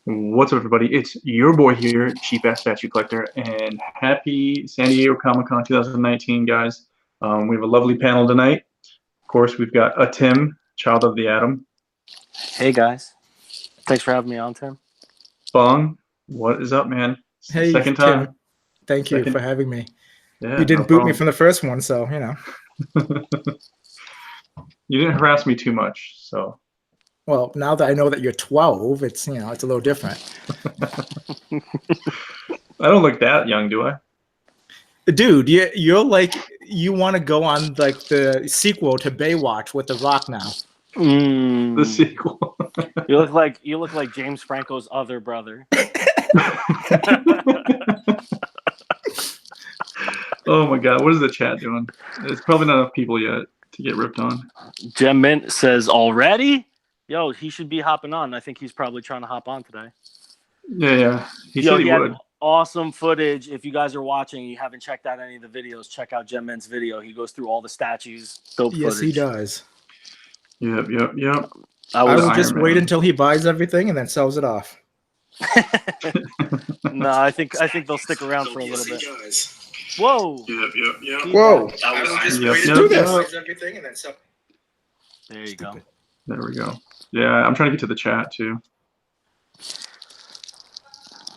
What's up, everybody? It's your boy here, Cheap Ass Statue Collector, and happy San Diego Comic-Con 2019, guys. We have a lovely panel tonight. Of course, we've got a Tim, child of the atom. Hey, guys. Thanks for having me on, Tim. Bong, what is up, man? Hey, second time. Tim. Thank you for having me. Yeah, you didn't boot me from the first one, so, you know. You didn't harass me too much, so. Well, now that I know that you're 12, it's, you know, it's a little different. I don't look that young, do I? Dude, you're like, you want to go on like the sequel to Baywatch with The Rock now. The sequel. You look like James Franco's other brother. Oh my god, what is the chat doing? It's probably not enough people yet to get ripped on. Gem Mint says already? Yo, he should be hopping on. I think he's probably trying to hop on today. Yeah. He said he would. Awesome footage. If you guys are watching, you haven't checked out any of the videos, check out Gem Mint's video. He goes through all the statues. Dope yes, footage. He does. Yep. I will just wait until he buys everything and then sells it off. No, I think they'll stick around for a little bit. Whoa. Yep. Whoa. I will just wait until he buys everything and then sell. There you go. There we go. Yeah, I'm trying to get to the chat too.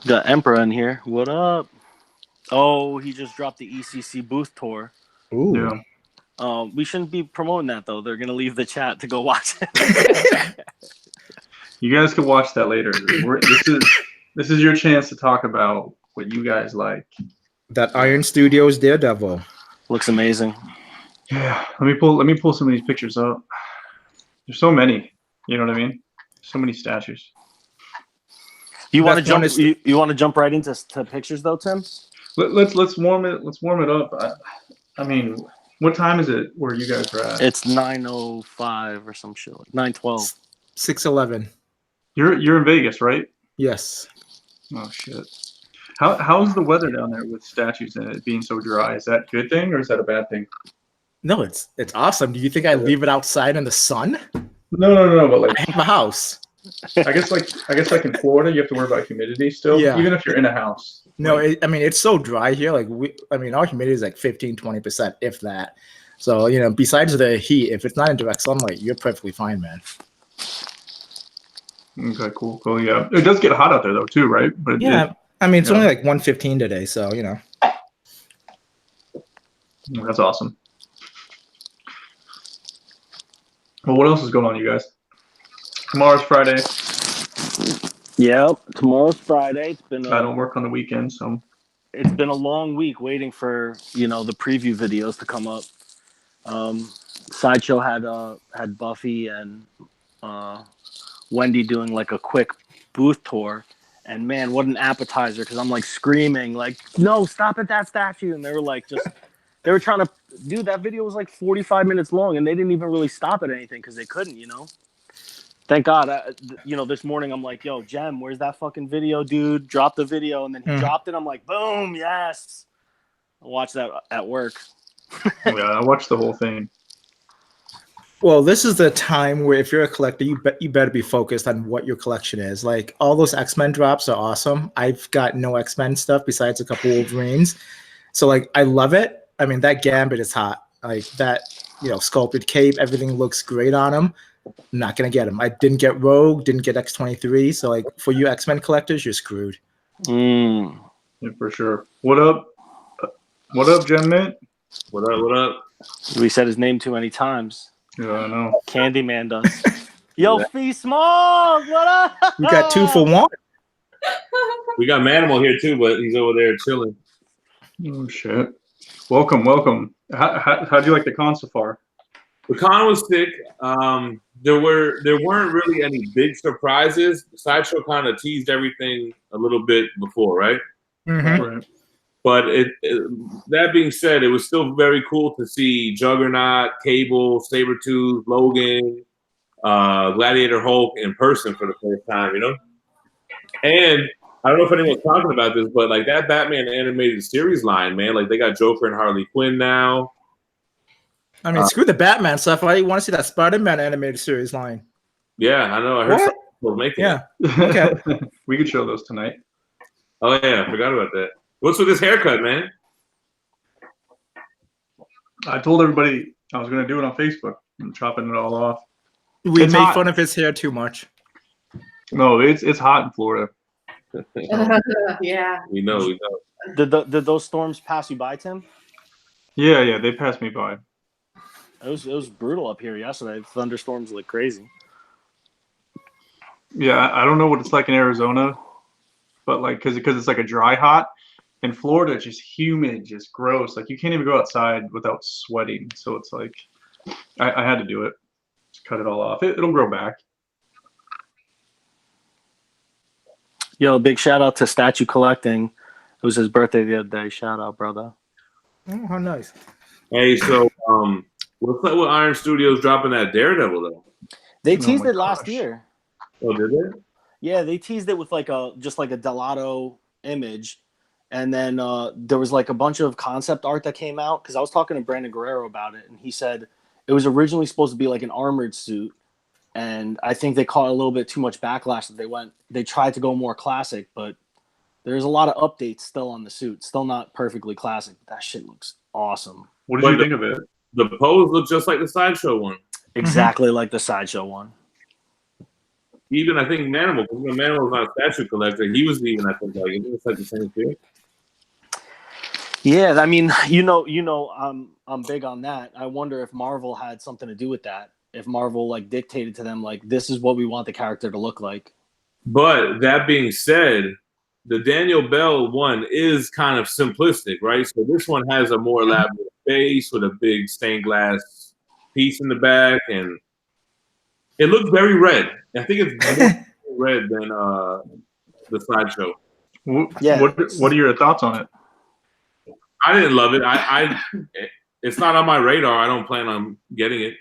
Got Emperor in here. What up? Oh, he just dropped the ECC booth tour. Ooh. Yeah. We shouldn't be promoting that though. They're gonna leave the chat to go watch it. You guys can watch that later. This is your chance to talk about what you guys like. That Iron Studios Daredevil looks amazing. Yeah. Let me pull some of these pictures up. There's so many. You know what I mean? So many statues. You want to jump? You want to jump right into pictures though, Tim? Let's warm it. Let's warm it up. I mean, what time is it where you guys are at? It's 9:05 or some shit. 9:12. 6:11. You're in Vegas, right? Yes. Oh shit. How's the weather down there with statues and it being so dry? Is that a good thing or is that a bad thing? No, it's awesome. Do you think I leave it outside in the sun? No. But like, I have a house. I guess like in Florida, you have to worry about humidity still. Yeah. Even if you're in a house. No, I mean it's so dry here. Like our humidity is like 15-20%, if that. So you know, besides the heat, if it's not in direct sunlight, you're perfectly fine, man. Okay, cool. Yeah, it does get hot out there though too, right? But I mean it's only like 115 today, so you know. That's awesome. Well, what else is going on, you guys? Tomorrow's Friday. Yep, tomorrow's Friday. It's been. I don't work on the weekend, so. It's been a long week waiting for the preview videos to come up. Sideshow had Buffy and Wendy doing like a quick booth tour, and man, what an appetizer! Because I'm like screaming, like, "No, stop at that statue!" And they were like, they were trying to. Dude, that video was like 45 minutes long, and they didn't even really stop at anything because they couldn't, Thank God. This morning I'm like, yo, Jem, where's that fucking video, dude? Drop the video. And then he dropped it. I'm like, boom, yes. I watched that at work. Yeah, I watched the whole thing. Well, this is the time where if you're a collector, you better be focused on what your collection is. Like all those X-Men drops are awesome. I've got no X-Men stuff besides a couple Wolverines. So like, I love it. I mean, that Gambit is hot. Like that, sculpted cape, everything looks great on him. I'm not going to get him. I didn't get Rogue, didn't get X-23. So like for you X-Men collectors, you're screwed. Yeah, for sure. What up, Gem Mint? What up? We said his name too many times. Yeah, I know. Candyman does. Yo, Fee Small, what up? We got 2 for 1. We got Manimal here too, but he's over there chilling. Oh shit! Welcome. How'd you like the con so far? The con was sick. There weren't really any big surprises. Sideshow kind of teased everything a little bit before, right? Mm-hmm. Right. But that being said, it was still very cool to see Juggernaut, Cable, Sabretooth, Logan, Gladiator Hulk in person for the first time, And I don't know if anyone's talking about this, but like that Batman animated series line, man, like they got Joker and Harley Quinn now. I mean, screw the Batman stuff. I want to see that Spider-Man animated series line. Yeah, I know. I heard We'll make it. Yeah. Okay. We could show those tonight. Oh yeah, I forgot about that. What's with this haircut, man? I told everybody I was going to do it on Facebook. I'm chopping it all off. We It's make hot. fun of his hair too much. No, it's hot in Florida. Yeah. We know. Did those storms pass you by, Tim? Yeah, they passed me by. It was brutal up here yesterday. Thunderstorms like crazy. Yeah, I don't know what it's like in Arizona, but like because it's like a dry hot. In Florida, it's just humid, just gross. Like you can't even go outside without sweating. So it's like I had to do it. Just cut it all off. It'll grow back. Yo, big shout out to Statue Collecting. It was his birthday the other day. Shout out, brother. Oh, how nice. Hey, so what's up with Iron Studios dropping that Daredevil though? They Oh teased my it last gosh. year. Oh, did they? Yeah, they teased it with just like a Delato image, and then there was like a bunch of concept art that came out because I was talking to Brandon Guerrero about it, and he said it was originally supposed to be like an armored suit, and I think they caught a little bit too much backlash that they tried to go more classic, but there's a lot of updates still on the suit, still not perfectly classic. But that shit looks awesome. What did you think of it? The pose looked just like the Sideshow one. Exactly like the Sideshow one. Even I think Manimal, because Manimal's not a statue collector. He was even, I think, like it's like the same thing. Yeah, I mean, I'm big on that. I wonder if Marvel had something to do with that. If Marvel like dictated to them, like this is what we want the character to look like. But that being said, the Daniel Bell one is kind of simplistic, right? So this one has a more elaborate face with a big stained glass piece in the back, and it looks very red. I think it's more red than the Sideshow. Yeah. What are your thoughts on it? I didn't love it. It's not on my radar. I don't plan on getting it.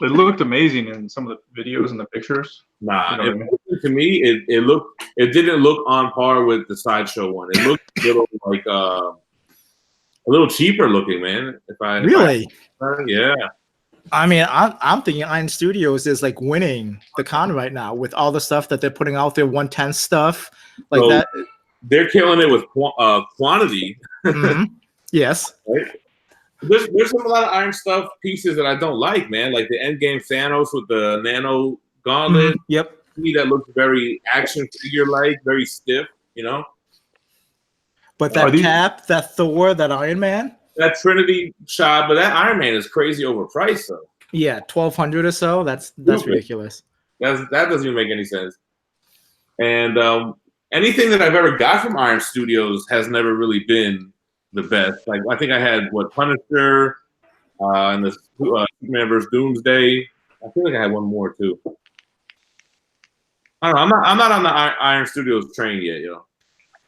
It looked amazing in some of the videos and the pictures. Nah, You know what I mean? to me, it didn't look on par with the Sideshow one. It looked a little like a little cheaper looking, man. Yeah. I mean, I'm thinking Iron Studios is like winning the con right now with all the stuff that they're putting out there, 110 stuff like So, that. They're killing it with quantity. Mhm. Yes. Right? There's a lot of Iron stuff pieces that I don't like, man. Like the Endgame Thanos with the nano gauntlet. Yep. To me, that looks very action figure like, very stiff. You know, But that Cap, that Thor, that Iron Man. that Trinity shot, but that Iron Man is crazy overpriced though. Yeah, 1,200 or so. That's Stupid. ridiculous. That doesn't even make any sense. And anything that I've ever got from Iron Studios has never really been the best. Like I think I had Punisher and the Superman vs. Doomsday. I feel like I had one more too. I don't know. I'm not on the Iron Studios train yet, yo.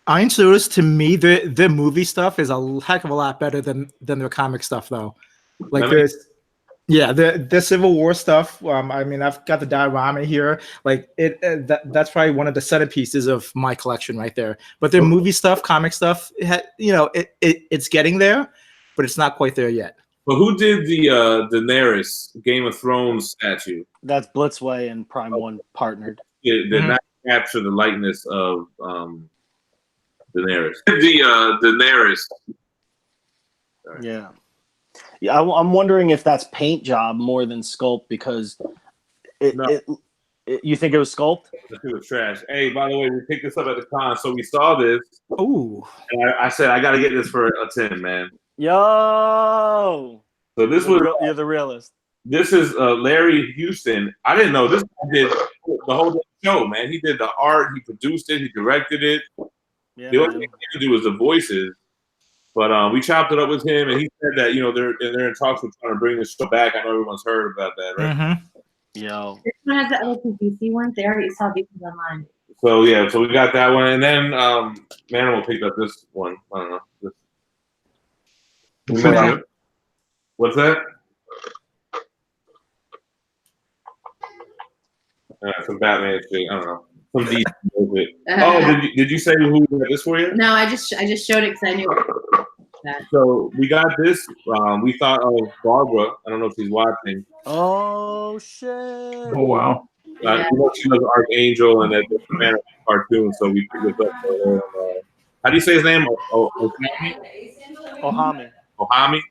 Iron Studios, to me, the movie stuff is a heck of a lot better than their comic stuff, though. Like the Civil War stuff. I mean, I've got the diorama here. Like that's probably one of the centerpieces of my collection right there. But their movie stuff, comic stuff, it's getting there, but it's not quite there yet. But who did the Daenerys Game of Thrones statue? That's Blitzway and Prime One partnered. It did not capture the likeness of Daenerys. The Daenerys. Sorry. Yeah. Yeah, I'm wondering if that's paint job more than sculpt because you think it was sculpt? It was trash. Hey, by the way, we picked this up at the con, so we saw this. Ooh. And I said, I got to get this for a 10, man. Yo. So this you're the realist. This is Larry Houston. I didn't know this guy did the whole show, man. He did the art, he produced it, he directed it. Yeah, the only thing he could do was the voices. But we chopped it up with him, and he said that they're in talks with trying to bring this show back. I know everyone's heard about that, right? Mm-hmm. Yo, this one has the other two DC ones. They already saw these online. So yeah, so we got that one, and then Manimal picked up this one. I don't know. What's that? Some Batman shit. I don't know. Some DC shit. Oh, did you say who got this for you? No, I just showed it because I knew that. So we got this. We thought of Barbara. I don't know if she's watching. Oh shit! Oh wow! You know, she loves Archangel and that man cartoon, so we picked this up for her. How do you say his name? Ohami. Ohami?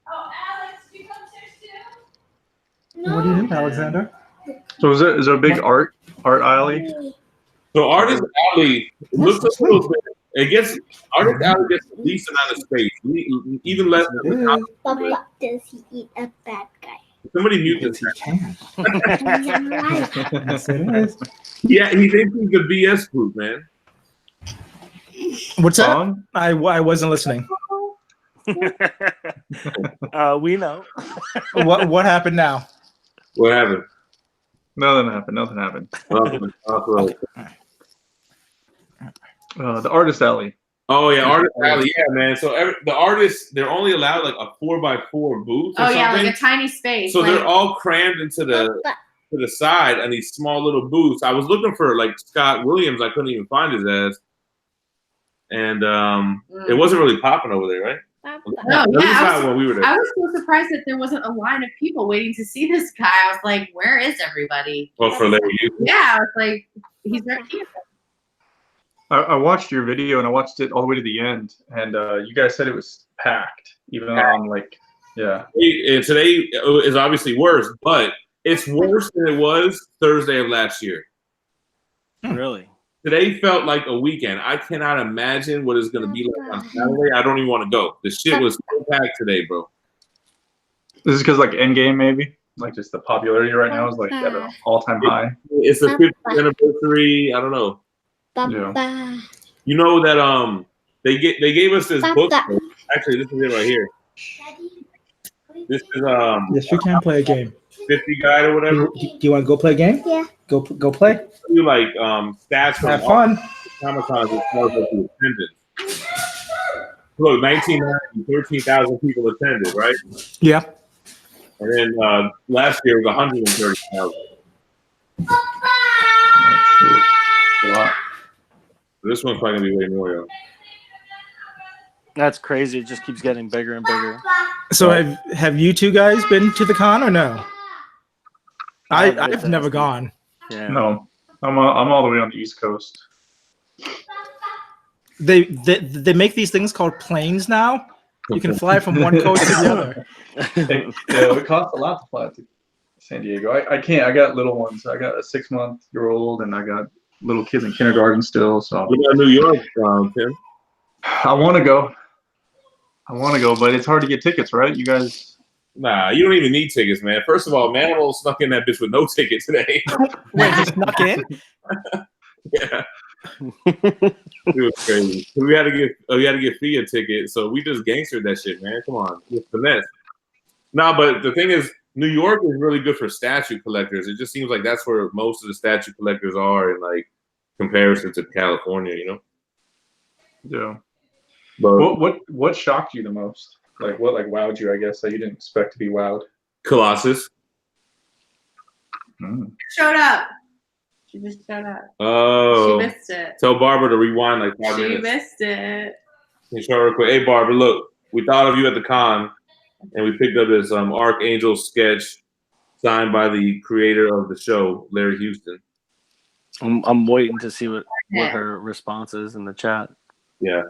What do you need, Alexander? So is there a big art alley? So Artist Alley looks a little bit. Artist Alley gets the least amount of space, even less than the top. Papa, does he eat a bad guy? Somebody mute Yes, this. he can. Yes, it is. Yeah, he thinks he's the BS group, man. What's that? Song? I wasn't listening. We know. What happened now? What happened? Nothing happened. The artist alley. Oh yeah, Artist Alley, yeah, man. So the artists, they're only allowed like a 4x4 booth. Or Oh yeah, something. like a tiny space. So like, they're all crammed into the side on these small little booths. I was looking for like Scott Williams. I couldn't even find his ass, and it wasn't really popping over there, right? No, At least yeah, not when we were there. I was so surprised that there wasn't a line of people waiting to see this guy. I was like, where is everybody? Well, for Larry Houston. Yeah, I was like, he's right here. I watched your video and I watched it all the way to the end, and you guys said it was packed, even on like, yeah. And today is obviously worse, but it's worse than it was Thursday of last year. Really? Today felt like a weekend. I cannot imagine what it's going to be like on Saturday. I don't even want to go. The shit was so packed today, bro. This is because like Endgame maybe, like just the popularity right now is like at an all-time high. It's the 50th anniversary. I don't know. Papa. You know that they gave us this book. Actually, this is it right here. This is Yes, you can play a game. 50 guide or whatever. Do you want to go play a game? Yeah. Go play. You like stats from Have fun. Comic-Con as far as the attendance. Look, 1990, 13,000 people attended, right? Yeah. And then last year was 130,000. A lot. This one's probably gonna be way more, yo. That's crazy. It just keeps getting bigger and bigger. So have you two guys been to the con or no? I've I've never gone. Yeah. No, I'm all the way on the East Coast. They make these things called planes now. You can fly from one coast to the other. It costs a lot to fly to San Diego. I can't. I got little ones. I got a 6-month-old, and I got little kids in kindergarten still. So What about New York, Tim? I want to go, but it's hard to get tickets, right? You guys. Nah, you don't even need tickets, man. First of all, Manimal snuck in that bitch with no ticket today. Wait, he snuck in? Yeah. It was crazy. We had to get Fee a ticket, so we just gangstered that shit, man. Come on, just finesse. Nah, but the thing is, New York is really good for statue collectors. It just seems like that's where most of the statue collectors are in like comparison to California, you know. Yeah. But What shocked you the most? Like what wowed you? I guess that you didn't expect to be wowed. Colossus. Showed up. She just showed up. Oh. She missed it. Tell Barbara to rewind like 5 She minutes. missed it. Can you show her real quick? Hey, Barbara, look, we thought of you at the con, and we picked up this Archangel sketch signed by the creator of the show, Larry Houston. I'm waiting to see what her response is in the chat. Yeah.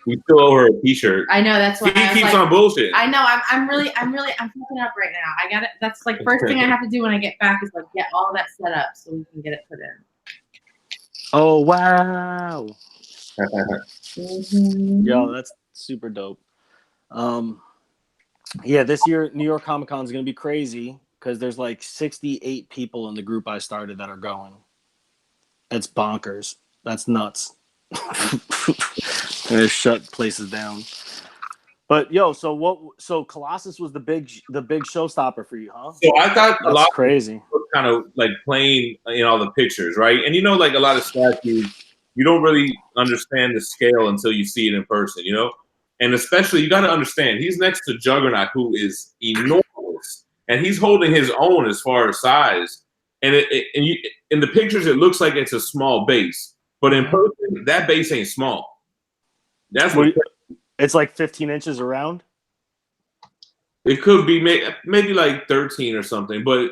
We still owe her a T-shirt. I know, that's why He I was keeps like, on bullshit. I know, I'm fucking up right now. I got it. That's like first thing I have to do when I get back is like get all that set up so we can get it put in. Oh wow! Yo, that's super dope. Yeah, this year New York Comic Con is gonna be crazy because there's like 68 people in the group I started that are going. It's bonkers. That's nuts. Gonna shut places down. But yo, so Colossus was the big showstopper for you, huh? So I thought That's a lot crazy. of kind of like playing in all the pictures, right? And you know, like a lot of statues, you don't really understand the scale until you see it in person, you know? And especially, you got to understand, he's next to Juggernaut, who is enormous, and he's holding his own as far as size. And in the pictures, it looks like it's a small base, but in person, that base ain't small. That's what it's like 15 inches around. it could be, maybe like 13 or something. But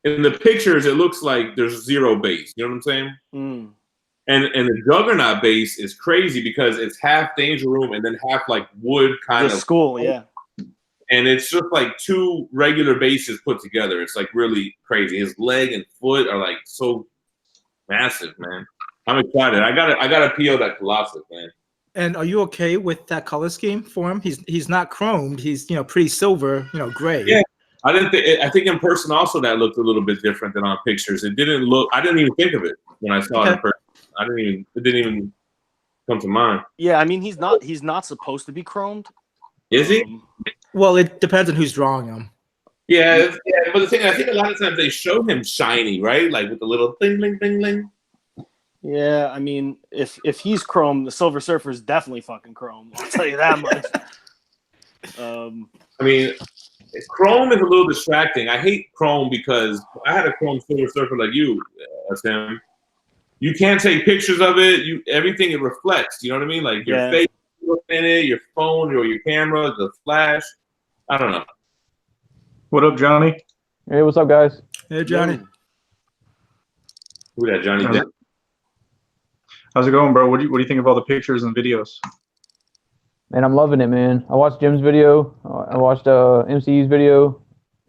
in the pictures, it looks like there's zero base. You know what I'm saying? Mm. And the Juggernaut base is crazy because it's half Danger Room and then half like wood kind The of school, yeah. And it's just like two regular bases put together. It's like really crazy. His leg and foot are like so massive, man. I'm excited. I got to PO that Colossus, man. And are you okay with that color scheme for him? He's not chromed. He's pretty silver, gray. Yeah. I think in person also that looked a little bit different than on pictures. It didn't look. I didn't even think of it when I saw it in person. It didn't even come to mind. Yeah, I mean he's not supposed to be chromed. Is he? Well, it depends on who's drawing him. Yeah, but the thing, I think a lot of times they show him shiny, right? Like with the little bling, bling, bling, bling. Yeah, I mean, if he's chrome, the Silver Surfer is definitely fucking chrome. I'll tell you that much. I mean, chrome is a little distracting. I hate chrome because I had a chrome Silver Surfer like you, Tim. You can't take pictures of it. Everything it reflects. You know what I mean? Like your face in it, your phone or your camera, the flash. I don't know. What up, Johnny? Hey, what's up, guys? Hey, Johnny. Who that, Johnny? How's it going, bro? What do you think of all the pictures and videos? Man, I'm loving it, man. I watched Jim's video. I watched MCU's video.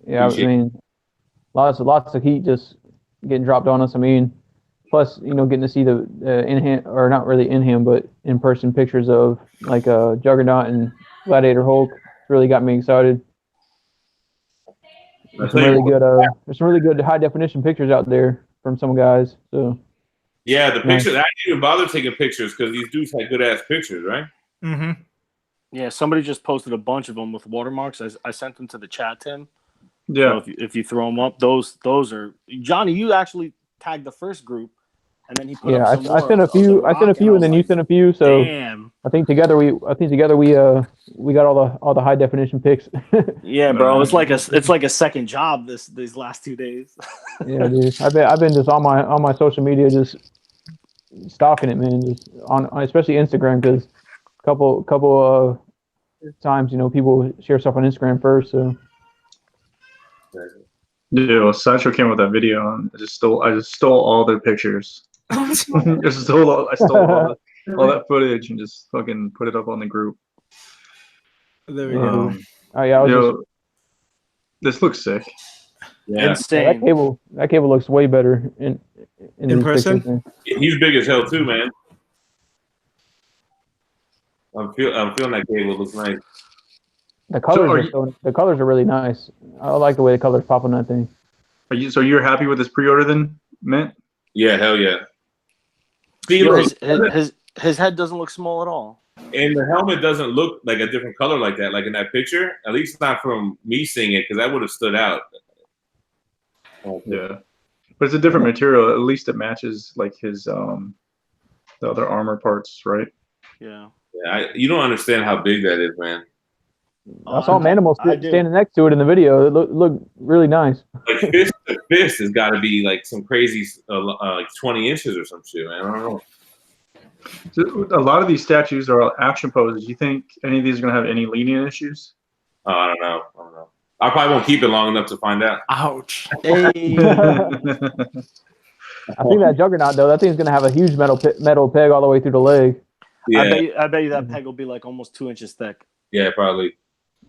Yeah, I mean, lots of heat just getting dropped on us. I mean, plus, getting to see the in-hand, or not really in-hand, but in-person pictures of like Juggernaut and Gladiator Hulk really got me excited. There's some really good high-definition pictures out there from some guys. So. Yeah, the pictures. I didn't even bother taking pictures because these dudes had good-ass pictures, right? Mm-hmm. Yeah, somebody just posted a bunch of them with watermarks. I sent them to the chat, Tim. Yeah. So if you throw them up, those are Johnny. You actually tagged the first group, and then he put up some more. I sent a few. I sent a few, and then you sent a few. So damn. I think together we got all the high definition pics. Yeah, bro. It's like a second job these last 2 days. Yeah, dude. I've been just on my social media just stalking it, man. Just on especially Instagram because couple times people share stuff on Instagram first. So. Yeah, well, Sideshow came with that video, and I just stole all their pictures. I stole all that footage and just fucking put it up on the group. There we go. Oh yeah, this looks sick. Yeah, insane. That cable looks way better in person. Pictures, he's big as hell too, man. I'm feeling that cable. It looks nice. The colors are really nice. I like the way the colors pop on that thing. You're happy with this pre-order then, Mint? Yeah, hell yeah. His head doesn't look small at all. And the helmet doesn't look like a different color like that, like in that picture. At least not from me seeing it, because that would have stood out. Yeah, but it's a different material. At least it matches like his the other armor parts, right? Yeah. Yeah, you don't understand how big that is, man. I saw Manimal standing next to it in the video. It looked really nice. Like fist to fist has got to be like some crazy, like 20 inches or some shit, man. I don't know. So a lot of these statues are action poses. Do you think any of these are going to have any leaning issues? I don't know. I probably won't keep it long enough to find out. Ouch. Hey. I think that Juggernaut though, that thing's gonna have a huge metal peg all the way through the leg. Yeah. I bet you that peg will be like almost 2 inches thick. Yeah, probably.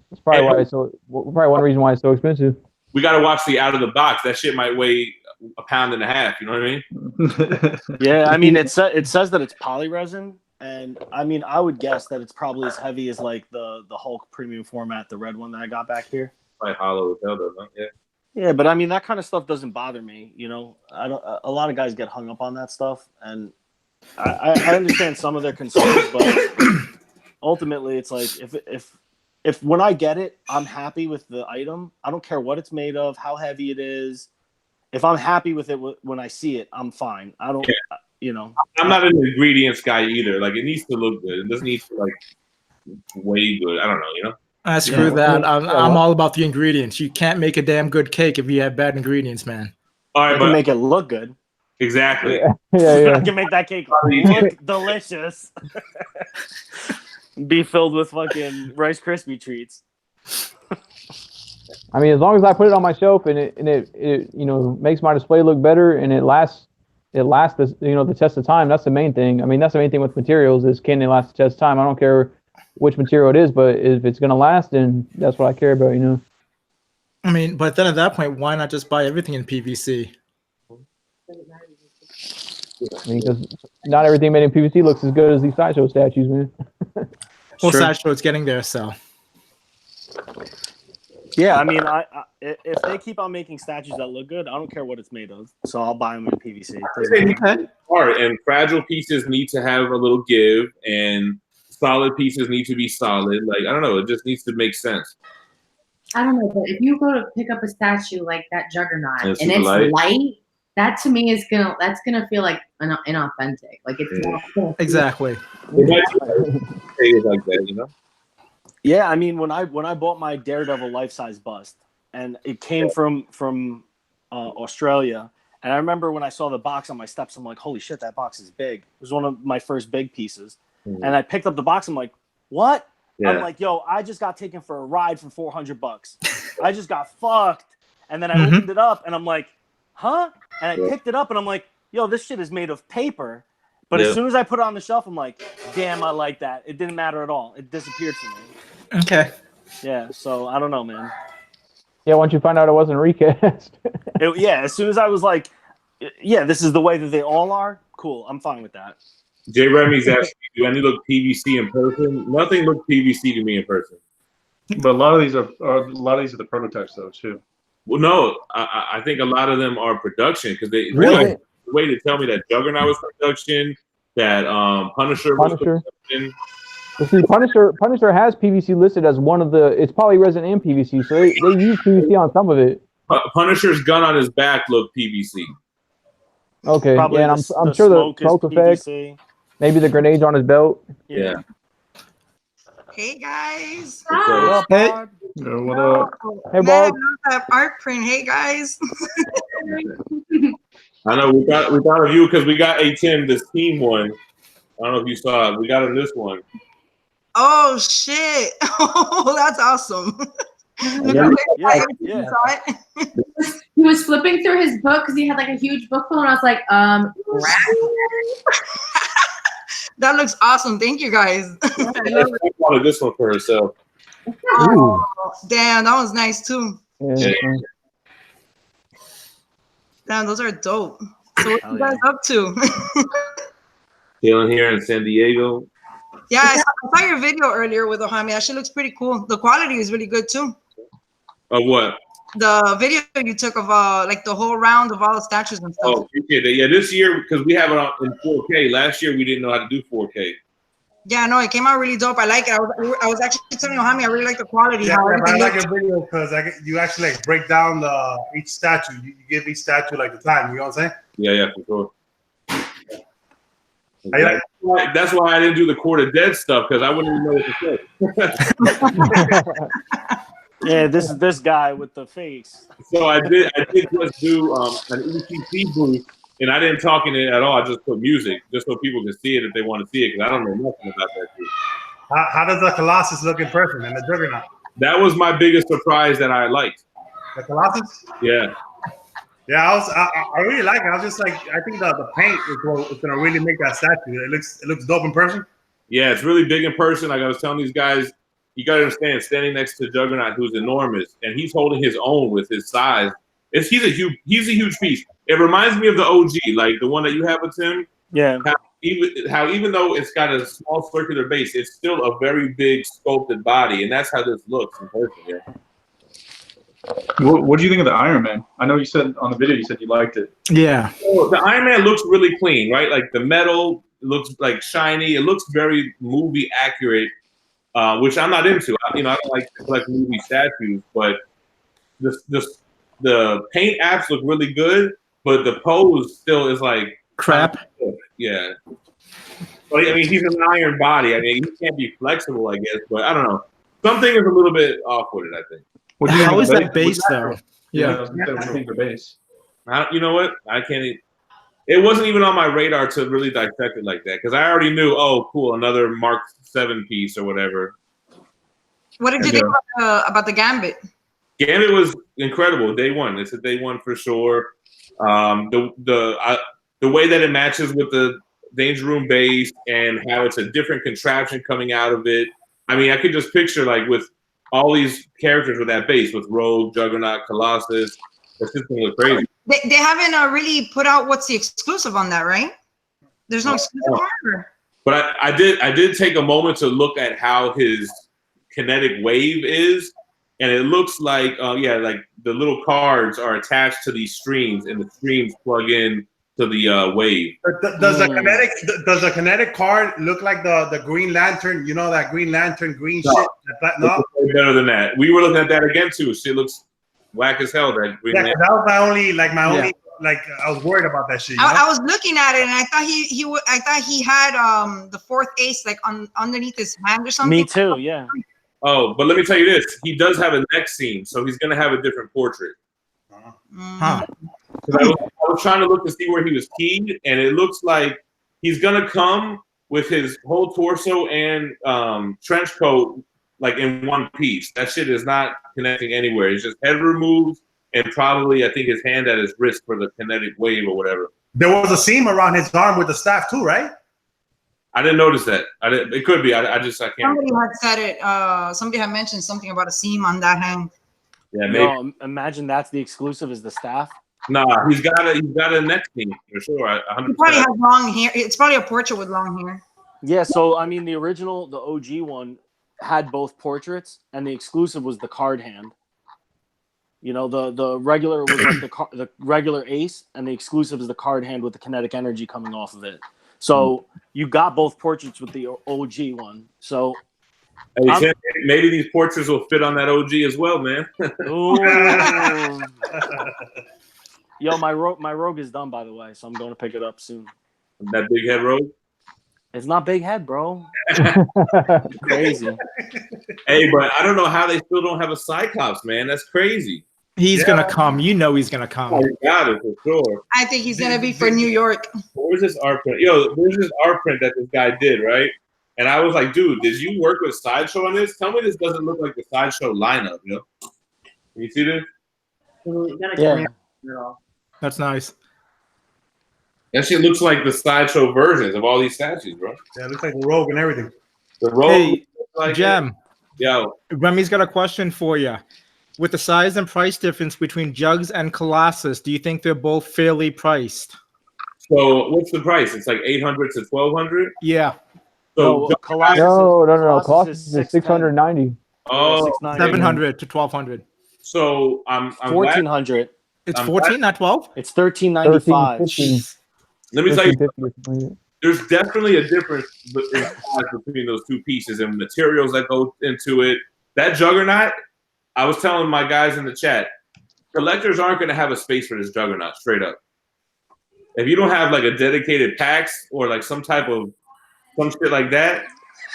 That's probably why probably one reason why it's so expensive. We got to watch the out of the box. That shit might weigh 1.5 pounds. You know what I mean? Yeah, I mean it says that it's poly resin, and I mean I would guess that it's probably as heavy as like the Hulk premium format, the red one that I got back here. Probably hollow as hell, though. Yeah. Yeah, but I mean that kind of stuff doesn't bother me. I don't. A lot of guys get hung up on that stuff, and I understand some of their concerns, but ultimately it's like if when I get it, I'm happy with the item. I don't care what it's made of, how heavy it is. If I'm happy with it when I see it, I'm fine. I don't, I'm not an ingredients guy either. Like, it needs to look good. It doesn't need to, like, way good. I don't know, Screw that. I'm all about the ingredients. You can't make a damn good cake if you have bad ingredients, man. All right, I can make it look good. Exactly. Yeah. I can make that cake look delicious. Be filled with fucking Rice Krispie treats. I mean, as long as I put it on my shelf and it you know makes my display look better and it lasts the the test of time. That's the main thing. I mean, that's the main thing with materials is can they last the test of time? I don't care which material it is, but if it's gonna last, then that's what I care about. You know. I mean, but then at that point, why not just buy everything in PVC? I mean, because not everything made in PVC looks as good as these Sideshow statues, man. Well, Sure. Sideshow, it's getting there, so. Yeah, I mean, if they keep on making statues that look good, I don't care what it's made of. So I'll buy them in PVC. Okay. Art and fragile pieces need to have a little give, and solid pieces need to be solid. Like I don't know, it just needs to make sense. I don't know, but if you go to pick up a statue like that Juggernaut And it's and it's light. light, that to me is gonna feel like inauthentic. Like it's not Exactly. It might be like that, you know. Yeah, I mean, when I bought my Daredevil life-size bust, and it came from Australia, and I remember when I saw the box on my steps, I'm like, holy shit, that box is big. It was one of my first big pieces, and I picked up the box. I'm like, what? Yeah. I'm like, yo, I just got taken for a ride for $400. I just got fucked. And then I opened it up, and I'm like, huh? And I picked it up, and I'm like, yo, this shit is made of paper. But as soon as I put it on the shelf, I'm like, damn, I like that. It didn't matter at all. It disappeared from me. Okay. Yeah, so I don't know, man. Yeah, once you find out it wasn't recast. Yeah, as soon as I was like, yeah, this is the way that they all are, cool, I'm fine with that. Jay Remy's asking, do any look PVC in person? Nothing looked PVC to me in person. But a lot of these are the prototypes though too. Well, no, I think a lot of them are production because they Really? the way to tell me that Juggernaut was production, that Punisher was production. Well, see, Punisher has PVC listed as one of the. It's polyresin and PVC, so they use PVC on some of it. Punisher's gun on his back looked PVC. Okay, Probably yeah, and the I'm sure the smoke is smoke effect, PVC. maybe the grenades on his belt. Yeah. Hey guys. So, Hey. What up? Hey, Man, Bob. that art print. Hey guys. I know we got a view because we got A10, this team one. I don't know if you saw it. We got in this one. Oh shit. Oh, that's awesome. Yeah. He was flipping through his book because he had like a huge book full, and I was like, That looks awesome. Thank you guys. I wanted this one for herself. Oh, damn, that was nice too. Yeah. Damn, those are dope. So what you guys up to? Chilling here in San Diego. Yeah, I saw your video earlier with Ohami. That shit looks pretty cool. The quality is really good too. Of what? The video you took of like the whole round of all the statues and stuff. Oh, appreciate that. Yeah, this year because we have it in 4K. Last year we didn't know how to do 4K. Yeah, no, it came out really dope. I like it. I was actually telling Ohami, I really like the quality. Yeah, how I everything like looked. your video because you actually like break down each statue. You give each statue like the time. You know what I'm saying? Yeah, for sure. Exactly. That's why I didn't do the Court of Dead stuff because I wouldn't even know what to say. Yeah, this guy with the face. So I did just do an ECC booth, and I didn't talk in it at all. I just put music just so people can see it if they want to see it because I don't know nothing about that shit. How does the Colossus look in person and the Juggernaut? That was my biggest surprise that I liked. The Colossus? Yeah. Yeah, I really like it. I was just like, I think the paint is gonna really make that statue. It looks dope in person. Yeah, it's really big in person. Like I was telling these guys, you gotta understand, standing next to Juggernaut, who's enormous, and he's holding his own with his size. He's a huge piece. It reminds me of the OG, like the one that you have with Tim. Yeah. How even though it's got a small circular base, it's still a very big sculpted body, and that's how this looks in person. Yeah. What do you think of the Iron Man? I know you said on the video you said you liked it. Yeah. So the Iron Man looks really clean, right? Like the metal looks like shiny. It looks very movie accurate, which I'm not into. I don't like to collect movie statues, but the paint apps look really good, but the pose still is like crap. Yeah. But I mean, he's an iron body. I mean, he can't be flexible, I guess. But I don't know. Something is a little bit off with it, I think. How is that base though? Yeah, I was gonna say, what do you think of the base? You know what? I can't. It wasn't even on my radar to really dissect it like that because I already knew. Oh, cool, another Mark 7 piece or whatever. What did you think about the Gambit? Gambit was incredible. Day one. It's a day one for sure. The way that it matches with the Danger Room base and how it's a different contraption coming out of it. I mean, I could just picture like with all these characters with that base, with Rogue, Juggernaut, Colossus. That's just gonna look crazy. They haven't really put out what's the exclusive on that, right? There's no exclusive on it. But I did take a moment to look at how his kinetic wave is, and it looks like like the little cards are attached to these streams, and the streams plug in to the wave. Does the kinetic card look like the Green Lantern? You know that Green Lantern green shit? No, better than that. We were looking at that again too. Shit looks whack as hell. That Green Lantern. That was my only I was worried about that shit. You know? I was looking at it and I thought he had the fourth ace like underneath his hand or something. Me too. Yeah. Oh, but let me tell you this: he does have a neck seam, so he's gonna have a different portrait. Huh. I was trying to look to see where he was keyed, and it looks like he's gonna come with his whole torso and trench coat like in one piece. That shit is not connecting anywhere. It's just head removes and probably I think his hand at his wrist for the kinetic wave or whatever. There was a seam around his arm with the staff too, right? I didn't notice that. It could be. I can't. Somebody had said it. Somebody had mentioned something about a seam on that hand. Yeah, maybe. No, imagine that's the exclusive is the staff. Nah, he's got a neck seam for sure. He probably has long hair. It's probably a portrait with long hair. Yeah, so I mean, the original, the OG one, had both portraits, and the exclusive was the card hand. You know, the regular was like the regular ace, and the exclusive is the card hand with the kinetic energy coming off of it. So you got both portraits with the OG one. So hey, maybe these portraits will fit on that OG as well, man. Yo, my rogue is done, by the way, so I'm going to pick it up soon. That big head rogue? It's not big head, bro. Crazy. Hey, but I don't know how they still don't have a Cyclops, man. That's crazy. He's gonna come. You know he's gonna come. Oh, you got it for sure. I think he's gonna be for New York. Where's this art print? Yo, there's this art print that this guy did, right? And I was like, dude, did you work with Sideshow on this? Tell me this doesn't look like the Sideshow lineup, you know? Can you see this? Yeah. That's nice. That shit looks like the Sideshow versions of all these statues, bro. Yeah, it looks like the Rogue and everything. The Rogue. Hey, like Jem. Yo. Remy's got a question for you. With the size and price difference between Jugs and Colossus, do you think they're both fairly priced? So what's the price? It's like 800 to 1200. Yeah. So Colossus no. Colossus is 690. Oh, 700 to 1200. So I'm 1400. It's 14, not 12. It's 1395. Let me tell you, there's definitely a difference in size between those two pieces and materials that go into it. That Juggernaut, I was telling my guys in the chat, collectors aren't going to have a space for this Juggernaut, straight up. If you don't have like a dedicated PAX or like some shit like that.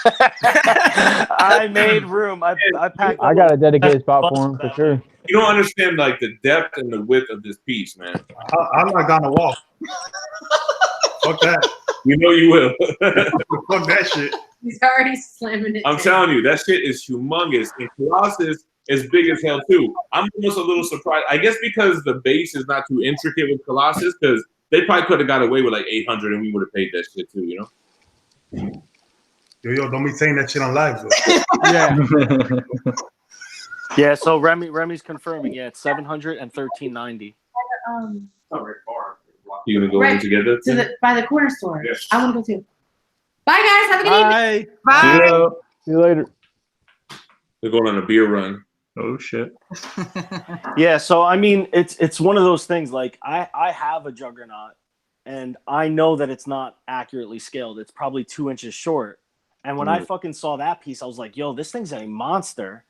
I made room. I packed. I got a dedicated spot for him for sure. You don't understand like the depth and the width of this piece, man. I'm not gonna walk. Fuck that. You know you will. Fuck that shit. He's already slamming it. I'm telling you, that shit is humongous. And Colossus is big as hell too. I'm almost a little surprised. I guess because the base is not too intricate with Colossus, because they probably could have got away with like 800 and we would have paid that shit too, you know? Yo, don't be saying that shit on live. Yeah. Yeah, so Remy's confirming. Yeah, it's 700 and 1390. Not very far. You gonna go in together? By the corner store. Yes. I want to go too. Bye guys. Have a good evening. Bye. See you later. They're going on a beer run. Oh shit. Yeah, so I mean, it's one of those things. Like I have a Juggernaut, and I know that it's not accurately scaled. It's probably 2 inches short. And when I fucking saw that piece, I was like, yo, this thing's a monster.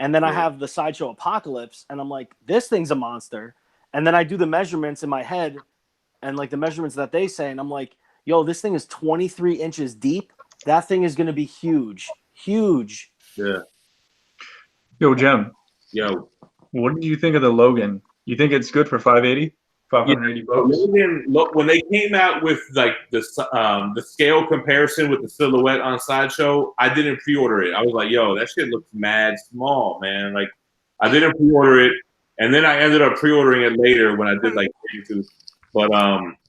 And then I have the Sideshow Apocalypse, and I'm like, this thing's a monster. And then I do the measurements in my head, and like the measurements that they say, and I'm like, yo, this thing is 23 inches deep. That thing is going to be huge. Huge. Yeah. Yo, Jem. Yo. What did you think of the Logan? You think it's good for 580? 580 bucks? Look, when they came out with like the scale comparison with the silhouette on Sideshow, I didn't pre-order it. I was like, yo, that shit looks mad small, man. Like, I didn't pre-order it, and then I ended up pre-ordering it later when I did like Sabretooth. But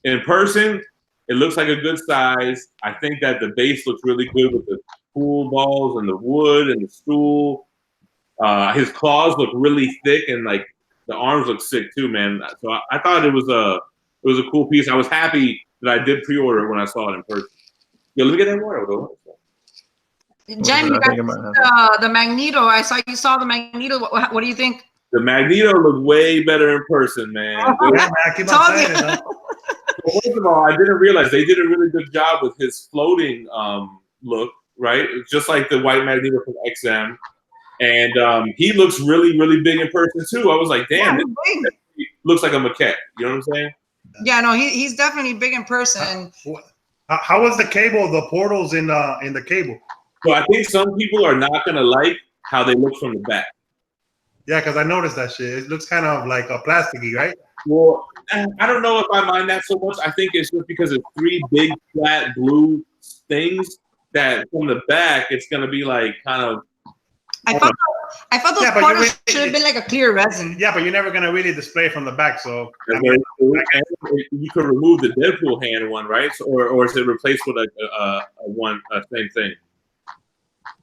in person, it looks like a good size. I think that the base looks really good with the pool balls and the wood and the stool. His claws look really thick, and like the arms look sick too, man. So I thought it was a cool piece. I was happy that I did pre-order it when I saw it in person. Yo, let me get that water. Jen, you got the Magneto. I saw you saw the Magneto. What do you think? The Magneto looked way better in person, man. Yeah, man, I keep on saying it, huh? Well, first of all, I didn't realize they did a really good job with his floating look, right? Just like the white Magneto from XM. And he looks really, really big in person too. I was like, damn, it looks like a maquette. You know what I'm saying? Yeah, no, he's definitely big in person. How was the cable, the portals in the cable? So I think some people are not gonna like how they look from the back. Yeah, because I noticed that shit. It looks kind of like a plasticky, right? Well, I don't know if I mind that so much. I think it's just because it's 3 big flat blue things that from the back it's gonna be like kind of. I thought those portals should have been like a clear resin. Yeah, but you're never gonna really display from the back, so you could remove the Deadpool hand one, right? So, or is it replaced with a same thing?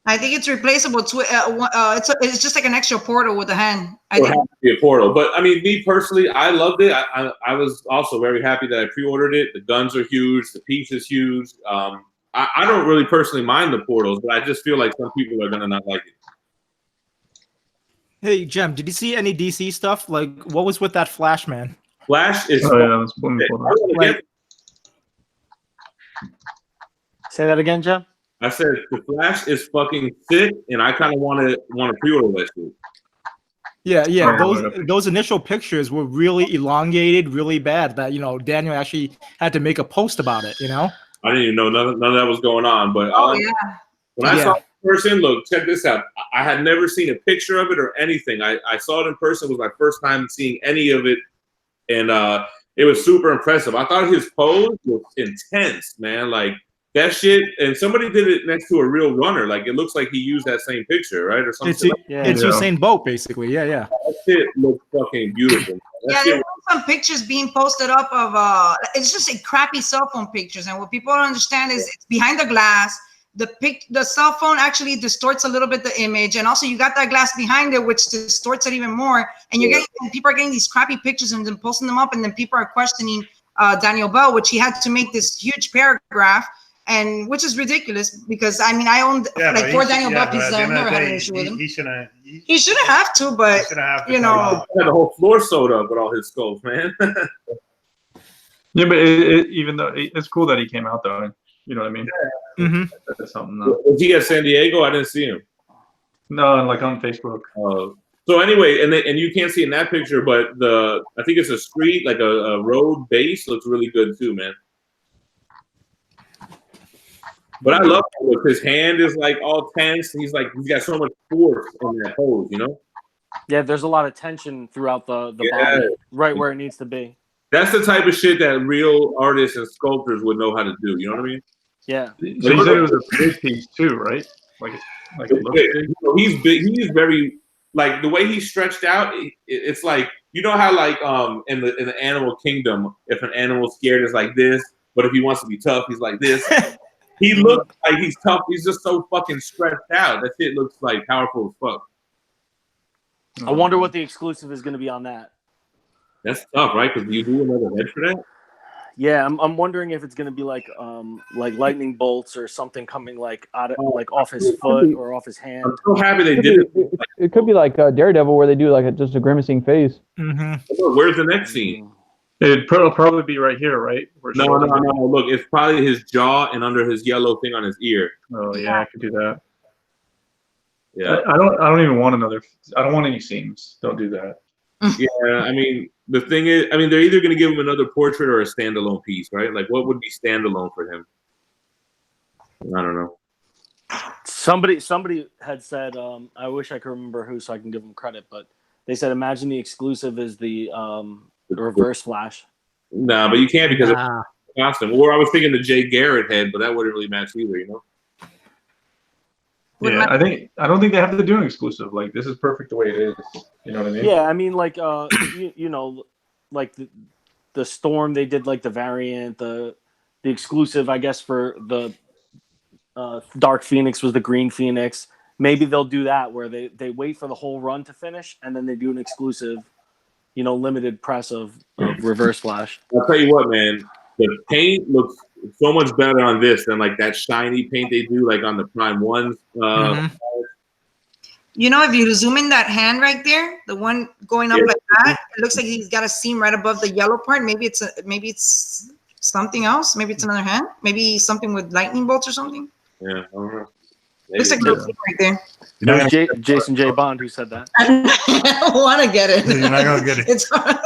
I think it's replaceable. It's just like an extra portal with a hand. It has to be a portal, but I mean, me personally, I loved it. I was also very happy that I pre-ordered it. The guns are huge. The piece is huge. I don't really personally mind the portals, but I just feel like some people are gonna not like it. Hey, Jem, did you see any DC stuff? Like, what was with that Flash, man? Flash is. Say that again, Jem. I said the Flash is fucking sick, and I kind of want to pre-order that shit. Yeah. Those initial pictures were really elongated, really bad. That Daniel actually had to make a post about it. I didn't even know none of that was going on. But when I saw it in person, look, check this out. I had never seen a picture of it or anything. I saw it in person. It was my first time seeing any of it, and it was super impressive. I thought his pose was intense, man. Like. That shit, and somebody did it next to a real runner. Like, it looks like he used that same picture, right? Or something. It's Usain Bolt, basically. Yeah. That shit looks fucking beautiful. There were some pictures being posted up of, it's just a crappy cell phone pictures. And what people don't understand is it's behind the glass. The cell phone actually distorts a little bit the image. And also you got that glass behind it, which distorts it even more. And people are getting these crappy pictures and then posting them up. And then people are questioning Daniel Bell, which he had to make this huge paragraph. And which is ridiculous because I owned like 4 Daniel Bell pieces. I've never had an issue with him. He shouldn't have to, but he had the whole floor sewed up with all his skulls, man. Yeah, but even though it's cool that he came out though, you know what I mean? Yeah. Mm-hmm. That's something. Was he at San Diego? I didn't see him. No, like on Facebook. So anyway, and you can't see in that picture, but I think it's a street, like a road base, looks really good too, man. But I love it. His hand is like all tense. He's got so much force in that pose, Yeah, there's a lot of tension throughout the body, right where it needs to be. That's the type of shit that real artists and sculptors would know how to do. You know what I mean? Yeah. So you said it was a big piece too, right? He's big. He's very like the way he's stretched out. It's like how like in the animal kingdom, if an animal's scared, it's like this. But if he wants to be tough, he's like this. He looks like he's tough. He's just so fucking stretched out. That shit looks like powerful as fuck. I wonder what the exclusive is going to be on that. That's tough, right? Because you do another head for that. Yeah, I'm wondering if it's going to be like lightning bolts or something coming like out of off his foot or off his hand. I'm so happy they did it. It could be like Daredevil, where they do like just a grimacing face. Mm-hmm. Where's the next scene? It'd probably be right here, right? No. Look, it's probably his jaw and under his yellow thing on his ear. Oh yeah, I could do that. Yeah, I don't even want I don't want any seams. Don't do that. Yeah, I mean, the thing is, they're either going to give him another portrait or a standalone piece, right? Like, what would be standalone for him? I don't know. Somebody had said, I wish I could remember who, so I can give them credit, but they said, imagine the exclusive is the reverse Flash. Nah, but you can't because of costume. Or I was thinking the Jay Garrett head, but that wouldn't really match either, Yeah, I don't think they have to do an exclusive. Like this is perfect the way it is. You know what I mean? Yeah, I mean, like you know, like the Storm, they did like the variant, the exclusive, I guess, for the Dark Phoenix was the Green Phoenix. Maybe they'll do that where they wait for the whole run to finish and then they do an exclusive, you know, limited press of Reverse Flash. I'll tell you what, man, the paint looks so much better on this than like that shiny paint they do like on the Prime Ones. You know, if you zoom in that hand right there, the one going up like that, it looks like he's got a seam right above the yellow part. Maybe it's something else. Maybe it's another hand. Maybe something with lightning bolts or something. Yeah, I don't know. Looks like a little seam right there. It was Jason J. Bond who said that. I don't want to get it. You're not gonna get it. It's hard.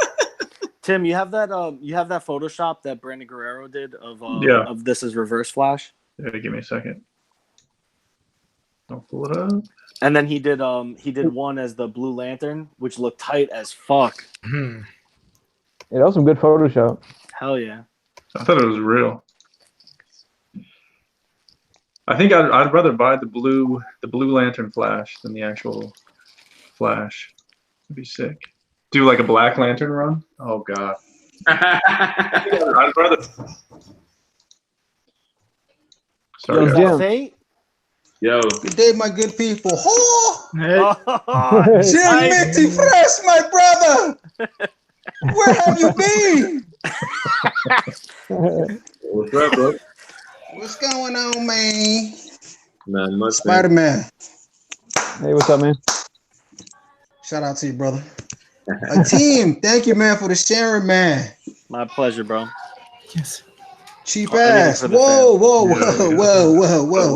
Tim, you have that Photoshop that Brandon Guerrero did of this as Reverse Flash. Yeah, give me a second. I'll pull it up. And then he did one as the Blue Lantern, which looked tight as fuck. Yeah, that was some good Photoshop. Hell yeah! I thought it was real. I think I'd rather buy the Blue Lantern Flash than the actual Flash. It'd be sick. Do like a Black Lantern run? Oh god. I'd rather. Sorry. Yo, Jim. Yo. Good day, my good people. Oh, Hey. Jim Mitty Fresh, my brother. Where have you been? What's up, bro? What's going on, man? Not much. Spider-Man. Hey, what's up, man? Shout out to you, brother. Team, thank you, man, for the sharing, man. My pleasure, bro. Yes. Cheap ass. Whoa, whoa, whoa, whoa, whoa, whoa,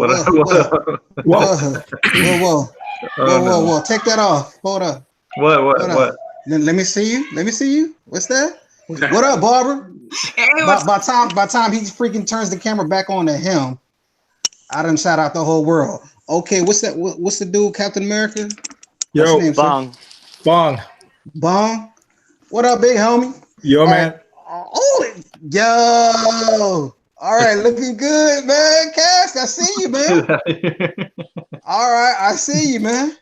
whoa, whoa. Take that off. Hold up. What? Let me see you. Let me see you. What's that? What up, Barbara? By time he freaking turns the camera back on to him, I done shout out the whole world. Okay, what's that? What's the dude, Captain America? Yo, name, Bong. Bong. What up, big homie? Yo, man. Oh, yo. All right, looking good, man. Cass, I see you, man. All right, I see you, man.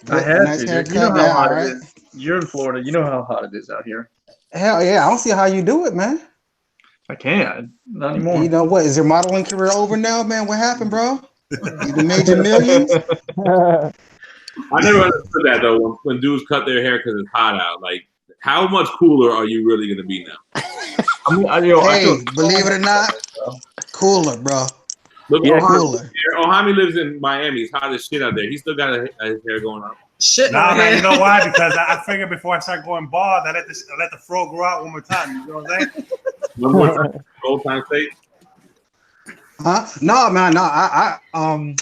I have nice to. haircut, You know man. how hot All it right. is. You're in Florida. You know how hot it is out here. Hell yeah, I don't see how you do it, man. I can't. Not anymore. You know what? Is your modeling career over now, man? What happened, bro? You made your millions? I never understood that though. When dudes cut their hair because it's hot out, like, how much cooler are you really gonna be now? Hey, believe it or not, cooler, bro. Look, yeah, cooler. Ohami lives in Miami. It's hot as shit out there. He still got his hair going up. Shit. Nah, man. You know why? Because I figured before I start going bald, I let the fro grow out one more time. You know what I'm saying? One more time. Old time state. Huh? No, man. No,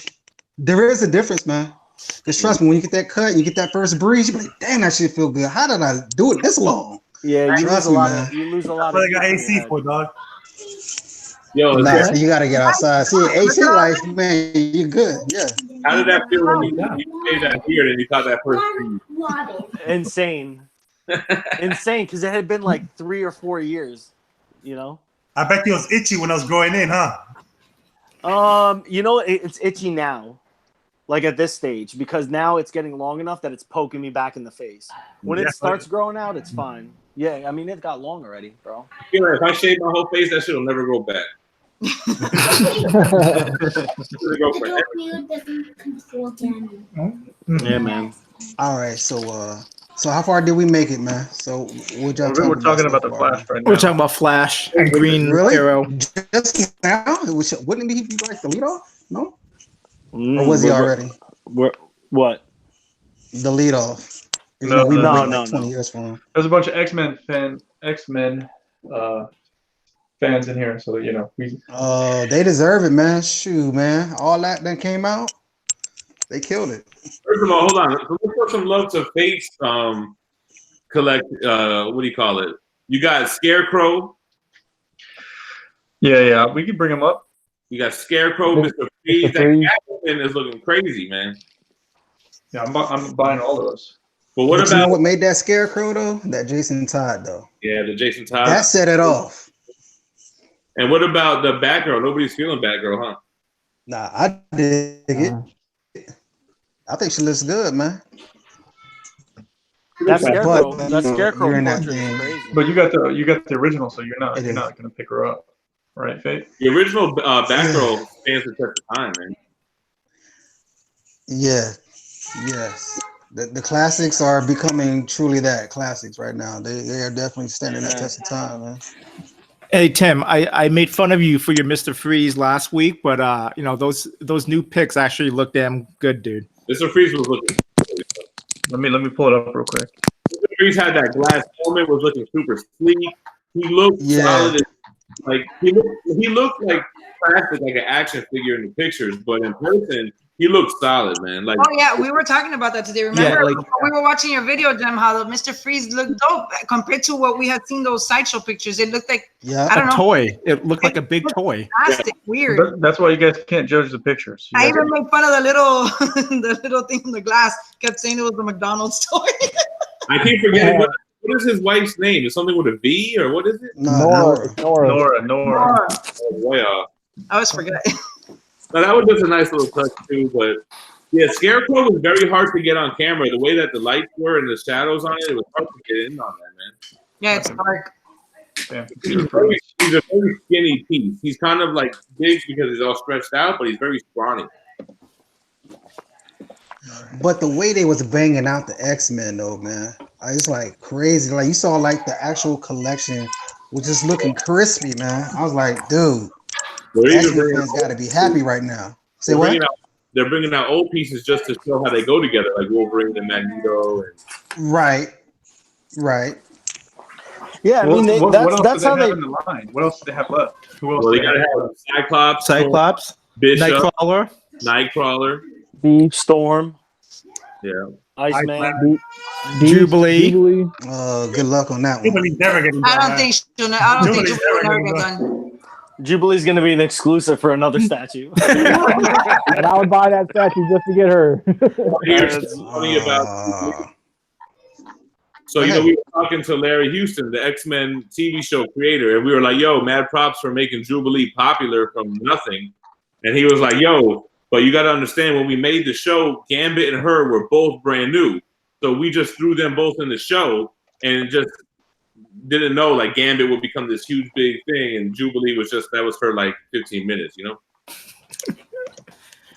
there is a difference, man. Because trust me, when you get that cut, you get that first breeze, you're like, damn, that shit feel good. How did I do it this long? Yeah, you lose a lot. You lose a lot. I got AC for dog. Yo, so you gotta get outside. See, AC life, man, you good. Yeah. How did that feel when you made that beard and you caught that first breeze? Insane. Insane, because it had been like 3 or 4 years, you know? I bet you was itchy when I was growing in, huh? You know, it's itchy now. Like at this stage, because now it's getting long enough that it's poking me back in the face. When it starts growing out, it's fine. Yeah, I mean, it got long already, bro. I feel like if I shave my whole face, that shit will never grow back. Yeah, man. All right, so how far did we make it, man? So we're talking about the Flash right now. We're talking about Flash and Green Arrow. Just now? Wouldn't he be like the lead off? No? Or was he already? What? The lead off. No, we no. 20 years for him. There's a bunch of X-Men fans in here, so you know we. They deserve it, man. Shoot, man. All that came out, they killed it. First of all, hold on. Let's put some love to Fate's collect. What do you call it? You got Scarecrow. Yeah. We can bring him up. You got Scarecrow, Mr. Freeze. That Catwoman is looking crazy, man. Yeah, I'm buying all those. But what about what made that Scarecrow though? That Jason Todd though. Yeah, the Jason Todd. That set it off. And what about the Batgirl? Nobody's feeling Batgirl, huh? Nah, I dig it. I think she looks good, man. That Scarecrow, But, that you know, Scarecrow you're in that portrait is thing. crazy. But you got the original, so you're not It is. gonna pick her up, right, Faith? The original Batgirl stands the test of time, man. Yeah, yes. The classics are becoming truly that classics right now. They are definitely standing that test of time, man. Hey Tim, I made fun of you for your Mr. Freeze last week, but you know those new picks actually look damn good, dude. Mr. Freeze was looking. Let me pull it up real quick. Mr. Freeze had that glass helmet, was looking super sleek. He looked solid. Like he looked like plastic, like an action figure in the pictures, but in person, he looked solid, man. Like, oh yeah, we were talking about that today. Remember, like, we were watching your video, Jim, how the Mr. Freeze looked dope compared to what we had seen those sideshow pictures. It looked like I don't know, toy. It looked like a big toy. plastic, weird. That's why you guys can't judge the pictures. I even made fun of the little thing in the glass. Kept saying it was the McDonald's toy. I keep forgetting what is his wife's name? Is something with a V or what is it? Nora. Nora. Oh, boy, I always forget. now that was just a nice little touch too, but yeah, Scarecrow was very hard to get on camera. The way that the lights were and the shadows on it was hard to get in on that, man. Yeah, it's dark. Yeah. He's a very skinny piece. He's kind of like big because he's all stretched out, but he's very scrawny. But the way they was banging out the X-Men though, man, it's like crazy. Like you saw like the actual collection was just looking crispy, man. I was like, dude, X-Men fans got to be happy right now. Say what? They're bringing out old pieces just to show how they go together, like Wolverine and Magneto. And... Right. Yeah, I mean, that's how they. In the line? What else do they have left? Who else? Well, they gotta have Cyclops, Bishop, Nightcrawler, Storm, Iceman, Jubilee. Good luck on that one. Jubilee's never getting done. I don't think Jubilee will never get done. Jubilee's gonna be an exclusive for another statue. And I would buy that statue just to get her. Here's funny about. So, you know, we were talking to Larry Houston, the X-Men TV show creator, and we were like, yo, mad props for making Jubilee popular from nothing. And he was like, yo, but you got to understand, when we made the show, Gambit and her were both brand new. So we just threw them both in the show and just didn't know, like, Gambit would become this huge, big thing, and Jubilee was just, that was for, like, 15 minutes, you know?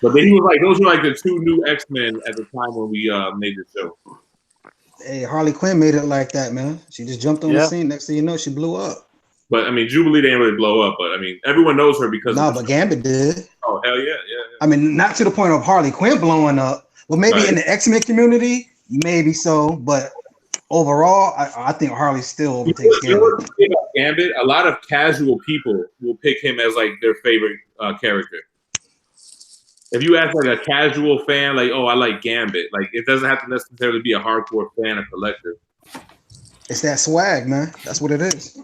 But then he was like, those were, like, the two new X-Men at the time when we made the show. Hey, Harley Quinn made it like that, man. She just jumped on the scene. Next thing you know, she blew up. But I mean, Jubilee didn't really blow up. But I mean, everyone knows her because. No, but Gambit did. Oh hell yeah. I mean, not to the point of Harley Quinn blowing up. Well, maybe in the X-Men community, maybe so. But overall, I think Harley still overtakes Gambit. Gambit. A lot of casual people will pick him as like their favorite character. If you ask like a casual fan, like, oh, I like Gambit, like it doesn't have to necessarily be a hardcore fan or collector. It's that swag, man. That's what it is.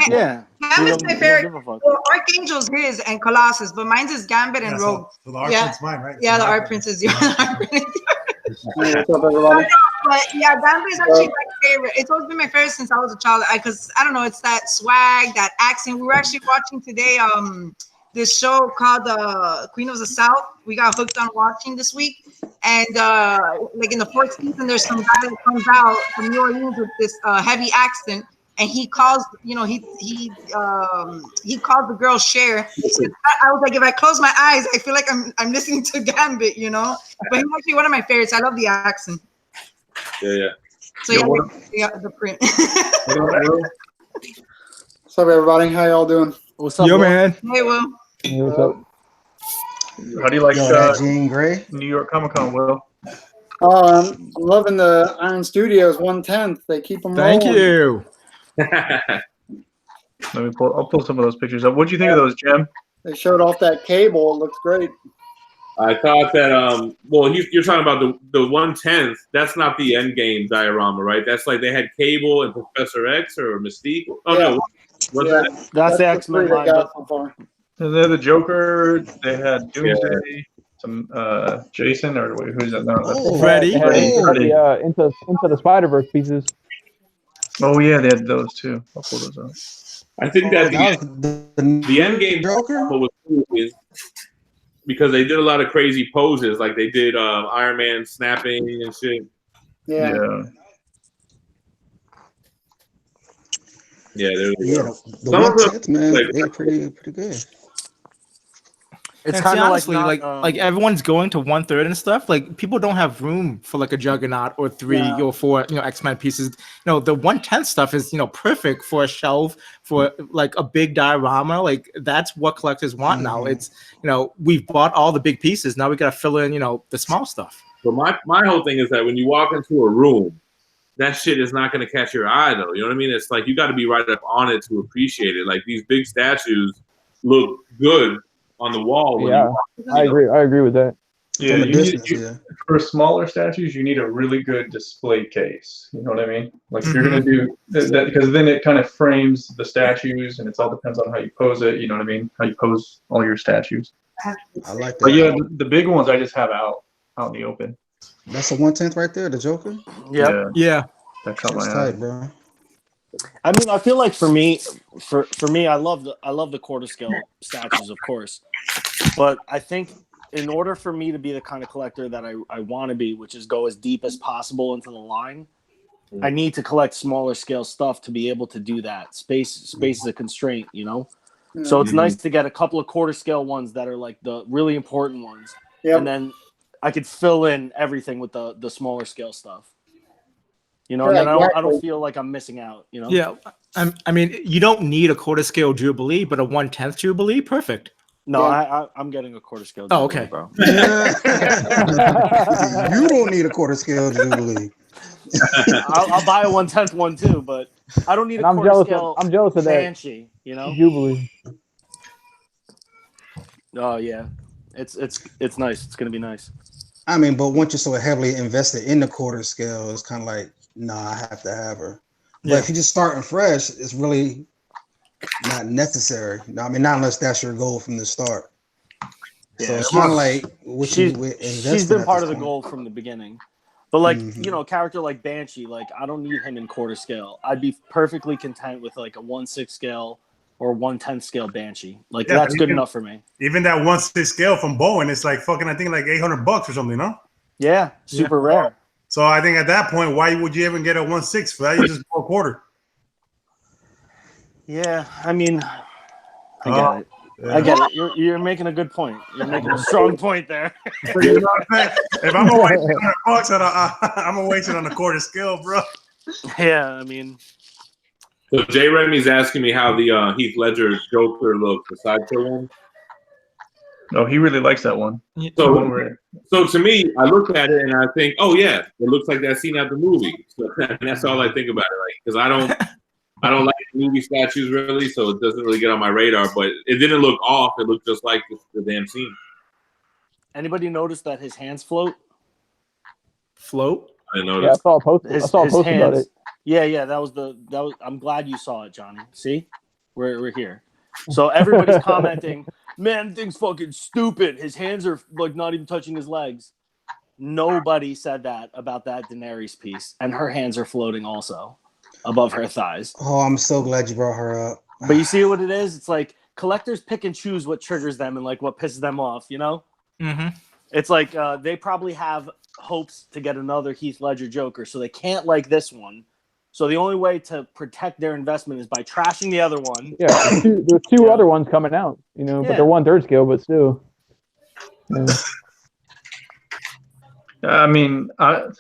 Yeah. Gambit's my favorite. Well, Archangel's his and Colossus, but mine's is Gambit and Rogue. So the art print's mine, right? Yeah, the art print is yours. What's up, everybody? But yeah, Gambit is actually my favorite. It's always been my favorite since I was a child. Because I don't know, it's that swag, that accent. We were actually watching today this show called Queen of the South. We got hooked on watching this week, and like in the fourth season, there's some guy that comes out from New Orleans with this heavy accent, and he calls, you know, he calls the girl Cher. I was like, if I close my eyes, I feel like I'm listening to Gambit, you know. But he's actually one of my favorites. I love the accent. Yeah. So yeah, the print. What's up, everybody? How y'all doing? What's up, yo, man? Hey, Will. Hey, what's up? How do you like Jean Grey? New York Comic Con, Will? I'm loving the Iron Studios 1/10. They keep them rolling. Thank you. I'll pull some of those pictures up. What'd you think of those, Jim? They showed off that cable. It looks great. I thought that well, you're talking about the 1/10. That's not the Endgame diorama, right? That's like they had Cable and Professor X or Mystique. Oh no, what's that? That's the X-Men line. So far. They had the Joker. They had Doomsday. Some Jason or who's that? No, that's Freddy. Into the Spider-Verse pieces. Oh yeah, they had those too. I'll pull those up. I think that the Endgame Joker was cool is because they did a lot of crazy poses, like they did Iron Man snapping and shit. Yeah. Yeah, The 1/10, man, they're pretty good. It's And kind of honestly, like like everyone's going to 1/3 and stuff. Like people don't have room for like a Juggernaut or 3 or 4, X-Men pieces. The 1/10 stuff is perfect for a shelf, for like a big diorama. Like that's what collectors want now. It's we've bought all the big pieces. Now we got to fill in the small stuff. But my whole thing is that when you walk into a room, that shit is not going to catch your eye, though. You know what I mean? It's like you got to be right up on it to appreciate it. Like these big statues look good on the wall. Yeah, I agree. I agree with that. Yeah, for smaller statues, you need a really good display case. You know what I mean? Like if you're gonna do that, because then it kind of frames the statues, and it all depends on how you pose it. You know what I mean? How you pose all your statues. I like that. But yeah, the big ones I just have out in the open. That's a 1/10 right there, the Joker. Yeah. That caught That's my tight, eye. bro. I mean, I feel like for me, I love the quarter scale statues, of course, but I think in order for me to be the kind of collector that I want to be, which is go as deep as possible into the line, I need to collect smaller scale stuff to be able to do that. Space is a constraint, So it's nice to get a couple of quarter scale ones that are like the really important ones, and then I could fill in everything with the smaller scale stuff. And then I don't feel like I'm missing out. Yeah, I mean, you don't need a quarter scale Jubilee, but a 1/10 Jubilee, perfect. No, I'm getting a quarter scale Jubilee, okay, bro. You don't need a quarter scale Jubilee. I'll buy a 1/10 one too, but I don't need a quarter scale. I'm jealous of that. Banshee, Jubilee. Oh yeah, it's nice. It's gonna be nice. I mean, but once you're so heavily invested in the quarter scale, it's kind of like, nah, I have to have her. But if you're just starting fresh, it's really not necessary. I mean, not unless that's your goal from the start. Yeah, so it's kind of like she's been part of the goal from the beginning. But like a character like Banshee, like I don't need him in quarter scale. I'd be perfectly content with like a 1/6 scale or 1/10 scale Banshee. Like that's good enough for me. Even that 1/6 scale from Bowen, it's like fucking I think like $800 or something, no? Yeah, super rare. So I think at that point, why would you even get a 1/6 for that? You just go a quarter. Yeah, I mean, I get it. Yeah. I get it. You're making a good point. You're making a strong point there. So you know what I'm saying? If I'm gonna waste $800, I'm gonna waste it on the quarter scale, bro. Yeah, I mean. So Jay Remy's asking me how the Heath Ledger Joker looks, the Sideshow one. Oh, he really likes that one. So to me, I look at it and I think, oh yeah, it looks like that scene out the movie. So and that's all I think about it, like because I don't like movie statues really, so it doesn't really get on my radar. But it didn't look off; it looked just like the damn scene. Anybody notice that his hands float? Float? I didn't notice. Yeah, I saw a post. I saw a post about it. Yeah. That was. I'm glad you saw it, Johnny. See, we're here. So everybody's commenting. Man, thing's fucking stupid. His hands are like not even touching his legs. Nobody said that about that Daenerys piece, and her hands are floating also above her thighs. Oh, I'm so glad you brought her up. But you see what it is? It's like collectors pick and choose what triggers them and like what pisses them off. Mm-hmm. It's like they probably have hopes to get another Heath Ledger Joker, so they can't like this one. So the only way to protect their investment is by trashing the other one. Yeah, there's two other ones coming out, but they're 1/3 scale, but still. Yeah. I mean, I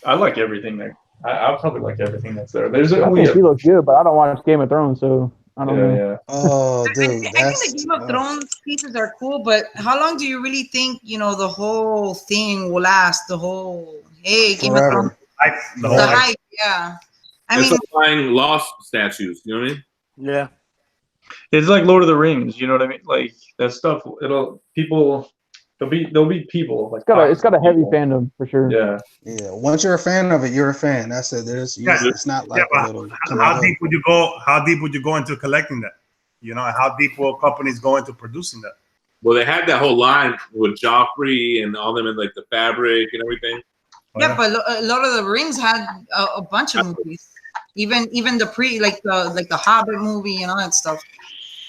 like everything there. I'll probably like everything that's there. There's I only think she looks good, but I don't watch Game of Thrones, so I don't know. Yeah. Oh, dude, I think the Game of Thrones pieces are cool, but how long do you really think the whole thing will last? The whole Game of Thrones, the hype, yeah. I mean, like buying Lost statues. You know what I mean? Yeah. It's like Lord of the Rings. You know what I mean? Like that stuff. There'll be people like. It's got a heavy fandom for sure. Yeah. Yeah. Once you're a fan of it, you're a fan. That's it. It's not like a little. How deep would you go? How deep would you go into collecting that? How deep will companies go into producing that? Well, they had that whole line with Joffrey and all them in like the fabric and everything. Yeah, but a lot of the Rings had a bunch of movies. Even the the Hobbit movie and all that stuff.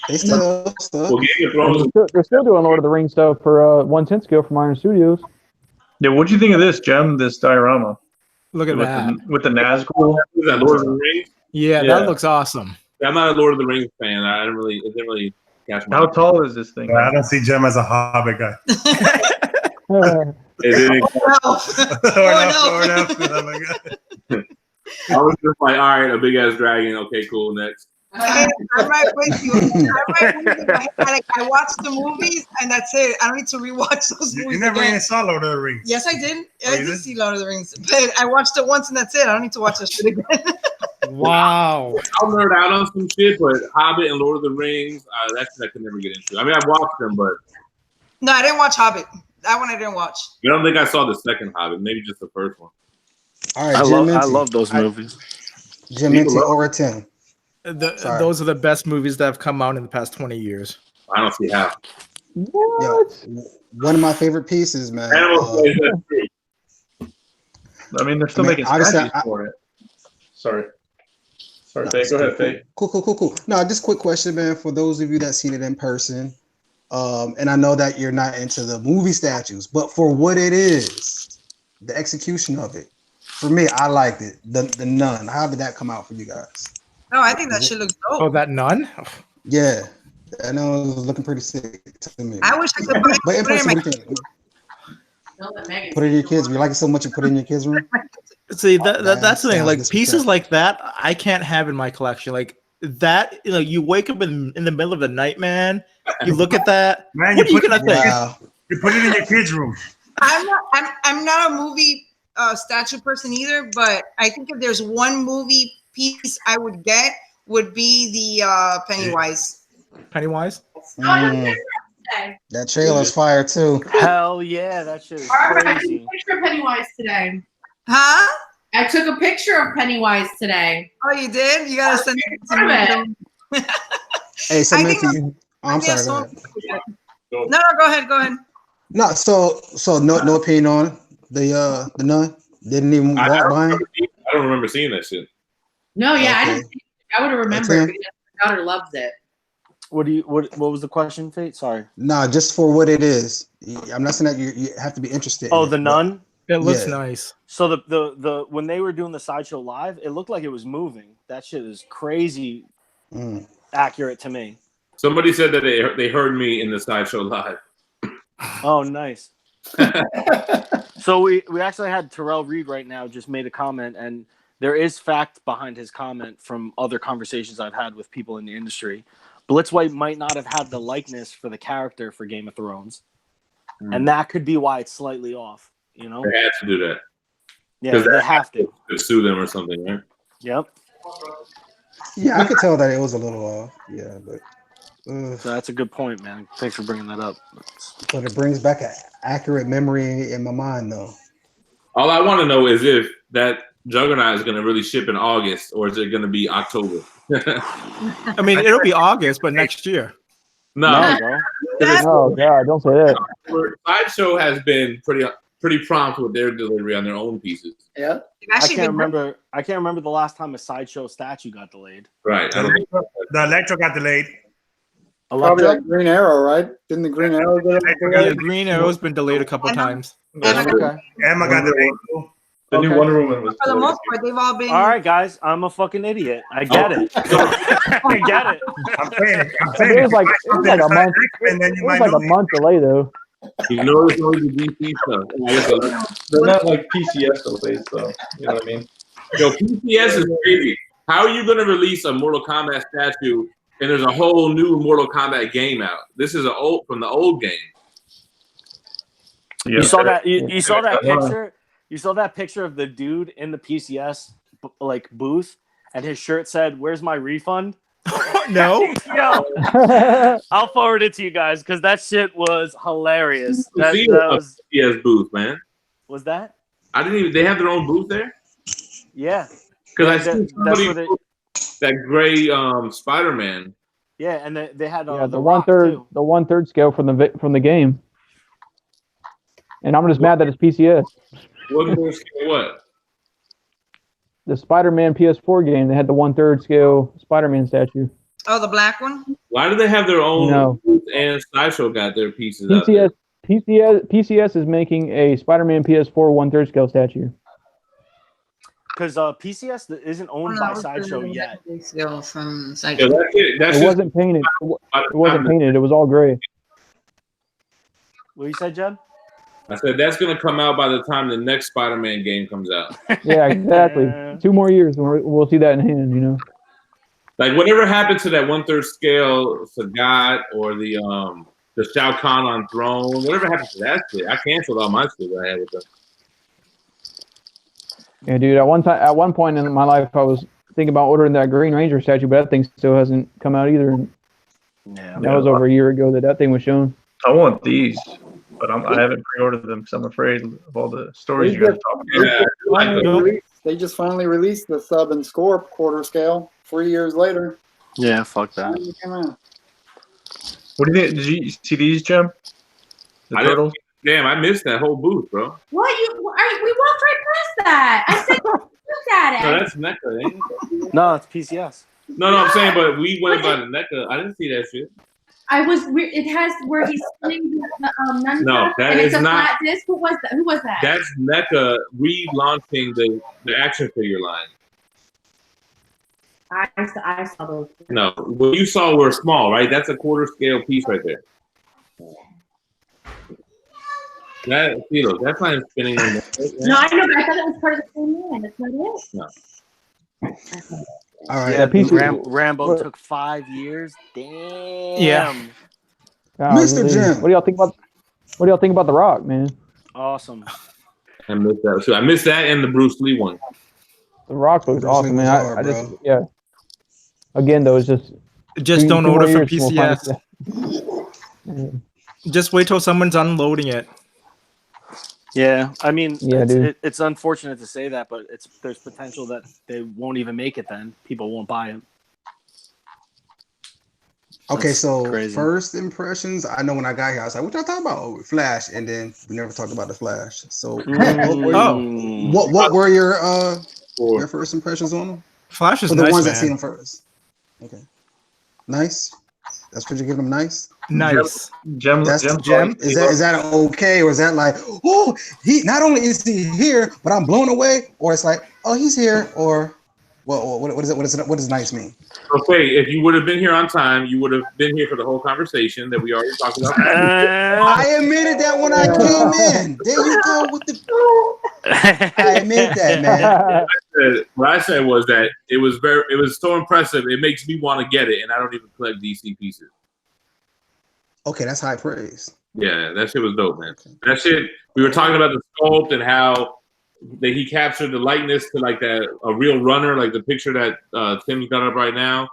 They still stuff. Well, Game of Thrones. They're still doing Lord of the Rings stuff for 1/10 scale from Iron Studios. Yeah, what'd you think of this, Gem? This diorama? Look at that. With the Nazgul. Is that Lord of the Rings? Yeah, Yeah. that looks awesome. I'm not a Lord of the Rings fan. It didn't really catch my How tall is this thing? I don't see Jem as a Hobbit guy. It didn't. I was just like, all right, a big ass dragon. Okay, cool. Next. I'm right with you. Like, I watched the movies and that's it. I don't need to rewatch those movies. You never again. even saw Lord of the Rings. Yes, I did. Oh, I you did did? see Lord of the Rings, but I watched it once and that's it. I don't need to watch that shit again. Wow. I'll nerd out on some shit, but Hobbit and Lord of the Rings, that's I could never get into. I mean, I've watched them, but No, I didn't watch Hobbit. That one I didn't watch. I don't think I saw the second Hobbit. Maybe just the first one. All right, I love those movies. Jim Minty over 10. Those are the best movies that have come out in the past 20 years. I don't see how. Yo, one of my favorite pieces, man. I mean, they're still making statues for it. Sorry, Faye. Go ahead, Faye. Cool. No, just quick question, man. For those of you that seen it in person, and I know that you're not into the movie statues, but for what it is, the execution of it, for me, I liked it. The nun. How did that come out for you guys? No, I think that shit looks dope. Oh, that nun? Yeah, I know it was looking pretty sick to me. I wish I could buy But in person, what do you think? Put it in your kids. You like it so much, you put it in your kids' room. See, that's the thing. Like this pieces percent. like that, I can't have in my collection. Like that, you wake up in the middle of the night, man. You look at that. Man, what are you gonna think? You put it in your kids' room. I'm not a movie statue person either, but I think if there's one movie piece I would get would be the Pennywise. Pennywise? That trailer's fire too. Hell yeah, that shit is Barbara, I took crazy. a picture of Pennywise today. Huh? I took a picture of Pennywise today. Oh, you did? You gotta send it to me. Hey, Samantha, I'm sorry. Go ahead. No, go ahead. No, so no opinion on the nun. Didn't even walk by him. I don't remember seeing that shit. No, yeah, Okay. I didn't. I would have remembered because my daughter loves it. What was the question, Fate? Sorry. Nah, just for what it is. I'm not saying that you have to be interested. Oh, in the it, nun? It looks Yeah. nice. So the when they were doing the Sideshow live, it looked like it was moving. That shit is crazy accurate to me. Somebody said that they heard me in the Sideshow live. Oh, nice. So we actually had Terrell Reed right now just made a comment, and there is fact behind his comment from other conversations I've had with people in the industry. Blitzwhite might not have had the likeness for the character for Game of Thrones, and that could be why it's slightly off. You know, They had to do that. yeah, they have to. Sue them or something, right? Yep. Yeah, I could tell that it was a little off. Yeah, but So that's a good point, man. Thanks for bringing that up. but it brings back an accurate memory in my mind, though. All I want to know is if that Juggernaut is going to really ship in August, or is it going to be October? I mean, it'll be August, but next year. No, bro. Oh God, don't say that. Sideshow has been pretty prompt with their delivery on their own pieces. Yeah. I can't remember the last time a Sideshow statue got delayed. Right. I don't think The Electro got delayed. Probably like Green Arrow, right? Didn't the Green Arrow get Yeah, delayed? Green Arrow's been delayed a couple times. Okay. Emma got delayed. The new Wonder Woman was. For the most part, they've all been. All right, guys. I'm a fucking idiot. I get it. I get it. I'm saying It was like a month. And then It you was might like a know. month delay though. you know it's only the DC stuff. They're not like PCS delays, though. You know what I mean? Yo, PCS is crazy. How are you going to release a Mortal Kombat statue and there's a whole new Mortal Kombat game out? This is from the old game. You saw that? You saw that picture? You saw that picture of the dude in the PCS like booth, and his shirt said, "Where's my refund?" No. Yo, I'll forward it to you guys because that shit was hilarious. That was PCS booth, man. Was that? I didn't even. They have their own booth there. Yeah. Because I That- see that's somebody what it- that gray Spider-Man. Yeah, and they had Yeah, the the Rock, too. 1/3 scale from the game. And I'm just mad that it's PCS. What? The Spider-Man PS4 game, they had the 1/3 scale Spider-Man statue. Oh, the black one. Why do they have their own? No. And Sideshow got their pieces. Out there. PCS is making a Spider-Man PS4 1/3 scale statue. Because PCS isn't owned by Sideshow yet. From Yeah, Sideshow. It wasn't painted. It wasn't painted. It was all gray. What you said, Jeb? I said that's gonna come out by the time the next Spider-Man game comes out. Yeah, exactly. 2 more years, and we'll see that in hand. You know. Like whatever happened to that 1/3 scale Sagat or the Shao Kahn on Throne, whatever happened to that shit? I canceled all my shit that I had with them. Yeah, dude. At one point in my life, I was thinking about ordering that Green Ranger statue, but that thing still hasn't come out either. And that was over a year ago that thing was shown. I want these, but I haven't pre-ordered them because I'm afraid of all the stories you guys talk about. They just finally released the sub and score quarter scale 3 years later. Yeah, fuck that. What do you think? Did you see these, Jim? The turtles? Damn, I missed that whole booth, bro. What? We walked right past that. I said, look at it. No, that's NECA, ain't it? No, it's PCS. No, I'm saying, but we went by the NECA. I didn't see that shit. It has where he's spinning the nunchuck. No, that and is it's a not. flat disc. Who was that? Who was that? That's NECA relaunching the action figure line. I saw those. No, what you saw were small, right? That's a quarter scale piece right there. That's not spinning. No, I know, but I thought that was part of the same line. That's not it. No. All right. Yeah, Rambo took 5 years. Damn. Yeah. Mr. Jim. What do y'all think about? What do y'all think about The Rock, man? Awesome. I missed that. So I missed that and the Bruce Lee one. The Rock looks awesome, man. I just Again, though, it's just don't order from years, PCS. Just wait till someone's unloading it. Yeah, I mean, dude. It's unfortunate to say that, but there's potential that they won't even make it. Then people won't buy them. Okay, so crazy. First impressions. I know when I got here, I was like, "What y'all talking about?" Oh, Flash, and then we never talked about the Flash. So, what were your first impressions on them? Flash is for the nice, ones man. that seen them first. Okay, nice. That's what you give them. Nice. Nice. Gem. Is that an okay, or is that like, oh, he not only is he here, but I'm blown away, or it's like, oh, he's here, or what is it? What does nice mean? Okay, if you would have been here on time, you would have been here for the whole conversation that we already talked about. I admitted that when I came in. There you go with the. I admit that, man. What I said was that it was so impressive. It makes me want to get it, and I don't even collect DC pieces. Okay, that's high praise. Yeah, that shit was dope, man. That shit. We were talking about the sculpt and how that he captured the likeness to like a real runner, like the picture that Tim's got up right now.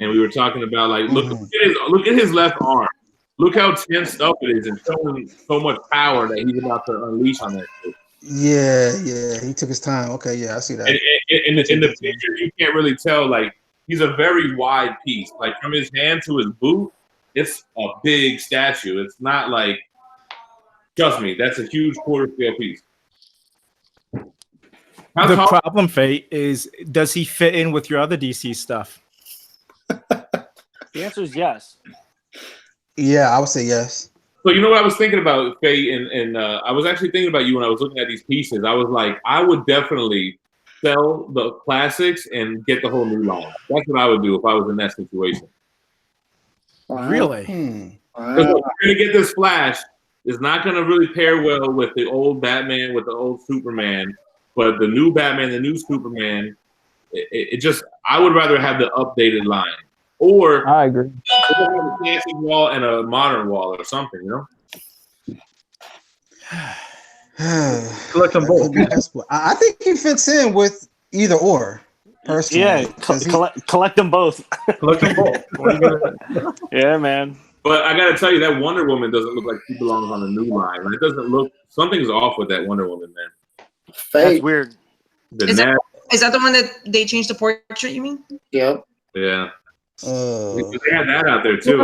And we were talking about like look at his left arm. Look how tensed up it is and showing so much power that he's about to unleash on that shit. Yeah, he took his time. Okay, yeah, I see that. And in the picture, you can't really tell. Like he's a very wide piece. Like from his hand to his boot, it's a big statue. It's not like, trust me, that's a huge quarter scale piece. The problem, Fate, is does he fit in with your other DC stuff? The answer is yes. Yeah, I would say yes. So you know what I was thinking about, Faye, and I was actually thinking about you when I was looking at these pieces. I was like, I would definitely sell the classics and get the whole new line. That's what I would do if I was in that situation. Really? Because we're gonna get this Flash. It's not gonna really pair well with the old Batman, with the old Superman, but the new Batman, the new Superman, it just I would rather have the updated line. Or I agree. Have a classic wall and a modern wall or something, you know. Collect them both. I think he fits in with either or. Personally, yeah, collect them both. Collect them both. Yeah, man. But I gotta tell you, that Wonder Woman doesn't look like she belongs on the new line. It doesn't look. Something's off with that Wonder Woman, man. That's weird. Is that the one that they changed the portrait? You mean? Yep. Yeah. They had that out there too.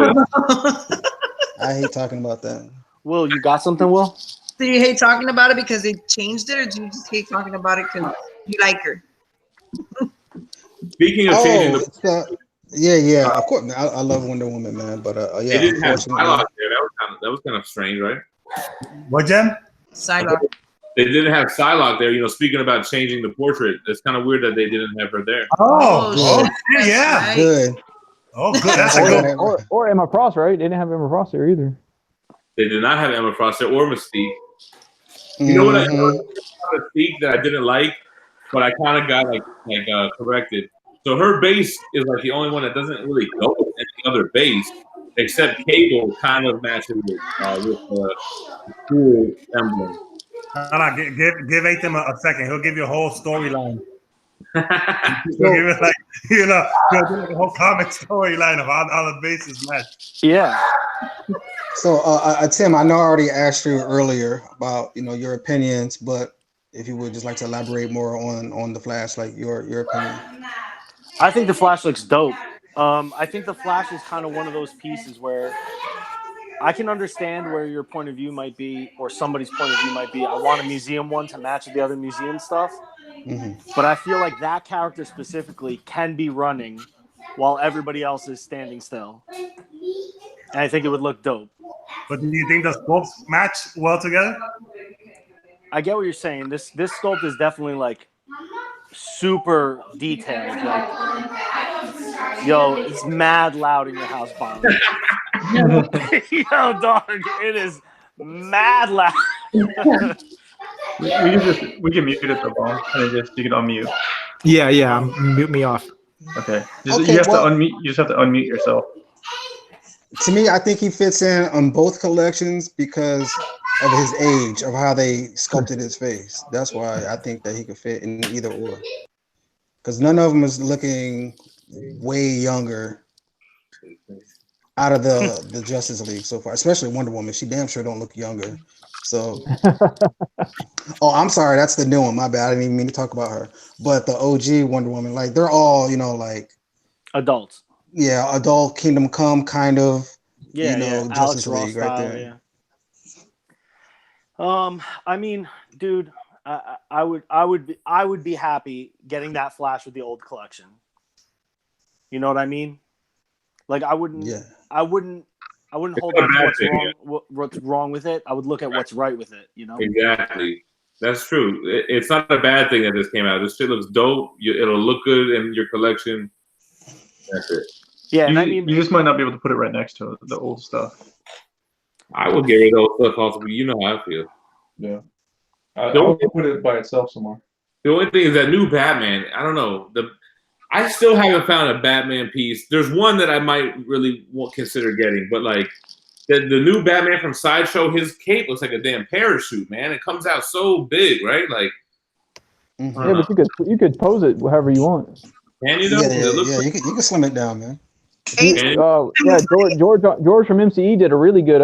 I hate talking about that. Will, you got something, Will? Do you hate talking about it because they changed it, or do you just hate talking about it because you like her? Speaking of changing Yeah. Of course, man. I love Wonder Woman, man. But yeah, They didn't have unfortunately, Psylocke there. That was kind of strange, right? What, Jen? Psylocke. They didn't have Psylocke there. You know, speaking about changing the portrait, it's kind of weird that they didn't have her there. Oh, yeah. Right. good. Oh, good. That's a good. Or Emma Frost, right? They didn't have Emma Frost there either. They did not have Emma Frost there or Mystique. You know what I Mystique that I didn't like, but I kind of got corrected. So her base is like the only one that doesn't really go with any other base, except Cable kind of matches it with the cool emblem. Give Atem a second. He'll give you a whole storyline. He'll give it like he'll do like a whole comic storyline of how the bases match. Yeah. So, Tim, I know I already asked you earlier about your opinions, but if you would just like to elaborate more on the Flash, like your opinion. I think the Flash looks dope. I think the Flash is kind of one of those pieces where I can understand where your point of view might be, or somebody's point of view might be. I want a museum one to match the other museum stuff. But I feel like that character specifically can be running while everybody else is standing still. And I think it would look dope. But do you think the sculpts match well together? I get what you're saying. This sculpt is definitely like super detailed. Like, yo, it's mad loud in your house, Bob. Yo, dog, it is mad loud. we can mute it though, Bob, and then you can unmute. Yeah. Mute me off. Okay. You have to unmute. You just have to unmute yourself. To me, I think he fits in on both collections because of his age, of how they sculpted his face. That's why I think that he could fit in either or. Because none of them is looking way younger out of the Justice League so far, especially Wonder Woman. She damn sure don't look younger. So, I'm sorry, that's the new one. My bad. I didn't even mean to talk about her. But the OG Wonder Woman, like they're all, like adults. Yeah, adult Kingdom Come kind of. Yeah, Justice Alex League Ross right style, there. Yeah. I mean, dude, I would be happy getting that Flash with the old collection. You know what I mean? Like I wouldn't hold on to what's wrong with it. I would look at what's right with it, Exactly. That's true. It's not a bad thing that this came out. This shit looks dope. It'll look good in your collection. That's it. Yeah, and you just might not be able to put it right next to the old stuff. I would get rid of those stuff also, but you know how I feel. Yeah. I would put it by itself somewhere. The only thing is that new Batman, I don't know. I still haven't found a Batman piece. There's one that I might really consider getting, but like the new Batman from Sideshow, his cape looks like a damn parachute, man. It comes out so big, right? Like, yeah, but you could pose it however you want. Can you? Yeah, you can slim it down, man. George from MCE did a really good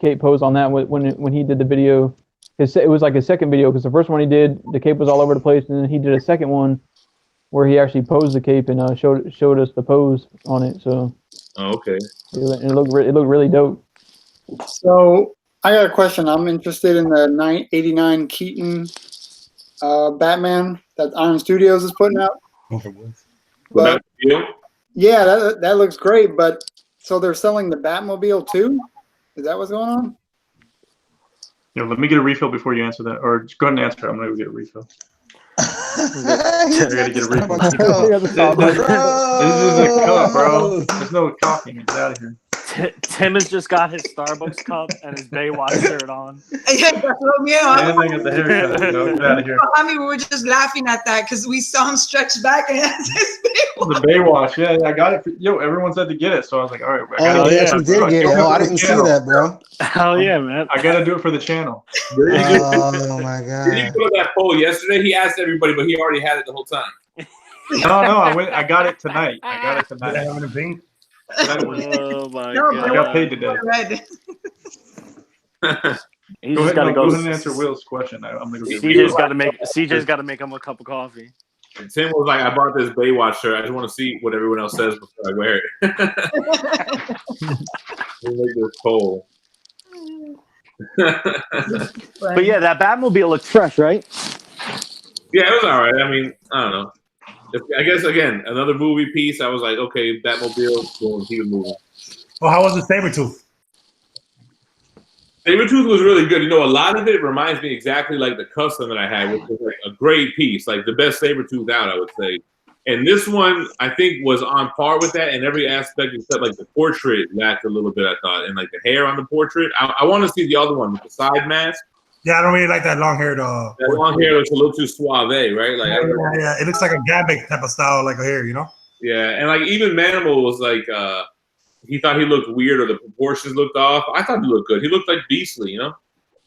cape pose on that when he did the video. It was like his second video because the first one he did, the cape was all over the place, and then he did a second one where he actually posed the cape and showed us the pose on it. So, okay, it looked really dope. So I got a question. I'm interested in the 989 Keaton Batman that Iron Studios is putting out. But, yeah, that looks great. But so they're selling the Batmobile too? Is that what's going on? Let me get a refill before you answer that, or go ahead and answer. I'm gonna go get a refill. I gotta get a refill. This is a cup, bro. There's no talking. Get out of here. Tim has just got his Starbucks cup and his Baywatch shirt on. Yeah, that's what me. Get out of here. I mean, we were just laughing at that because we saw him stretch back and has his Baywatch. The Baywatch, yeah, I got it. Everyone said to get it, so I was like, all right. You did get it. I didn't see that, bro. Hell yeah, man. I gotta do it for the channel. Oh my god. Did you put that poll yesterday? He asked everybody, but he already had it the whole time. No, I got it tonight. Did I have anything? Oh my god! I got paid today. Go ahead and answer Will's question. I'm gonna go get CJ's got to make him a cup of coffee. And Tim was like, "I bought this Baywatch shirt. I just want to see what everyone else says before I wear it." We'll make this poll. But yeah, that Batmobile looked fresh, right? Yeah, it was all right. I mean, I don't know. I guess again another movie piece. I was like, okay, Batmobile, boom, he was moving. Well, how was the Sabretooth? Sabretooth was really good. You know, a lot of it reminds me exactly like the custom that I had, which was like a great piece, like the best Sabretooth out, I would say. And this one, I think, was on par with that in every aspect except like the portrait lacked a little bit, I thought. And like the hair on the portrait. I want to see the other one with the side mask. Yeah, I don't really like that long hair. That long hair looks a little too suave, right? Like, yeah, it looks like a Gambit type of style, like a hair, you know? Yeah, and like even Manimal was like, he thought he looked weird or the proportions looked off. I thought he looked good. He looked like Beastly, you know?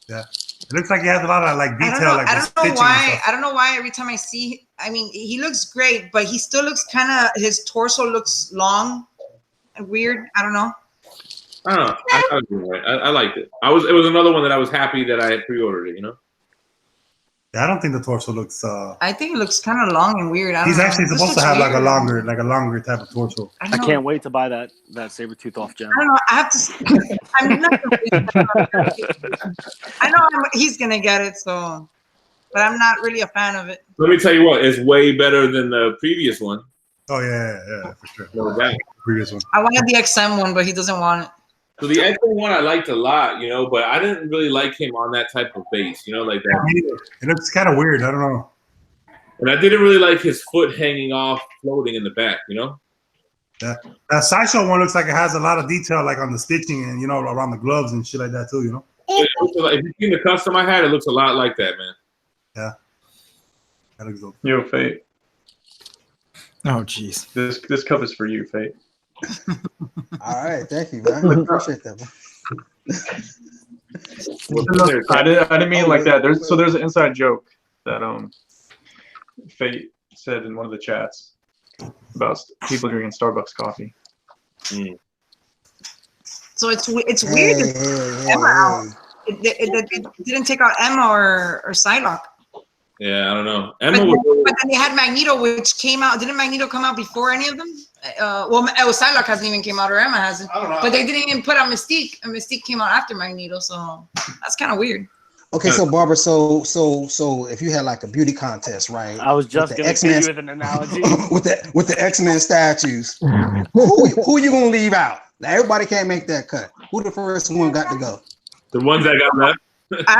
Yeah. It looks like he has a lot of like detail. I don't know why every time I see, I mean, he looks great, but he still looks kind of, his torso looks long and weird. I don't know. I don't know. I thought it was right. I liked it. It was another one that I was happy that I had pre-ordered it, you know? Yeah, I don't think the torso looks. I think it looks kind of long and weird. He's actually supposed to have like a longer type of torso. I can't wait to buy that Sabretooth off Gem. I don't know. I have to. I'm not. I know he's gonna get it, so, but I'm not really a fan of it. Let me tell you what, it's way better than the previous one. Oh yeah, for sure. No doubt. Previous one. I wanted the XM one, but he doesn't want it. So the XM one I liked a lot, you know, but I didn't really like him on that type of base, you know, like that. It looks kind of weird. I don't know. And I didn't really like his foot hanging off, floating in the back, you know. Yeah, that Sideshow one looks like it has a lot of detail, like on the stitching and around the gloves and shit like that too, you know. If you see the custom I had, it looks a lot like that, man. Yeah, that looks dope. Yo, Fate. Oh, jeez. This cup is for you, Fate. All right, thank you, man. I appreciate that. I didn't mean it like that. There's an inside joke that Fate said in one of the chats about people drinking Starbucks coffee. Mm. So it's weird. Emma out. It didn't take out Emma or Psylocke. Yeah, I don't know. But then they had Magneto, which came out. Didn't Magneto come out before any of them? Psylocke hasn't even came out, or Emma hasn't. I don't know. But they didn't even put out Mystique, and Mystique came out after Magneto, so that's kind of weird. Okay, so Barbara, so if you had like a beauty contest, right? I was just going to give you with an analogy. with the X-Men statues, who you gonna leave out? Now everybody can't make that cut. Who the first one got to go? The ones that got left. I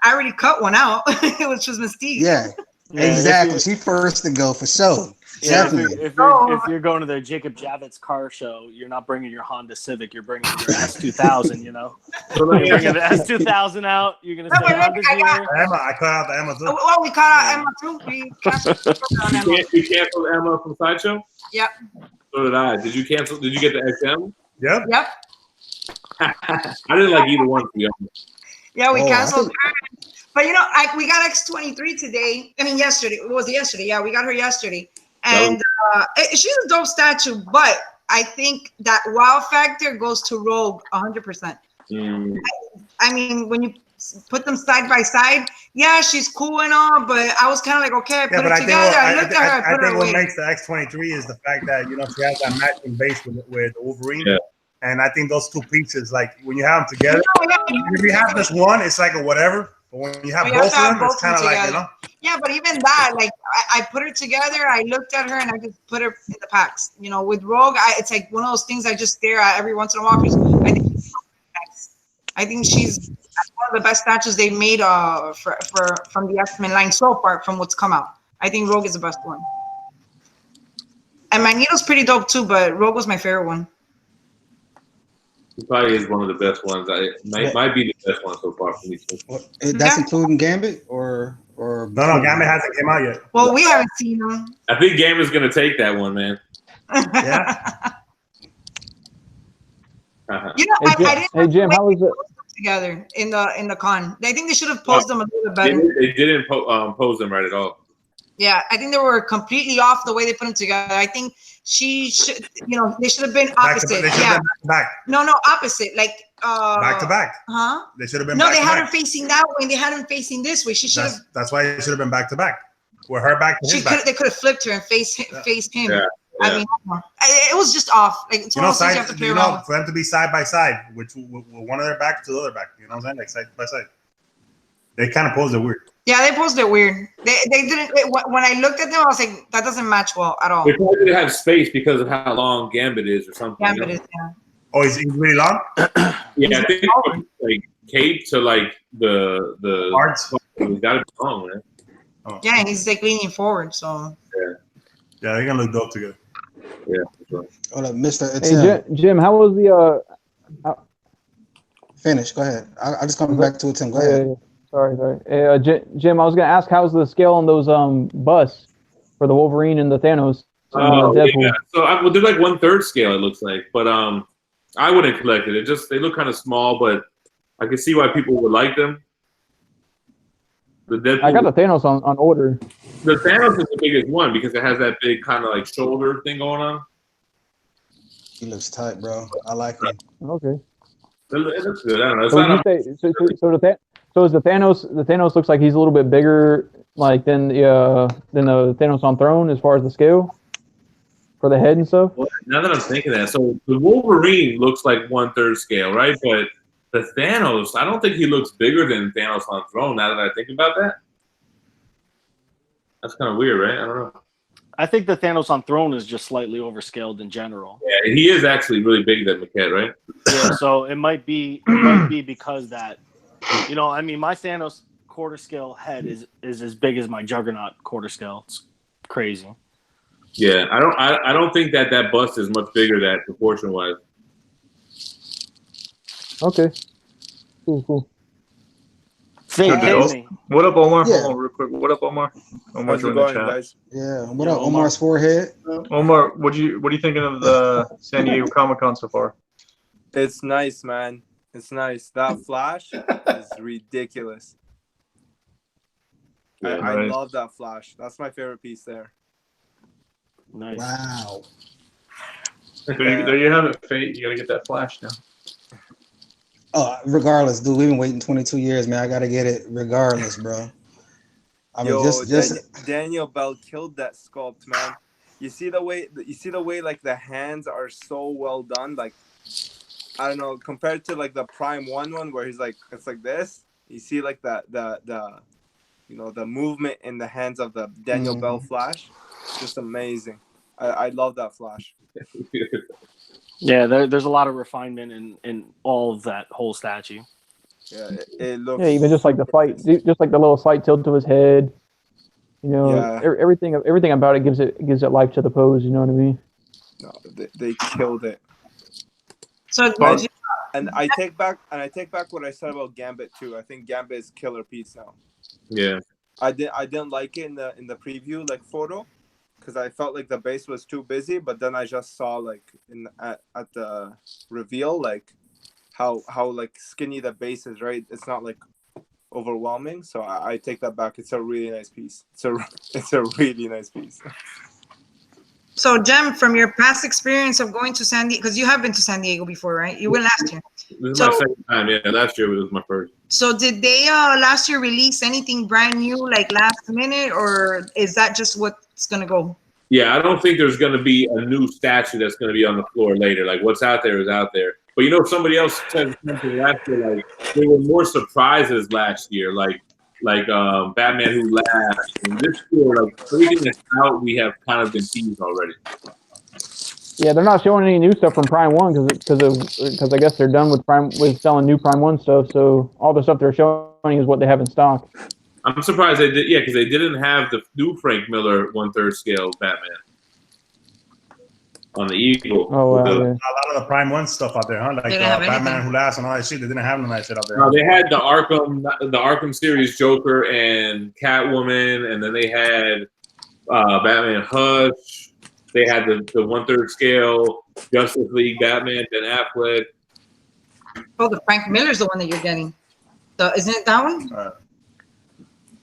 already cut one out, which was Mystique. Yeah, exactly. She first to go for sure. Yeah, Definitely. if you're going to the Jacob Javits car show, you're not bringing your Honda Civic. You're bringing your S2000. You know, you're bringing the S2000 out. You're gonna say Honda's here. Emma, I cut out the Emma too. Well, we cut out Emma too. We canceled You canceled Emma from Sideshow? Yep. So did I. Did you cancel? Did you get the XM? Yep. I didn't like either one, to be honest. Yeah, we canceled her. But we got X23 today. I mean, yesterday. What was it yesterday? Yeah, we got her yesterday. And she's a dope statue, but I think that wow factor goes to Rogue 100%. Mm. I mean, when you put them side by side, yeah, she's cool and all, but I was kind of like, okay, I put it together. I looked at her, I put her away. What makes the X23 is the fact that she has that matching base with Wolverine. Yeah. And I think those two pieces, like when you have them together, if you have this one, it's like a whatever. But when you have both of them, it's kind of like, Yeah, but even that, like I put her together, I looked at her, and I just put her in the packs. With Rogue, it's like one of those things I just stare at every once in a while. I think she's one of the best statues they've made from the X-Men line so far, from what's come out. I think Rogue is the best one. And Magneto's pretty dope too, but Rogue was my favorite one. He probably is one of the best ones. Might be the best one so far for me too. That's including Gambit or no, Gambit hasn't come out yet. Well, we haven't seen him. I think Gambit's gonna take that one, man. Yeah. Hey Jim, how was it together in the con? I think they should have posed them a little bit better. They didn't pose them right at all. Yeah, I think they were completely off the way they put them together. I think she should, they should have been opposite. Back. No, opposite. Like back to back. Huh? They should have been. No, back they to had back. her facing that way. They had him facing this way. She should have. That's why it should have been back to back. With her back to his back. They could have flipped her and faced him. Yeah. I mean, it was just off. Like, it's one of those things you have to play around with. For them to be side by side, which with one of their back to the other back. You know what I'm saying? Like side by side. They kind of posed it weird. Yeah, they posted it weird. They didn't. When I looked at them, I was like, that doesn't match well at all. They probably didn't have space because of how long Gambit is or something. Gambit is, yeah. Oh, he's really long? Yeah, I think from, like cape to like the parts. He's got to be long, man. Oh. Yeah, he's like leaning forward, so. Yeah, they're gonna look dope together. Yeah. Sure. Hold up, Mr. Hey, Jim, how was the Finish. Go ahead. I just coming back to it, Tim. Go ahead. Yeah. Sorry. Jim, I was gonna ask, how's the scale on those busts for the Wolverine and the Thanos? Yeah. So they're like 1/3 scale. It looks like, but I wouldn't collect it. They look kind of small, but I can see why people would like them. The Deadpool, I got the Thanos on order. The Thanos is the biggest one because it has that big kind of like shoulder thing going on. He looks tight, bro. I like him. Okay. It looks good. I don't know. So is the Thanos? The Thanos looks like he's a little bit bigger, like than the Thanos on Throne as far as the scale for the head and stuff. Well, now that I'm thinking that, so the Wolverine looks like 1/3 scale, right? But the Thanos, I don't think he looks bigger than Thanos on Throne. Now that I think about that, that's kind of weird, right? I don't know. I think the Thanos on Throne is just slightly overscaled in general. Yeah, he is actually really big, that Maquette, right? Yeah, so it might be because that, I mean, my Thanos quarter scale head is as big as my Juggernaut quarter scale. It's crazy. Yeah, I don't think that bust is much bigger, that proportion wise. Okay. Cool. What up, Omar? Yeah. Hold on real quick. What up, Omar? Omar How's it joined the going, chat. guys? Yeah. What up, Omar's forehead? Omar, what are you thinking of the San Diego Comic-Con so far? It's nice, man. It's nice. That Flash is ridiculous. Yeah, I nice. love that Flash. That's my favorite piece there. Nice. Wow. There you have it, Fate. You gotta get that Flash now. Oh, regardless, dude, we've been waiting 22 years, man. I gotta get it regardless, bro. I mean, Daniel Bell killed that sculpt, man. You see the way like the hands are so well done. Like, I don't know, compared to like the Prime one where he's like, it's like this. You see like the movement in the hands of the Daniel Bell Flash. It's just amazing. I love that Flash. Yeah, there's a lot of refinement in all of that whole statue. Yeah, it looks. Yeah, even just like the fight, just like the little slight tilt to his head. Everything about it gives it life to the pose. You know what I mean? No, they killed it. So, and I take back what I said about Gambit too. I think Gambit is killer piece now. Yeah. I didn't like it in the preview photo, because I felt like the base was too busy. But then I just saw at the reveal how skinny the base is. Right, it's not overwhelming. So I take that back. It's a really nice piece. It's a really nice piece. So, Jem, from your past experience of going to San Diego, because you have been to San Diego before, right? You went last year. This is my second time. Yeah, last year was my first. So, did they last year release anything brand new, last minute, or is that just what's gonna go? Yeah, I don't think there's gonna be a new statue that's gonna be on the floor later. What's out there is out there. But somebody else said something last year. There were more surprises last year. Batman Who Laughs. And this year, everything that's out, we have kind of been teased already. Yeah, they're not showing any new stuff from Prime 1 because I guess they're done with selling new Prime 1 stuff. So all the stuff they're showing is what they have in stock. I'm surprised they did. Yeah, because they didn't have the new Frank Miller 1/3 scale Batman on the Eagle. Oh, wow. A lot of the Prime 1 stuff out there, huh? Batman Who Laughs and all that shit. They didn't have none of that shit out there. No, they had the Arkham series Joker and Catwoman, and then they had Batman Hush. They had the 1/3 scale Justice League Batman, Ben Affleck. Oh, the Frank Miller's the one that you're getting. So isn't it that one?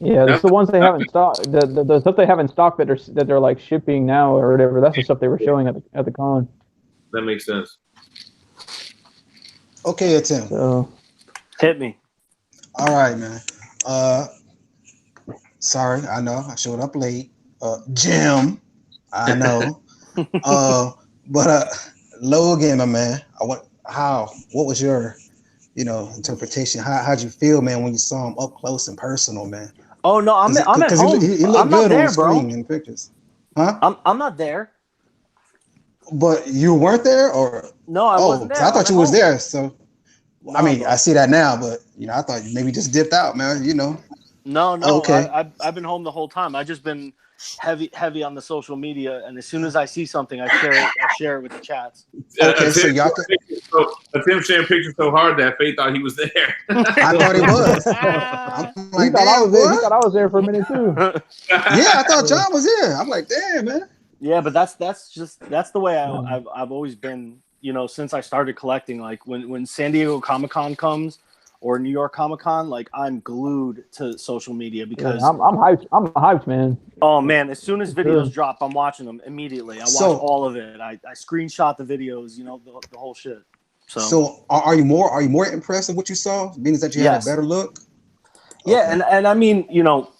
Yeah, that's the ones they have in stock. The stuff they have in stock that they're shipping now or whatever. That's the stuff they were showing at the con. That makes sense. Okay, it's him. So, hit me. All right, man. Sorry, I know I showed up late. Jim, I know. But Logan, my man. What was your interpretation? How'd you feel, man, when you saw him up close and personal, man? Oh no, I'm at home. He looked I'm not good there, on bro. screen in pictures. Huh? I'm not there. But you weren't there, or no? I wasn't there. I thought you was there. So, no, I mean, bro. I see that now, but you know, I thought you maybe just dipped out, man. You know. No. Okay. I've been home the whole time. I just been heavy on the social media, and as soon as I see something, I share it with the chats. Okay, so y'all. Tim sharing pictures so hard that Faith thought he was there. I thought he was. I'm like, thought I was there. What? He thought I was there for a minute too. Yeah, I thought John was here. I'm like, damn, man. Yeah, but that's the way I've always been. You know, since I started collecting, like when San Diego Comic-Con comes or New York Comic-Con, like I'm glued to social media because I'm hyped. I'm hyped, man. Oh man, as soon as videos drop, I'm watching them immediately. I watch all of it. I screenshot the videos, you know, the whole shit. So are you more impressed with what you saw, meaning that you had a better look? Yeah, okay. and I mean, you know,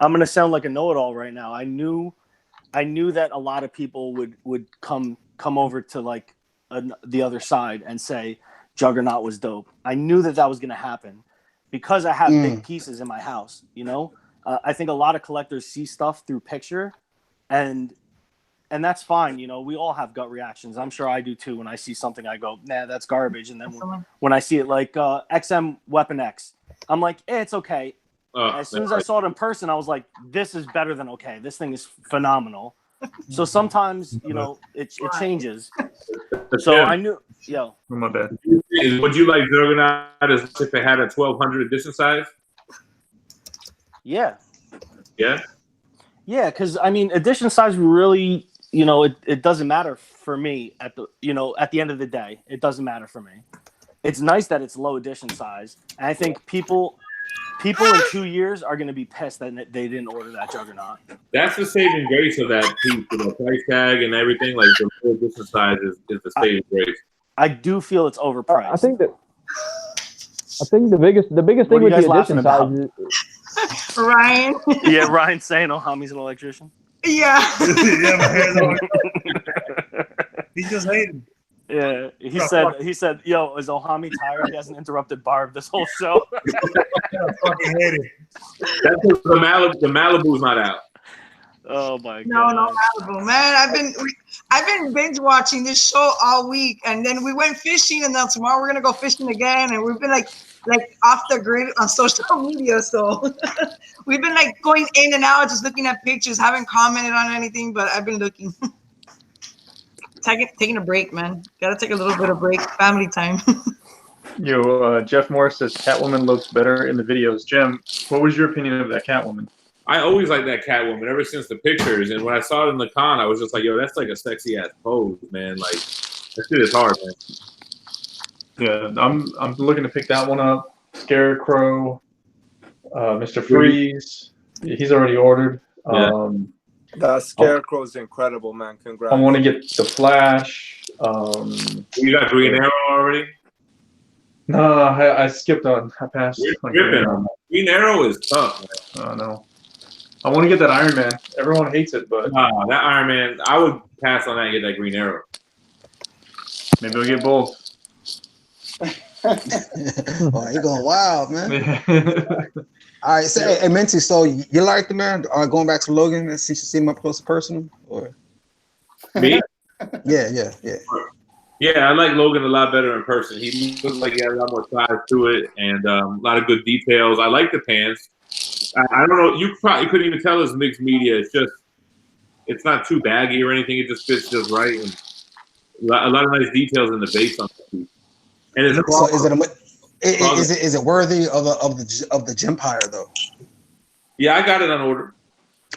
I'm gonna sound like a know-it-all right now. I knew that a lot of people would come over to like the other side and say Juggernaut was dope. I knew that was gonna happen because I have big pieces in my house. You know, I think a lot of collectors see stuff through picture, and that's fine. You know, we all have gut reactions. I'm sure I do too. When I see something, I go, nah, that's garbage. And then when I see it like XM Weapon X, I'm like, it's okay. As soon as I saw it in person, I was like, this is better than okay. This thing is phenomenal. So sometimes, you know, it changes. So I knew, my bad. Would you like Juggernaut as if it had a 1200 edition size? Yeah. Yeah? Yeah, because, I mean, edition size really, you know, it doesn't matter for me at the end of the day. It doesn't matter for me. It's nice that it's low edition size. And I think people in 2 years are going to be pissed that they didn't order that Juggernaut. That's the saving grace of that piece, with the price tag and everything. Like the full edition size is the saving grace. I do feel it's overpriced. I think the biggest thing with the edition size is Ryan. Yeah, Ryan's saying Ohami's an electrician. Yeah. Yeah, my hair's on. He just hated. Yeah, he said, yo, is Ohami tired? He hasn't interrupted Barb this whole show. Fucking hate it. That's the Malibu's not out. Oh my god. No Malibu, man. I've been binge watching this show all week, and then we went fishing, and then tomorrow we're gonna go fishing again, and we've been like off the grid on social media, so we've been like going in and out, just looking at pictures, haven't commented on anything, but I've been looking. Taking a break, man. Gotta take a little bit of break. Family time. Jeff Morris says Catwoman looks better in the videos. Jim, what was your opinion of that Catwoman? I always liked that Catwoman ever since the pictures, and when I saw it in the con, I was just like, yo, that's like a sexy ass pose, man. Like that shit is hard, man. Yeah, I'm looking to pick that one up. Scarecrow, Mr. Freeze. He's already ordered. Yeah. That Scarecrow is incredible, man. Congrats. I want to get the Flash. You got Green Arrow already? No, I skipped on. I passed. Green Arrow is tough, man. Oh, no. I want to get that Iron Man. Everyone hates it, but... that Iron Man, I would pass on that and get that Green Arrow. Maybe we'll get both. Oh, you're going wild, man. All right, so hey, Minty, so you like the man? Going back to Logan and see him up close and personal, or me? Yeah. Yeah, I like Logan a lot better in person. He looks like he has a lot more size to it and a lot of good details. I like the pants. I don't know. You probably couldn't even tell it's mixed media. It's not too baggy or anything. It just fits just right, and a lot of nice details in the base on the piece. And it's so is it worthy of the Gempire though? Yeah, I got it on order.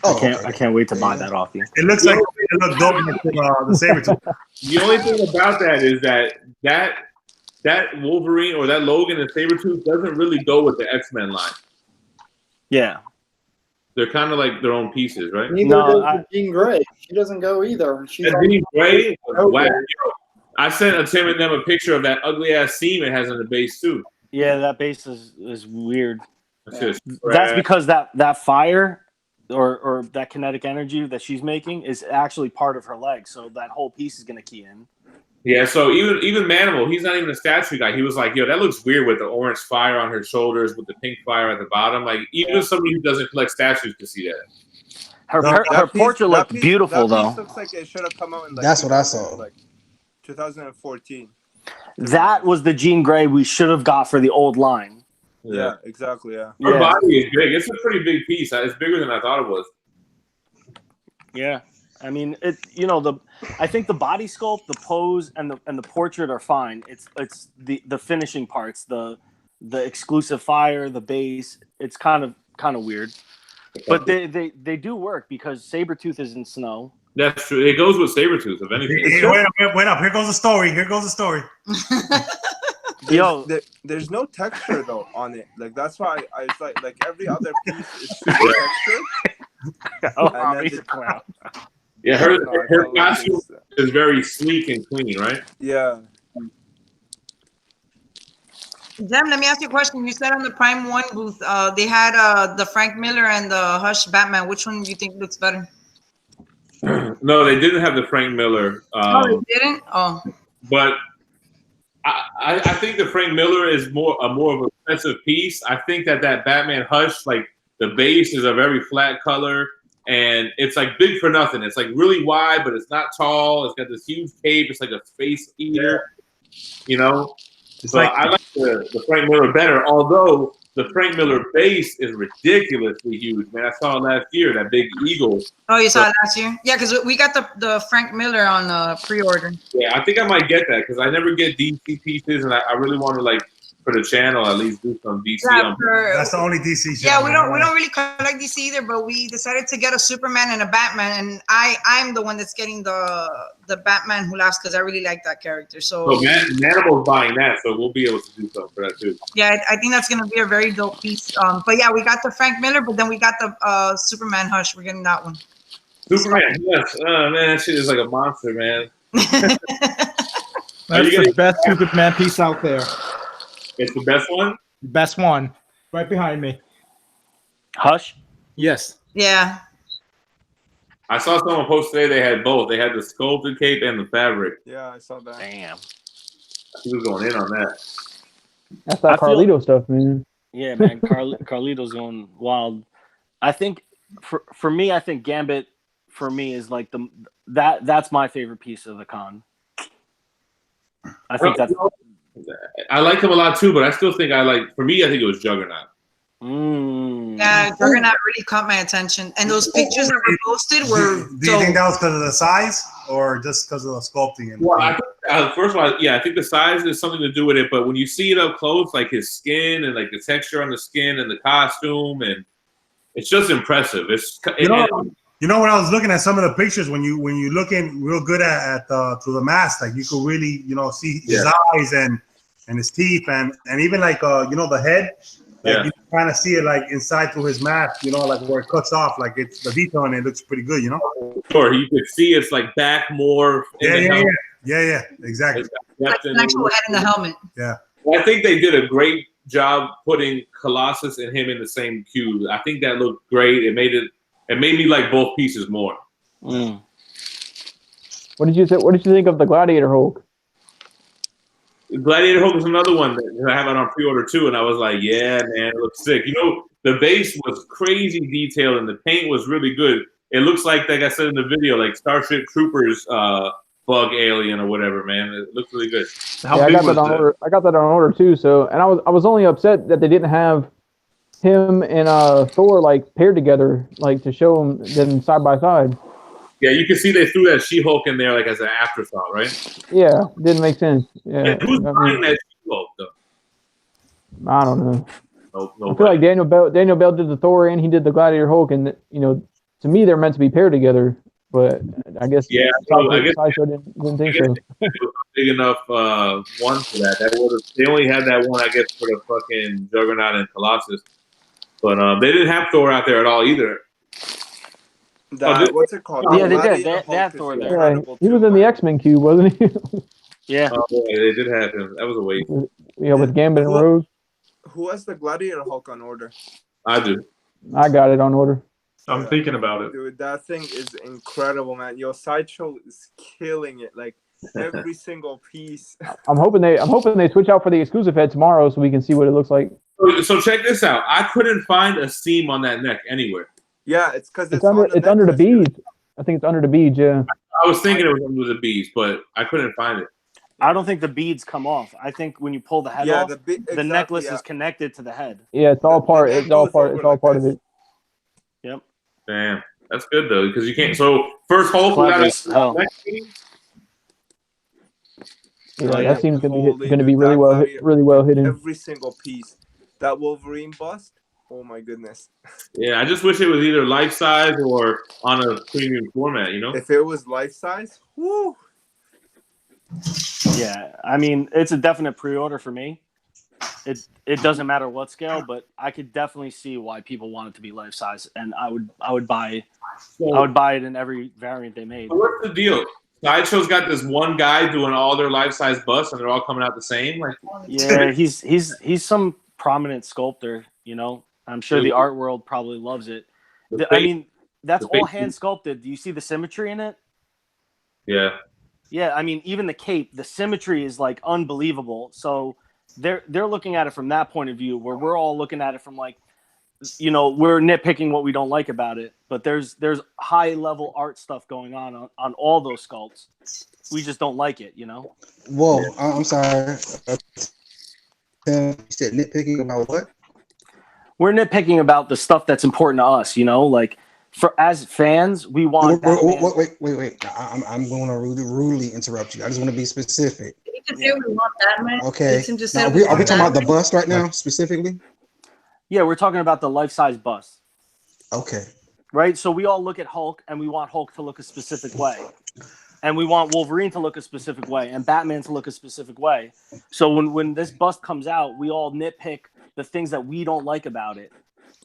Oh, I can't wait to buy that off you. It looks like it looks dope from the Sabretooth. The only thing about that is that Wolverine or that Logan and Sabretooth doesn't really go with the X-Men line. Yeah. They're kind of like their own pieces, right? Neither does Jean Grey. She doesn't go either. She's Jean Grey? Wow. I sent Tim and them a picture of that ugly ass seam it has in the base too. Yeah, that base is weird. That's because that fire or that kinetic energy that she's making is actually part of her leg, so that whole piece is gonna key in. Yeah, so even Manimal, he's not even a statue guy. He was like, yo, that looks weird with the orange fire on her shoulders with the pink fire at the bottom. Like, even somebody who doesn't collect statues can see that. Her portrait looked beautiful, that though. piece looks like it should have come out in like That's what I saw. like 2014. That was the Jean Grey we should have got for the old line. Yeah, exactly. Yeah. Her body is big. It's a pretty big piece. It's bigger than I thought it was. Yeah. I mean, I think the body sculpt, the pose, and the portrait are fine. It's the finishing parts, the exclusive fire, the base. It's kind of weird, but they do work because Sabretooth is in snow. That's true. It goes with Sabretooth, if anything. Wait up. Here goes the story. Yo, there's no texture though on it. Like that's why it's like every other piece is super textured. He's a clown. Yeah, her costume is very sleek and clean, right? Yeah. Jem, let me ask you a question. You said on the Prime 1 booth, they had the Frank Miller and the Hush Batman. Which one do you think looks better? No, they didn't have the Frank Miller. They didn't? Oh. But I think the Frank Miller is more of an expensive piece. I think that Batman Hush, like the base is a very flat color. And it's like big for nothing. It's like really wide, but it's not tall. It's got this huge cape. It's like a space eater, you know? So I like the Frank Miller better, although the Frank Miller base is ridiculously huge, man. I saw it last year, that big eagle. Oh, you saw it last year? Yeah, because we got the Frank Miller on pre-order. Yeah, I think I might get that because I never get DC pieces, and I really want to, like, for the channel, at least do some DC. Yeah, that's the only DC show. Yeah, we don't really collect DC either, but we decided to get a Superman and a Batman, and I'm the one that's getting the Batman Who Laughs because I really like that character. So Manimal's buying that, so we'll be able to do something for that too. Yeah, I think that's gonna be a very dope piece. But yeah, we got the Frank Miller, but then we got the Superman Hush. We're getting that one. Superman, yes. Man, that shit is like a monster, man. That's the best Superman piece out there. It's the best one? Best one. Right behind me. Hush? Yes. Yeah. I saw someone post today they had both. They had the sculpted cape and the fabric. Yeah, I saw that. Damn. He was going in on that. That's that Carlito stuff, man. Yeah, man. Carlito's going wild. I think for me, I think Gambit for me is like that's my favorite piece of the con. I think that's. I like him a lot too, but I still think for me, I think it was Juggernaut. Yeah, Juggernaut really caught my attention. And those pictures that were posted were Do you think that was because of the size or just because of the sculpting? Well, first of all, yeah, I think the size is something to do with it, but when you see it up close, like his skin and like the texture on the skin and the costume, and it's just impressive. You know, when I was looking at some of the pictures, when you looking real good at through the mask, like you could really see his eyes and his teeth and even like the head. Like you kind of see it like inside through his mask, like where it cuts off, like it's the detail and it looks pretty good, Sure, you could see it's like back more. Yeah, exactly. Like an actual head in the helmet. Yeah. Well, I think they did a great job putting Colossus and him in the same cube. I think that looked great. It made me like both pieces more. What did you think of the Gladiator Hulk? Gladiator Hulk was another one that I have it on pre-order too, and I was like, yeah, man, it looks sick. The base was crazy detailed, and the paint was really good. It looks like I said in the video, like Starship Troopers bug alien or whatever, man. It looks really good. I got that on order. I got that on order too. So, and I was only upset that they didn't have him and Thor like paired together, like to show them side by side. Yeah, you can see they threw that She-Hulk in there like as an afterthought, right? Yeah, didn't make sense. Yeah, who's buying that She-Hulk though? I don't know. No, I feel like Daniel Bell did the Thor and he did the Gladiator Hulk, and to me they're meant to be paired together. But I guess Sideshow didn't think so. Big enough one for that. They only had that one, I guess, for the fucking Juggernaut and Colossus. But they didn't have Thor out there at all either. What's it called? Yeah, they did. They had Thor there. Yeah, he was in the X-Men cube, wasn't he? Yeah. Oh, yeah, they did have him. That was a waste. Yeah, with Gambit and Rogue. Who has the Gladiator Hulk on order? I do. I got it on order. I'm thinking about it. Dude, that thing is incredible, man. Sideshow is killing it. Like, Every single piece. I'm hoping they switch out for the exclusive head tomorrow so we can see what it looks like. So check this out. I couldn't find a seam on that neck anywhere. Yeah, it's because it's under the beads. I think it's under the beads. Yeah. I was thinking it was under the beads, but I couldn't find it. I don't think the beads come off. I think when you pull the head off, the necklace is connected to the head. Yeah, it's all part. It's all part of it. Yep. Damn, that's good though, because you can't. So first Hulk without that seems going to be really well hidden. Every single piece. That Wolverine bust. Oh my goodness. Yeah, I just wish it was either life size or on a premium format. You know, if it was life size, whoo. Yeah, I mean, it's a definite pre-order for me. It doesn't matter what scale, but I could definitely see why people want it to be life size, and I would buy it in every variant they made. So what's the deal? Sideshow's got this one guy doing all their life size busts, and they're all coming out the same. Like, yeah, he's some prominent sculptor. You know, I'm sure the art world probably loves it. I mean, that's all hand sculpted. Do you see the symmetry in it? Yeah. Yeah, I mean, even the cape, the symmetry is like unbelievable. So they're looking at it from that point of view, where we're all looking at it from like, you know, we're nitpicking what we don't like about it. But there's high level art stuff going on all those sculpts. We just don't like it, you know. Whoa, I'm sorry. You said nitpicking about what? We're nitpicking about the stuff that's important to us, you know, like. As fans, we want. Wait! I'm going to rudely interrupt you. I just want to be specific. You can say we want Batman. Okay. Now, are we talking about the bust right now specifically? Yeah, we're talking about the life-size bust. Okay. Right. So we all look at Hulk, and we want Hulk to look a specific way, and we want Wolverine to look a specific way, and Batman to look a specific way. So when this bust comes out, we all nitpick the things that we don't like about it.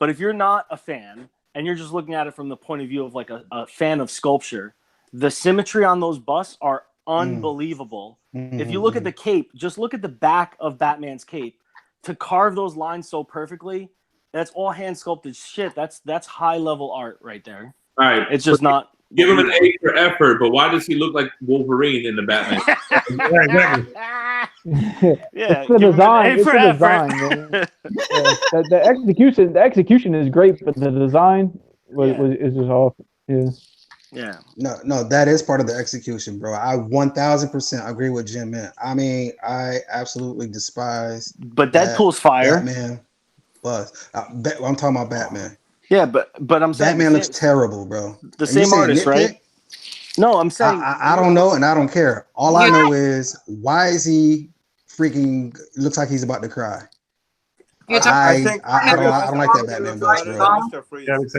But if you're not a fan, and you're just looking at it from the point of view of like a fan of sculpture, the symmetry on those busts are unbelievable. If you look at the cape, just look at the back of Batman's cape. To carve those lines so perfectly, that's all hand sculpted shit. That's high level art right there. All right. It's just not. Give him an A for effort, but why does he look like Wolverine in the Batman? Yeah, it's the design. It's the design, man. The execution is great, but the design is just off. Yeah. Yeah. No, that is part of the execution, bro. I 1000% agree with Jim, man. I mean, I absolutely despise. But Deadpool's fire. Batman, but I'm talking about Batman. Yeah, but I'm saying Batman looks terrible, bro. The same artist, right? No, I'm saying I don't know, and I don't care. All I know is why is he freaking looks like he's about to cry. I don't like that Batman bust,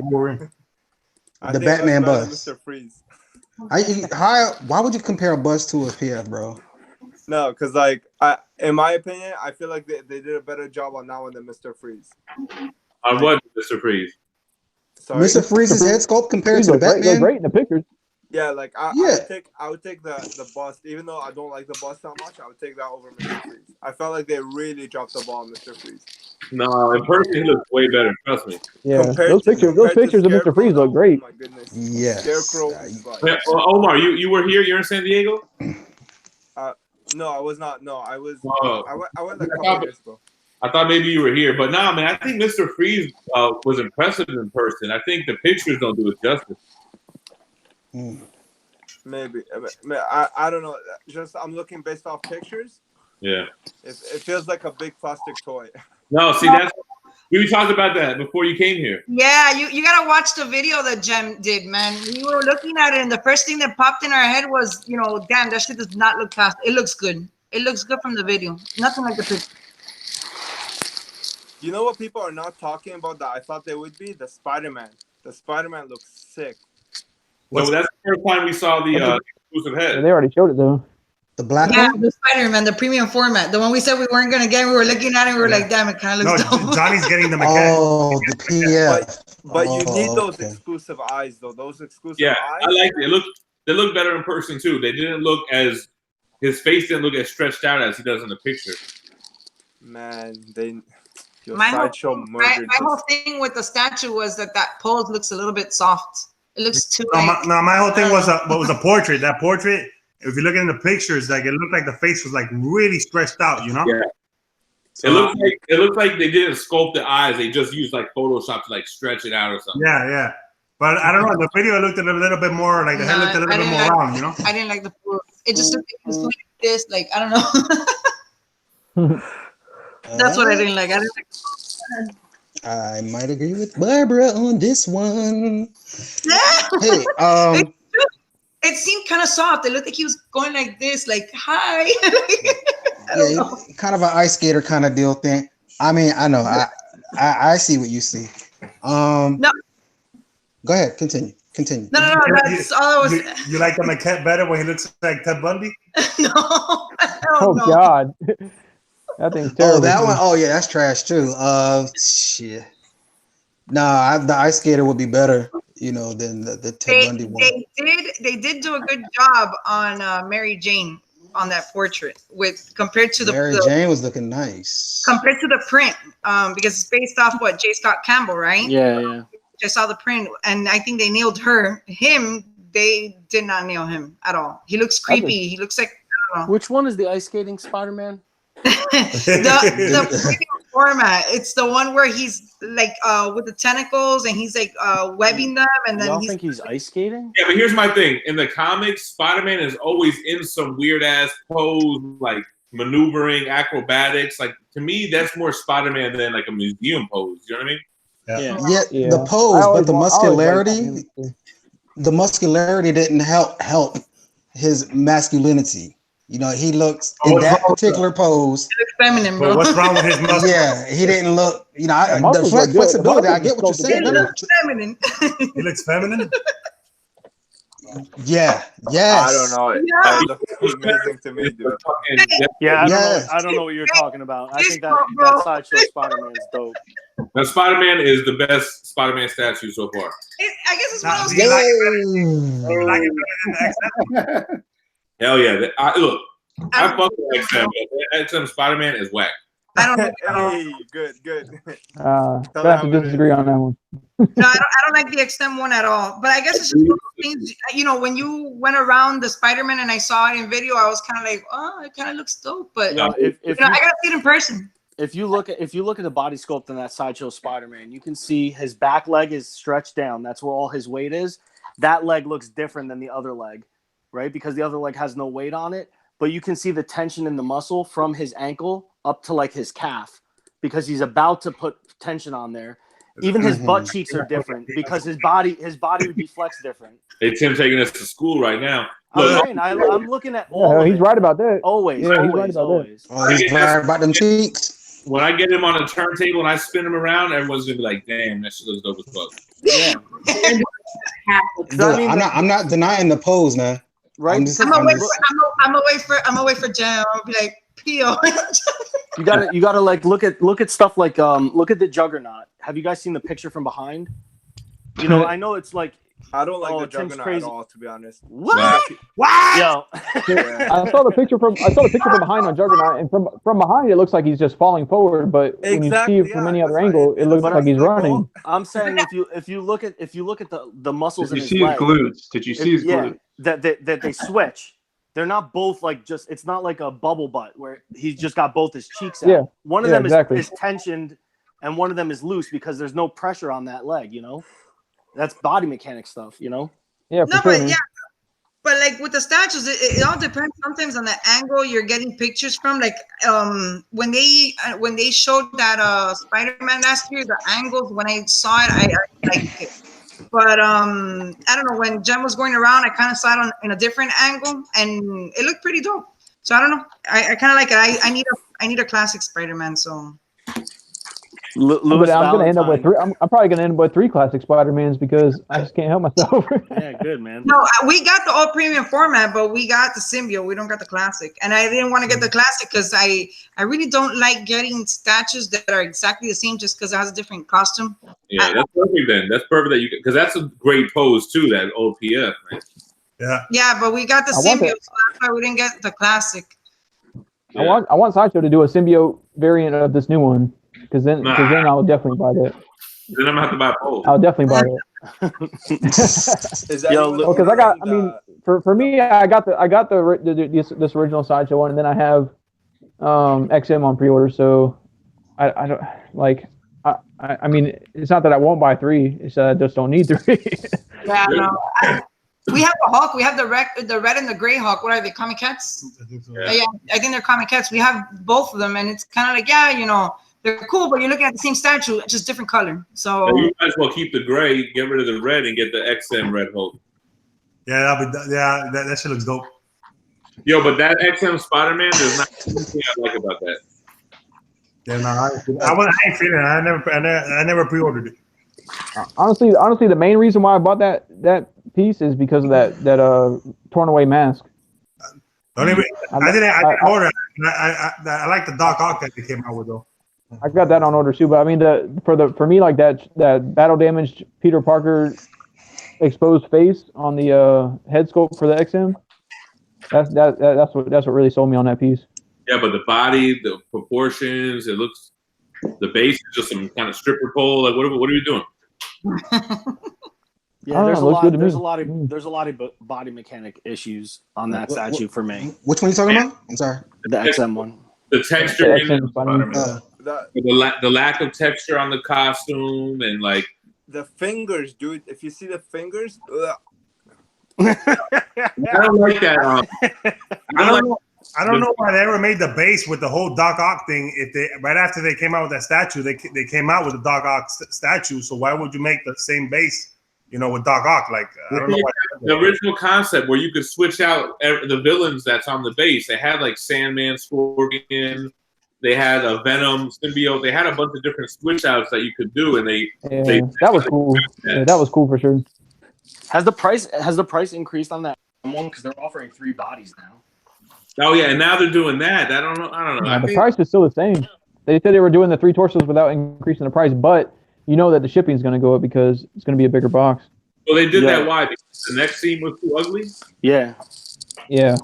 bro. The Batman bust. Mr. Freeze. Why would you compare a bust to a PF, bro? No, because like in my opinion, I feel like they did a better job on that one than Mr. Freeze. On what, Mr. Freeze? Sorry. Mr. Freeze's head sculpt compared to the Batman. Great in the pictures. Yeah, like I would take the bust, even though I don't like the bust that much. I would take that over Mr. Freeze. I felt like they really dropped the ball on Mr. Freeze. No, in person he looks way better. Trust me. Yeah, those pictures of Mr. Freeze look great. Oh my goodness. Yes. Scarecrow. Omar, you were here. You're in San Diego. No, I was not. No, I was. I went like a couple years ago. I thought maybe you were here, but no, man. I think Mr. Freeze was impressive in person. I think the pictures don't do it justice. Maybe. I don't know. Just I'm looking based off pictures. Yeah. It feels like a big plastic toy. No, see that's we talked about that before you came here. Yeah, you gotta watch the video that Jem did, man. We were looking at it, and the first thing that popped in our head was, you know, damn, that shit does not look fast. It looks good. It looks good from the video. Nothing like the picture. You know what people are not talking about that I thought they would be? The Spider-Man. The Spider-Man looks sick. So that's the first time we saw the exclusive head. Yeah, they already showed it though. The black one? The Spider-Man, the premium format. The one we said we weren't going to get. We were looking at it. We were like, damn, it kind of looks dumb. Johnny's getting the mechanic. Oh, the PF. But you need those exclusive eyes, though. Those exclusive eyes. I like it. They look better in person, too. They didn't look as... His face didn't look as stretched out as he does in the picture. Man, my whole thing with the statue was that pose looks a little bit soft. It looks too. My whole thing was a portrait. That portrait if you look in the pictures, like it looked like the face was like really stretched out, you know? Yeah. So, it looks like they didn't sculpt the eyes. They just used like Photoshop to like stretch it out or something. Yeah. But I don't know. The video looked a little bit more like the head looked a little bit more round, you know? I didn't like the pose. It just looked like this, like I don't know. That's what I didn't like. I didn't like. I might agree with Barbara on this one. Hey, it seemed kind of soft. It looked like he was going like this, like hi. Kind of an ice skater kind of deal thing. I mean, I know. I see what you see. No. Go ahead. Continue. No. That's all I was. You like the maquette better when he looks like Ted Bundy? No. Oh God. That thing's terrible. Oh, that one. Oh yeah, that's trash too. Shit. Nah, the ice skater would be better, you know, than the Ted Bundy one. They did do a good job on Mary Jane on that portrait compared to the Mary Jane was looking nice compared to the print, because it's based off what J. Scott Campbell, right? Yeah. I saw the print, and I think they nailed him. They did not nail him at all. He looks creepy. He looks like I don't know. Which one is the ice skating Spider-Man? the format. It's the one where he's like with the tentacles and he's like webbing them, and then Y'all think he's ice skating? Yeah, but here's my thing. In the comics, Spider-Man is always in some weird ass pose, like maneuvering, acrobatics. Like to me, that's more Spider-Man than like a museum pose. You know what I mean? Yeah. The pose, but the muscularity didn't help his masculinity. You know, he looks in that particular pose. He looks feminine, bro. But what's wrong with his muscles? Yeah, he didn't look. You know, the flexibility. I get what you're saying. He looks feminine. He looks feminine. Yeah. Yes. I don't know. It looks amazing to me, dude. Yeah, I don't know what you're talking about. I think that Sideshow Spider-Man is dope. Now, Spider-Man is the best Spider-Man statue so far. I guess it's one of those Do you things. like it better than the XM? Hell yeah! I fuck with XM, but XM Spider-Man is whack. I don't know. Hey, good. I have to disagree on that one. No, I don't like the XM one at all. But I guess it's just one of those things. You know, when you went around the Spider-Man and I saw it in video, I was kind of like, oh, it kind of looks dope. But I gotta see it in person. If you look at the body sculpt in that Sideshow Spider-Man, you can see his back leg is stretched down. That's where all his weight is. That leg looks different than the other leg, right? Because the other leg has no weight on it. But you can see the tension in the muscle from his ankle up to like his calf, because he's about to put tension on there. Even his butt cheeks are different because his body would be flexed different. Hey, Tim taking us to school right now. I'm looking at all. He's right about that. Always. He's right about that. Oh, he's right about them cheeks. When I get him on a turntable and I spin him around, everyone's gonna be like, "Damn, that shit looks dope as fuck." Yeah. Look, I'm not denying the pose, man. Right. I'm gonna wait for Jam. I'll be like, Pio. You gotta like look at stuff like look at the Juggernaut. Have you guys seen the picture from behind? You know, I know it's like I don't like the Tim's Juggernaut crazy. at all, to be honest. What? Yo. I saw the picture from behind on Juggernaut, and from behind it looks like he's just falling forward, but when you see it from any other angle, it looks like he's running. I'm saying if you look at the muscles in his Did you see his leg, glutes? Did you see his glutes? that they switch. They're not both like just. It's not like a bubble butt where he's just got both his cheeks out. Yeah. One of them is tensioned, and one of them is loose because there's no pressure on that leg. You know, that's body mechanic stuff. You know. Yeah. But like with the statues, it all depends sometimes on the angle you're getting pictures from. Like when they showed that Spider-Man last year, the angles when I saw it, I liked it. But I don't know, when Jem was going around, I kind of saw it in a different angle, and it looked pretty dope. So I don't know, I kind of like it. I need a classic Spider-Man. So. I'm gonna end up with three. I'm probably gonna end up with 3 classic Spider-Mans because I just can't help myself. Yeah, good man. No, we got the all premium format, but we got the symbiote. We don't got the classic, and I didn't want to get the classic because I really don't like getting statues that are exactly the same just because it has a different costume. Yeah, that's perfect then. That's perfect that you because that's a great pose too. That OPF, man. Yeah. Yeah, but we got the symbiote, so that's why we didn't get the classic. Yeah. I want Sideshow to do a symbiote variant of this new one. Because then I'll definitely buy that. Then I'm gonna have to buy both. I'll definitely buy it. Is that because I got. I mean, for me, I got this original Sideshow one, and then I have XM on pre-order. So I don't like. I mean, it's not that I won't buy 3. It's that I just don't need 3. Yeah, no. We have the Hulk. We have the red and the gray Hulk. What are they? Comic Cats? Yeah, I think they're Comic Cats. We have both of them, and it's kind of like, yeah, you know, they're cool, but you're looking at the same statue, just different color. So you might as well keep the gray, get rid of the red, and get the XM Red Hulk. Yeah, that shit looks dope. Yo, but that XM Spider-Man, there's not anything I like about that. Yeah, no, I ain't feeling it. I never pre-ordered it. Honestly, the main reason why I bought that piece is because of that torn away mask. I didn't order it. I like the Doc Ock that they came out with though. I got that on order too, but I mean for me like that battle damaged Peter Parker exposed face on the head sculpt for the XM. That's what really sold me on that piece. Yeah, but the body, the proportions, it looks. The base is just some kind of stripper pole. Like, what are you doing? Yeah, there's a lot of body mechanic issues on that statue for me. Which one are you talking about? I'm sorry. The XM one. The texture, the lack of texture on the costume, and like the fingers, dude. If you see the fingers, I don't like that. I don't know why they ever made the base with the whole Doc Ock thing. If they right after they came out with that statue, they came out with the Doc Ock statue. So why would you make the same base, you know, with Doc Ock? Like I don't know why. The original concept where you could switch out the villains that's on the base. They had like Sandman, Scorpion. They had a Venom, Symbiote. They had a bunch of different switch outs that you could do, and that was cool. Yeah, that was cool for sure. Has the price increased on that one because they're offering 3 bodies now? Oh yeah, and now they're doing that. I don't know. Yeah, the price is still the same. They said they were doing the 3 torsos without increasing the price, but you know that the shipping is going to go up because it's going to be a bigger box. Well, they did that. Why? Because the next scene was too ugly. Yeah. Yeah.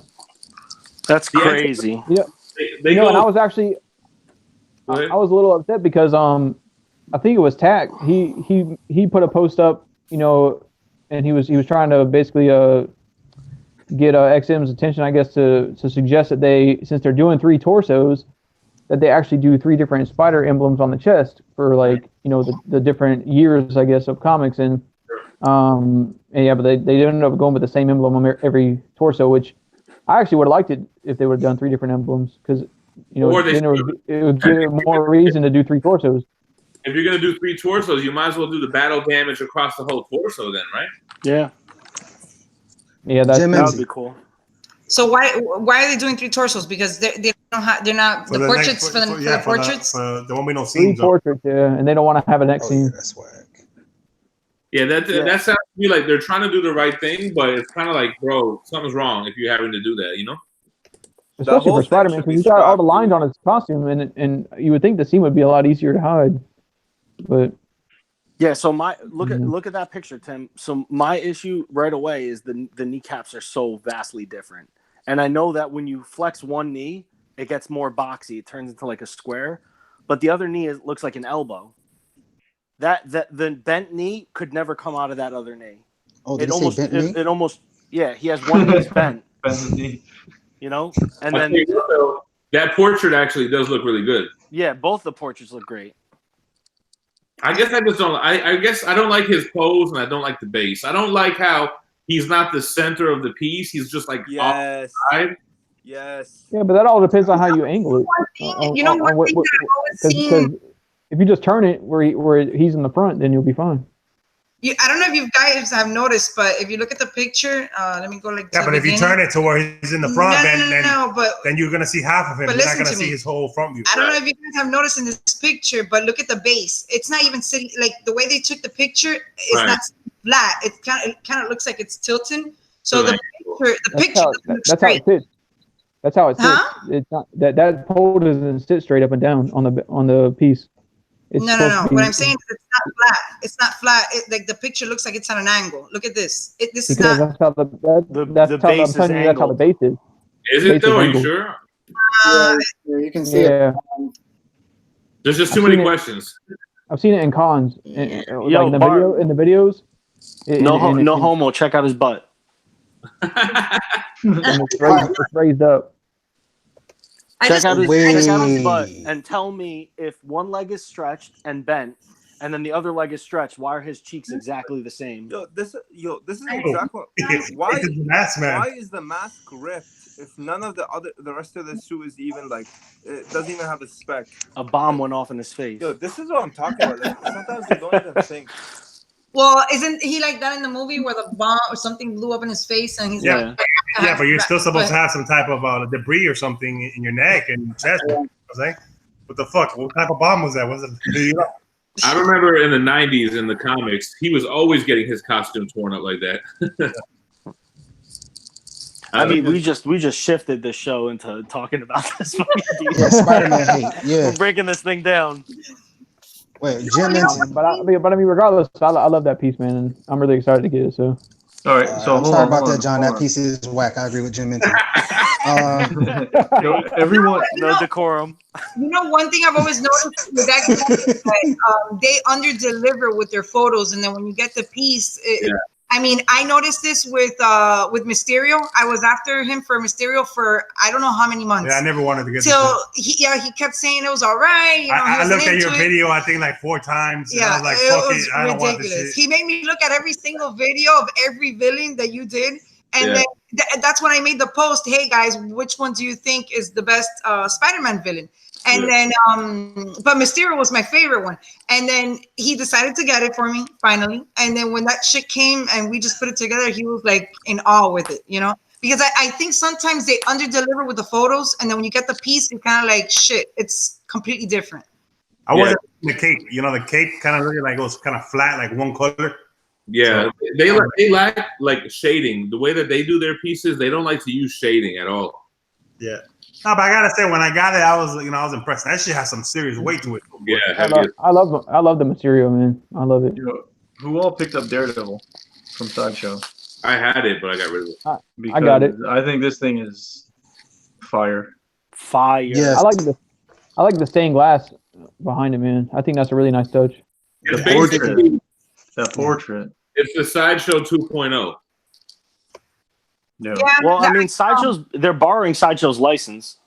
That's crazy. Yeah. They and I was actually, I was a little upset because I think it was Tack. He put a post up, you know, and he was trying to basically get XM's attention, I guess, to suggest that since they're doing 3 torsos, that they actually do 3 different spider emblems on the chest for, like, you know, the different years, I guess, of comics. And yeah, but they ended up going with the same emblem on every torso, which I actually would have liked it if they would have done 3 different emblems, because, you know, then it would give more reason to do 3 torsos. If you're gonna do 3 torsos, you might as well do the battle damage across the whole torso, then, right? Yeah. Yeah, that would be cool. So why are they doing 3 torsos? Because they don't have, they're not the portraits for the portraits. There won't be no 3 scenes. portraits, yeah, and they don't want to have a next scene. That's whack. Yeah, that sounds to me like they're trying to do the right thing, but it's kind of like, bro, something's wrong if you're having to do that, you know? Especially for Spider-Man, because he's got all the lines on his costume, and you would think the scene would be a lot easier to hide, but. Yeah, so look at that picture, Tim. So my issue right away is the kneecaps are so vastly different. And I know that when you flex one knee, it gets more boxy. It turns into like a square. But the other knee looks like an elbow. The bent knee could never come out of that other knee. Oh, did it almost yeah, he has one knee bent. Bent knee. You know? And then that portrait actually does look really good. Yeah, both the portraits look great. I guess I just don't. I guess I don't like his pose, and I don't like the base. I don't like how he's not the center of the piece. He's just like off the side. Yes. Yeah, but that all depends on how you angle it. You know one thing that I've always seen. If you just turn it where he's in the front, then you'll be fine. I don't know if you guys have noticed, but if you look at the picture, let me go like. Yeah, but if you turn it to where he's in the front, then you're gonna see half of him. You're not gonna see his whole front view. I don't know if you guys have noticed in this picture, but look at the base. It's not even sitting like the way they took the picture. It's not flat. It kind of looks like it's tilting. So the picture that's how it sits. That's how it sits. Huh? It's not that pole doesn't sit straight up and down on the piece. No. What I'm saying is it's not flat. It's not flat. Like the picture looks like it's on an angle. Look at this. This is not. That's how the base is angled. That's how the base is. Is it though? Are you sure? You can see it. There's just too many questions. I've seen it in cons. In the videos, No homo. Check out his butt. It's raised up. Check out his butt and tell me if one leg is stretched and bent, and then the other leg is stretched. Why are his cheeks exactly the same? This is exactly why is the mask ripped if none of the rest of the suit is even like it doesn't even have a speck? A bomb went off in his face. This is what I'm talking about. Like, sometimes you don't even think. Well, isn't he like that in the movie where the bomb or something blew up in his face and he's like, but you're still supposed to have some type of debris or something in your neck and chest. You know what I'm saying? What the fuck? What type of bomb was that? Was it? I remember in the 90s in the comics, he was always getting his costume torn up like that. I mean, we just shifted the show into talking about this movie. Spider-Man hate. Yeah, we're breaking this thing down. Wait, Jim mentioned, but I mean, regardless, I love that piece, man, and I'm really excited to get it. So, all right. So I'm sorry about that, John. That piece is whack. I agree with Jim mentioned. Everyone, no decorum. You know, one thing I've always noticed with that is that they under-deliver with their photos, and then when you get the piece, I mean, I noticed this with Mysterio. I was after him for Mysterio for I don't know how many months. Yeah, I never wanted to get. So he kept saying it was all right. You know, I looked at your video, I think like 4 times. Yeah, and I was like, fuck it, I don't want this shit. He made me look at every single video of every villain that you did, and then that's when I made the post. Hey guys, which one do you think is the best Spider-Man villain? And then, but Mysterio was my favorite one. And then he decided to get it for me, finally. And then when that shit came and we just put it together, he was like in awe with it, you know? Because I think sometimes they under-deliver with the photos, and then when you get the piece, you're kind of like, shit, it's completely different. I wasn't the cape. You know, the cape kind of looking like it was kind of flat, like one color. Yeah, they lack like shading. The way that they do their pieces, they don't like to use shading at all. Yeah. No, but I gotta say, when I got it, I was impressed. That shit has some serious weight to it. Yeah, I love the material, man. I love it. You know, who all picked up Daredevil from Sideshow? I had it, but I got rid of it. I got it. I think this thing is fire. Fire. Yeah. I like the stained glass behind it, man. I think that's a really nice touch. The portrait. That portrait. It's the Sideshow 2.0. Yeah. Well, I mean, they're borrowing Sideshow's license.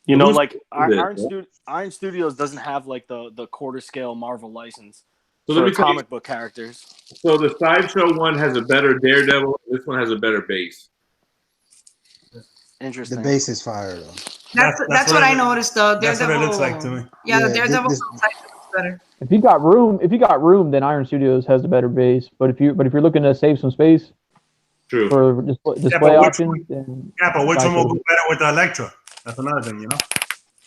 You know, like Iron Studios doesn't have like the quarter scale Marvel license for comic book characters. So the Sideshow one has a better Daredevil. This one has a better base. Interesting. The base is fire though. That's what I noticed though. That's what it looks like to me. Yeah, the Daredevil looks better. If you got room, then Iron Studios has a better base. But if you're looking to save some space for display options, then but which one will go better with the Electra? That's another thing, you know.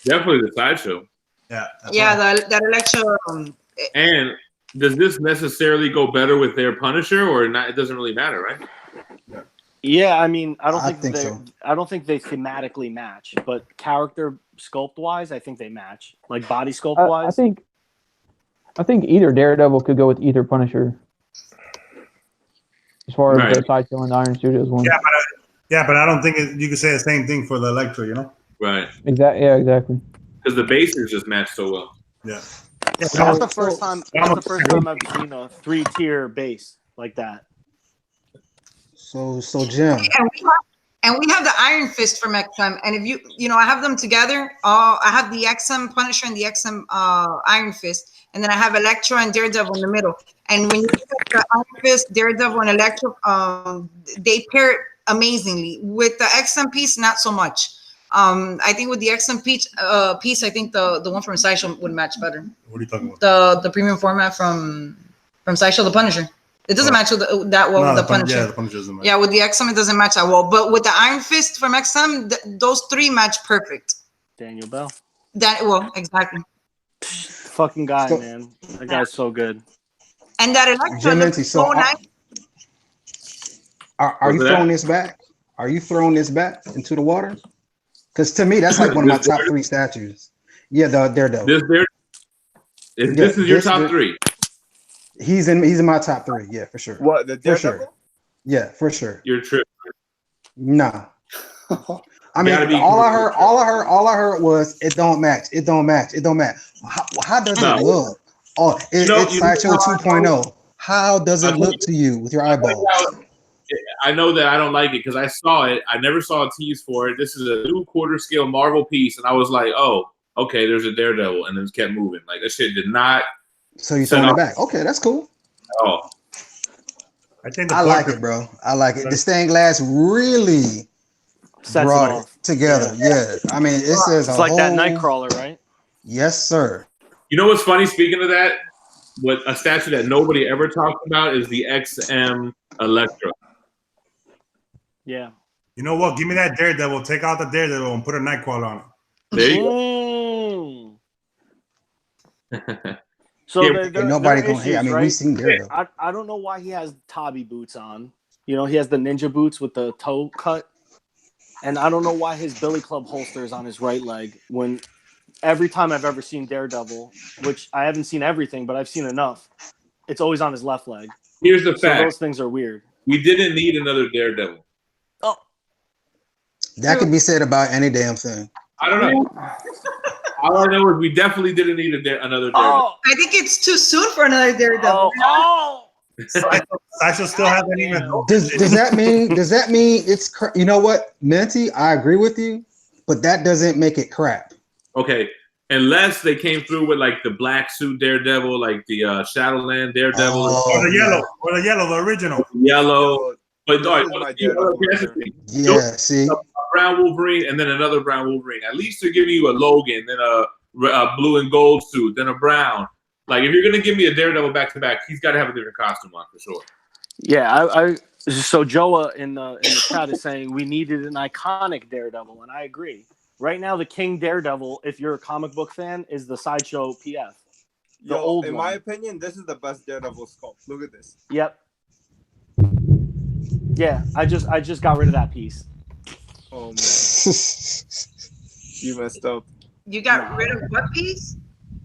Definitely the Sideshow. Yeah. That Electra. And does this necessarily go better with their Punisher, or not? It doesn't really matter, right? Yeah, I mean, I don't think they thematically match, but character sculpt wise, I think they match. Like body sculpt wise, I think either Daredevil could go with either Punisher. As far as the Sideshow and the Iron Studios one. Yeah, but I don't think you could say the same thing for the Electra, you know? Right. Exactly. Yeah, exactly. Because the bases just match so well. Yeah. That's the first time I've seen a 3-tier base like that. So Jim. And we have the Iron Fist from XM, and if you know, I have them together. I have the XM Punisher and the XM Iron Fist, and then I have Electro and Daredevil in the middle. And when you look at the Iron Fist, Daredevil, and Electro, they pair amazingly. With the XM piece, not so much. I think with the XM piece, I think the one from Sideshow would match better. What are you talking about? The premium format from Sideshow, the Punisher. It doesn't match with that well with the Punisher. Yeah, the Punisher doesn't match. Yeah, with the XM, it doesn't match that well. But with the Iron Fist from XM, those 3 match perfect. Daniel Bell. Exactly. Fucking guy, man. That guy's so good. And that Electro looks so nice. Are you throwing this back? Are you throwing this back into the water? Because to me, that's like one of my top 3 statues. Yeah, the Daredevil. This is your top 3. He's in my top 3. Yeah, for sure. What, the Daredevil? For sure. Yeah, for sure. You're tripping. Nah. I mean, all I heard was it don't match. It don't match. It don't match. How does it look? Oh, it's Sideshow 2.0. How does it look to you with your eyeballs? I know that I don't like it because I saw it. I never saw a tease for it. This is a new quarter scale Marvel piece, and I was like, oh, okay, there's a Daredevil, and it just kept moving. Like, that shit did not. So you throwing it back? Okay, that's cool. Oh, I like it, bro. I like it. The stained glass really brought it together. Yeah. I mean, it says it's like that Nightcrawler, right? Yes, sir. You know what's funny? Speaking of that, what a statue that nobody ever talked about is the XM Electra. Yeah. You know what? Give me that Daredevil. Take out the Daredevil and put a Nightcrawler on it. There you go. So nobody going. Hey, I mean, right? we've seen Daredevil. I don't know why he has Tabi boots on. You know, he has the ninja boots with the toe cut, and I don't know why his Billy Club holster is on his right leg. When every time I've ever seen Daredevil, which I haven't seen everything, but I've seen enough, it's always on his left leg. Here's the fact: those things are weird. We didn't need another Daredevil. Oh, that could be said about any damn thing. I don't know. All I know is we definitely didn't need another Daredevil. Oh, I think it's too soon for another Daredevil. Sideshow still hasn't even. Does that mean? Does that mean it's? You know what, Minty? I agree with you, but that doesn't make it crap. Okay, unless they came through with like the black suit Daredevil, like the Shadowland Daredevil, or the yellow, the original. Yellow. But see, a brown Wolverine and then another brown Wolverine. At least they're giving you a Logan, then a blue and gold suit, then a brown. Like, if you're gonna give me a Daredevil back to back, he's got to have a different costume on for sure. Yeah, so Joa in the chat is saying we needed an iconic Daredevil, and I agree. Right now, the King Daredevil, if you're a comic book fan, is the Sideshow PF. The old in one. my opinion, this is the best Daredevil sculpt. Look at this. Yep. Yeah, I just got rid of that piece. Oh man, you messed up. You got rid of what piece?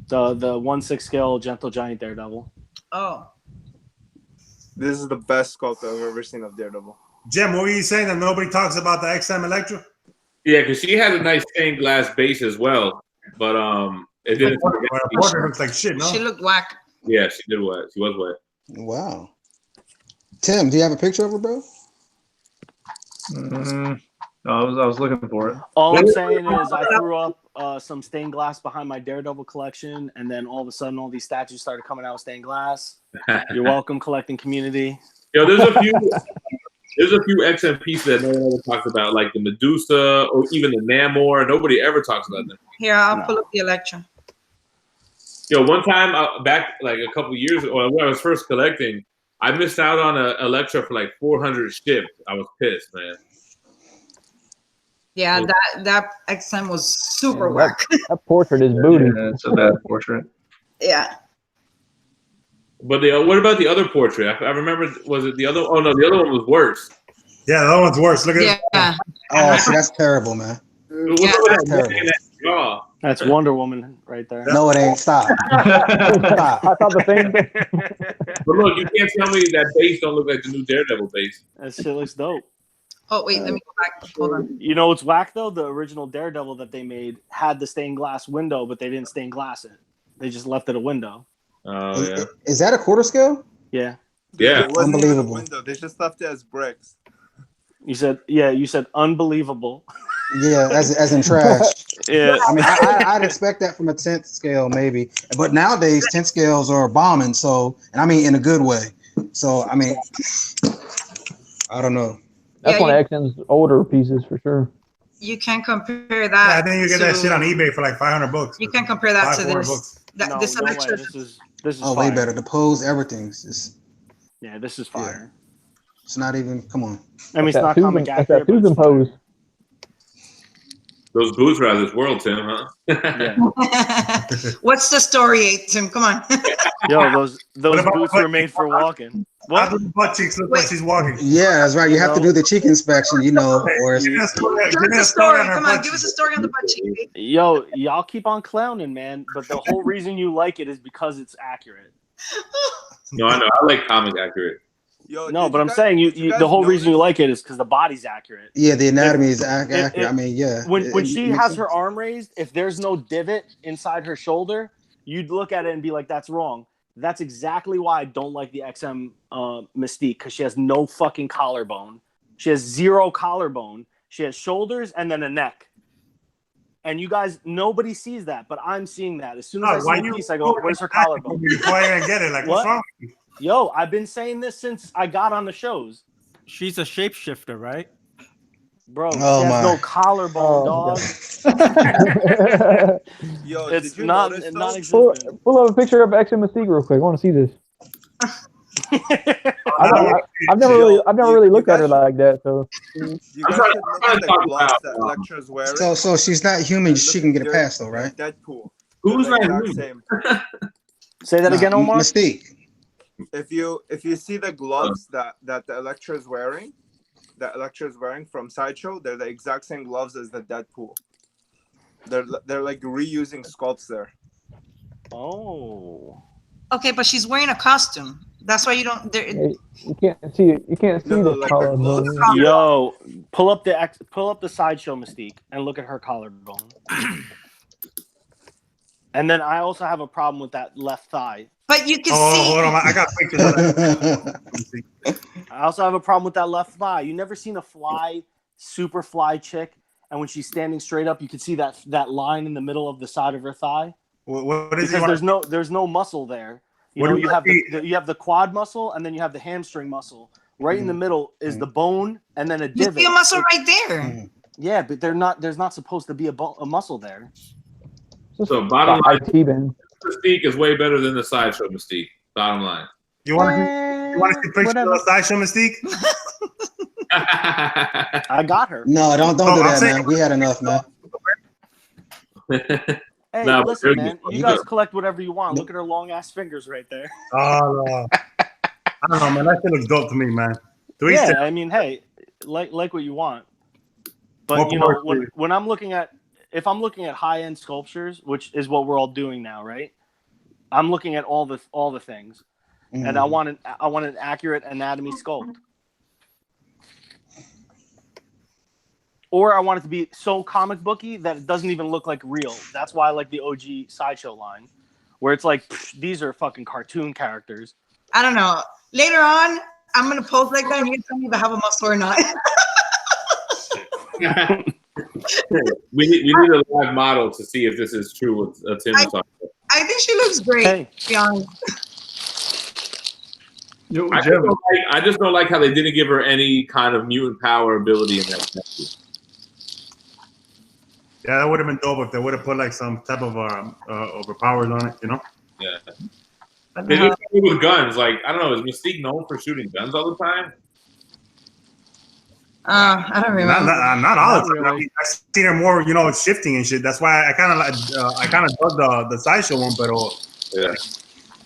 The 1/6 scale Gentle Giant Daredevil. Oh. This is the best sculpt I've ever seen of Daredevil. Jim, what were you saying that nobody talks about the XM Electra? Yeah, because she had a nice stained glass base as well, but it didn't. Porter looks like shit. No, she looked whack. Yeah, she did wet. She was wet. Wow. Tim, do you have a picture of her, bro? I was looking for it. All I'm saying is I threw up some stained glass behind my Daredevil collection, and then all of a sudden all these statues started coming out with stained glass. You're welcome, collecting community. Yo, there's a few XM pieces that no one ever talks about, like the Medusa or even the Namor. Nobody ever talks about them. Here, I'll pull up the Electra. Yo, one time back like a couple years ago, when I was first collecting, I missed out on an Electra for like 400 shipped. I was pissed, man. Yeah, that XM was super whack. That portrait is booty. Yeah, it's a bad portrait. Yeah. But what about the other portrait? I remember, was it the other? Oh no, the other one was worse. Yeah, the other one's worse. Look at it. Oh, so that's terrible, man. That's terrible. That's Wonder Woman right there. No, it ain't. Stop. Stop. I thought the same thing. But look, you can't tell me that base don't look like the new Daredevil base. That shit looks dope. Oh wait, let me go back. Hold on. You know what's whack though? The original Daredevil that they made had the stained glass window, but they didn't stained glass it. They just left it a window. Oh yeah. Is that a quarter scale? Yeah. Yeah. It wasn't even a Unbelievable. window. They just left it as bricks. You said unbelievable. Yeah, as in trash. Yeah. I mean, I'd expect that from a 10th scale, maybe. But nowadays, 10th scales are bombing. So, and I mean in a good way. So, I mean, I don't know. That's one of XM's older pieces for sure. You can't compare that. Yeah, I think you get that shit on eBay for like $500. You can't compare that to this. $500. No, This no Electra. way. This is Oh, fire. way better. The pose, everything's just. Yeah, this is fire. It's not even. Come on. I mean, it's not Susan, comic that's accurate. that but it's Susan fire. pose. Those boots are out of this world, Tim, huh? Yeah. What's the story, Tim? Come on. Yo, those about boots were made for walking. How What? do the butt cheeks look like she's walking? Yeah, that's right. You have to do the cheek inspection, you know. Or Give me a story. Give Give me us a a story story. on her Come on, butt give us a cheeks. story on the butt cheek. Yo, y'all keep on clowning, man. But the whole reason you like it is because it's accurate. No, I know. I like comic accurate. Yo, No, did but you I'm guys- saying did you guys the whole reason you notice- like it is because the body's accurate. yeah, the anatomy is accurate. if- I mean, yeah. When It she makes has sense. her arm raised, if there's no divot inside her shoulder, you'd look at it and be like, that's wrong. That's exactly why I don't like the XM Mystique, because she has no fucking collarbone. She has 0 collarbone. She has shoulders and then a neck. And you guys, nobody sees that, but I'm seeing that. As soon as I see the piece, I go, where's her collarbone? Before I even get it, like, what's wrong? Yo, I've been saying this since I got on the shows. She's a shapeshifter, right? Bro, she has no collarbone, dog. Yo, It's did you not notice non-existent. Pull up a picture of XM Mystique real quick. I want to see this. I've never really looked at her like that. So You guys should look at the gloves that Electra's wearing. So she's not human. She can get a pass though, right? Deadpool. Who's They're not the exact human? same. Say that again, Omar. Mystique. If you see the gloves that the Electra's wearing, from Sideshow, they're the exact same gloves as the Deadpool. They're like reusing sculpts there. Oh. Okay, but she's wearing a costume. That's why you don't. you can't see it. You can't see the like collarbone. Yo, pull up the Sideshow Mystique and look at her collarbone. And then I also have a problem with that left thigh. But you can Oh, see. hold on. I got pictures of that. I also have a problem with that left thigh. You never seen a super fly chick, and when she's standing straight up, you can see that line in the middle of the side of her thigh. What is because it? there's no muscle there. What You do know, you you have the quad muscle, and then you have the hamstring muscle. Right in the middle is the bone, and then a You divot. see a muscle right there. Yeah, but there's not supposed to be a muscle there. So bottom line, T-band. Mystique is way better than the Sideshow Mystique. Bottom line. You want to see pictures of the Sideshow Mystique? I got her. No, don't do that, man. We had enough, man. Hey, No, listen, man. You guys collect whatever you want. Look at her long ass fingers right there. Oh, no. I don't know, man. That shit looks dope to me, man. Yeah, I mean, hey, like what you want. But you know, when I'm looking at high end sculptures, which is what we're all doing now, right? I'm looking at all the things, and I want an accurate anatomy sculpt, or I want it to be so comic booky that it doesn't even look like real. That's why I like the OG Sideshow line, where it's like these are fucking cartoon characters. I don't know. Later on, I'm gonna pose like that, and you tell me if I have a muscle or not. we need a live model to see if this is true with Tim. I think she looks great. Hey. To be honest. I just don't like how they didn't give her any kind of mutant power ability in that statue. Yeah, that would have been dope if they would have put like some type of overpowers on it, you know? Yeah. They just with guns. Like, I don't know, is Mystique known for shooting guns all the time? I don't remember. Not all the time. I mean, I've seen her more, you know, shifting and shit. That's why I kind of dug the Sideshow one, but yeah.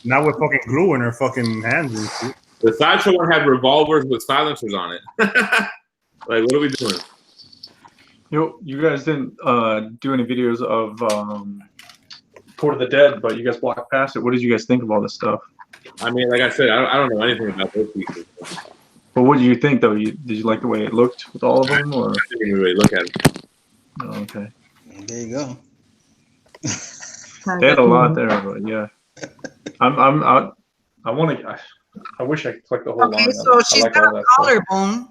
Now we're fucking gluing her fucking hands and shit. The Sideshow one had revolvers with silencers on it. Like, what are we doing? You guys didn't do any videos of Court of the Dead, but you guys walked past it. What did you guys think of all this stuff? I mean, like I said, I don't know anything about those pieces. But what did you think, though? Did you like the way it looked with all of them, or? I didn't really look at it. Oh, okay. There you go. They had a lot there, but yeah. I want to. I wish I could collect the whole line. Okay, so she's got a collarbone.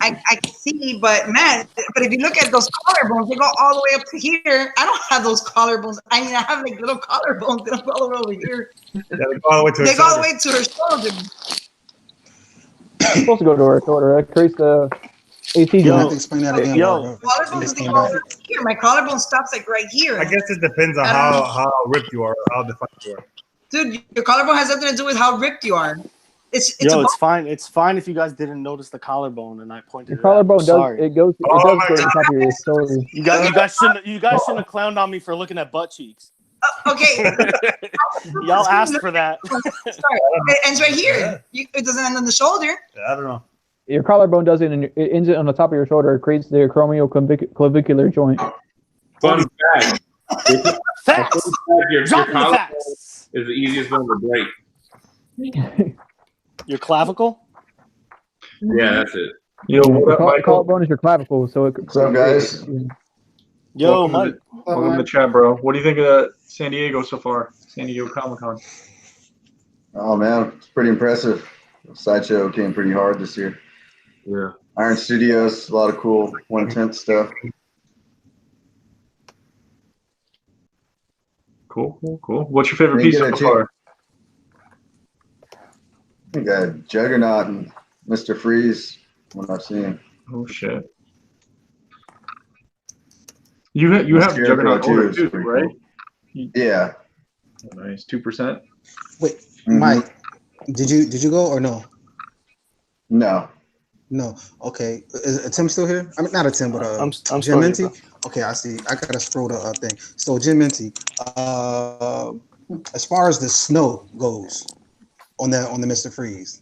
I can see, but man, but if you look at those collarbones, they go all the way up to here. I don't have those collarbones. I mean, I have like little collarbones that go all the way over here. Yeah, they go all the way to her shoulder. It's supposed to go to her shoulder. That creates the AT. You have to explain that again. Collarbones, they go over here. My collarbone stops like right here. I guess it depends on how ripped you are, how defined you are. Dude, your collarbone has nothing to do with how ripped you are. It's fine. It's fine if you guys didn't notice the collarbone and I pointed. The collarbone does go to the top of your shoulder. You guys shouldn't have clowned on me for looking at butt cheeks. Okay. Y'all asked for that. Sorry. It ends right here. It doesn't end on the shoulder. Yeah, I don't know. Your collarbone does it ends it on the top of your shoulder. It creates the acromioclavicular joint. Fun fact. Facts. Your collarbone facts. Is the easiest one to break. Your clavicle? Yeah, that's it. Collarbone is your clavicle, so it. So guys, Yo, welcome Mike. Welcome to the chat, bro. What do you think of San Diego so far? San Diego Comic-Con. Oh man, it's pretty impressive. Sideshow came pretty hard this year. Yeah. Iron Studios, a lot of cool 1/10 stuff. Cool. What's your favorite piece so far? I think Juggernaut and Mr. Freeze, what I've seen. Oh shit. You have Juggernaut order too, right? Cool. Yeah. Oh, nice. 2%. Wait, Mike, did you go or no? No. No. Okay. Is Tim still here? I mean, not a Tim, but I'm Jim Minty. Okay, I see. I gotta scroll the thing. So Jim Minty, as far as the snow goes on the Mr. Freeze,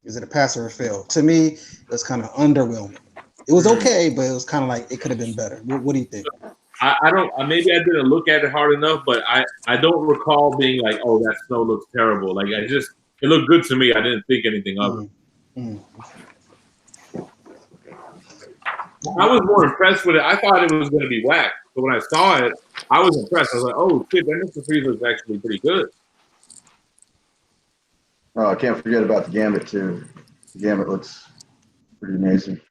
is it a pass or a fail? To me, it was kind of underwhelming. It was okay, but it was kind of like it could have been better. What do you think? I don't. Maybe I didn't look at it hard enough, but I don't recall being like, oh, that snow looks terrible. Like it looked good to me. I didn't think anything of it. I was more impressed with it. I thought it was going to be whack, but when I saw it, I was impressed. I was like, oh shit, that Mr. Freeze looks actually pretty good. Oh, I can't forget about the Gambit too. The Gambit looks pretty amazing.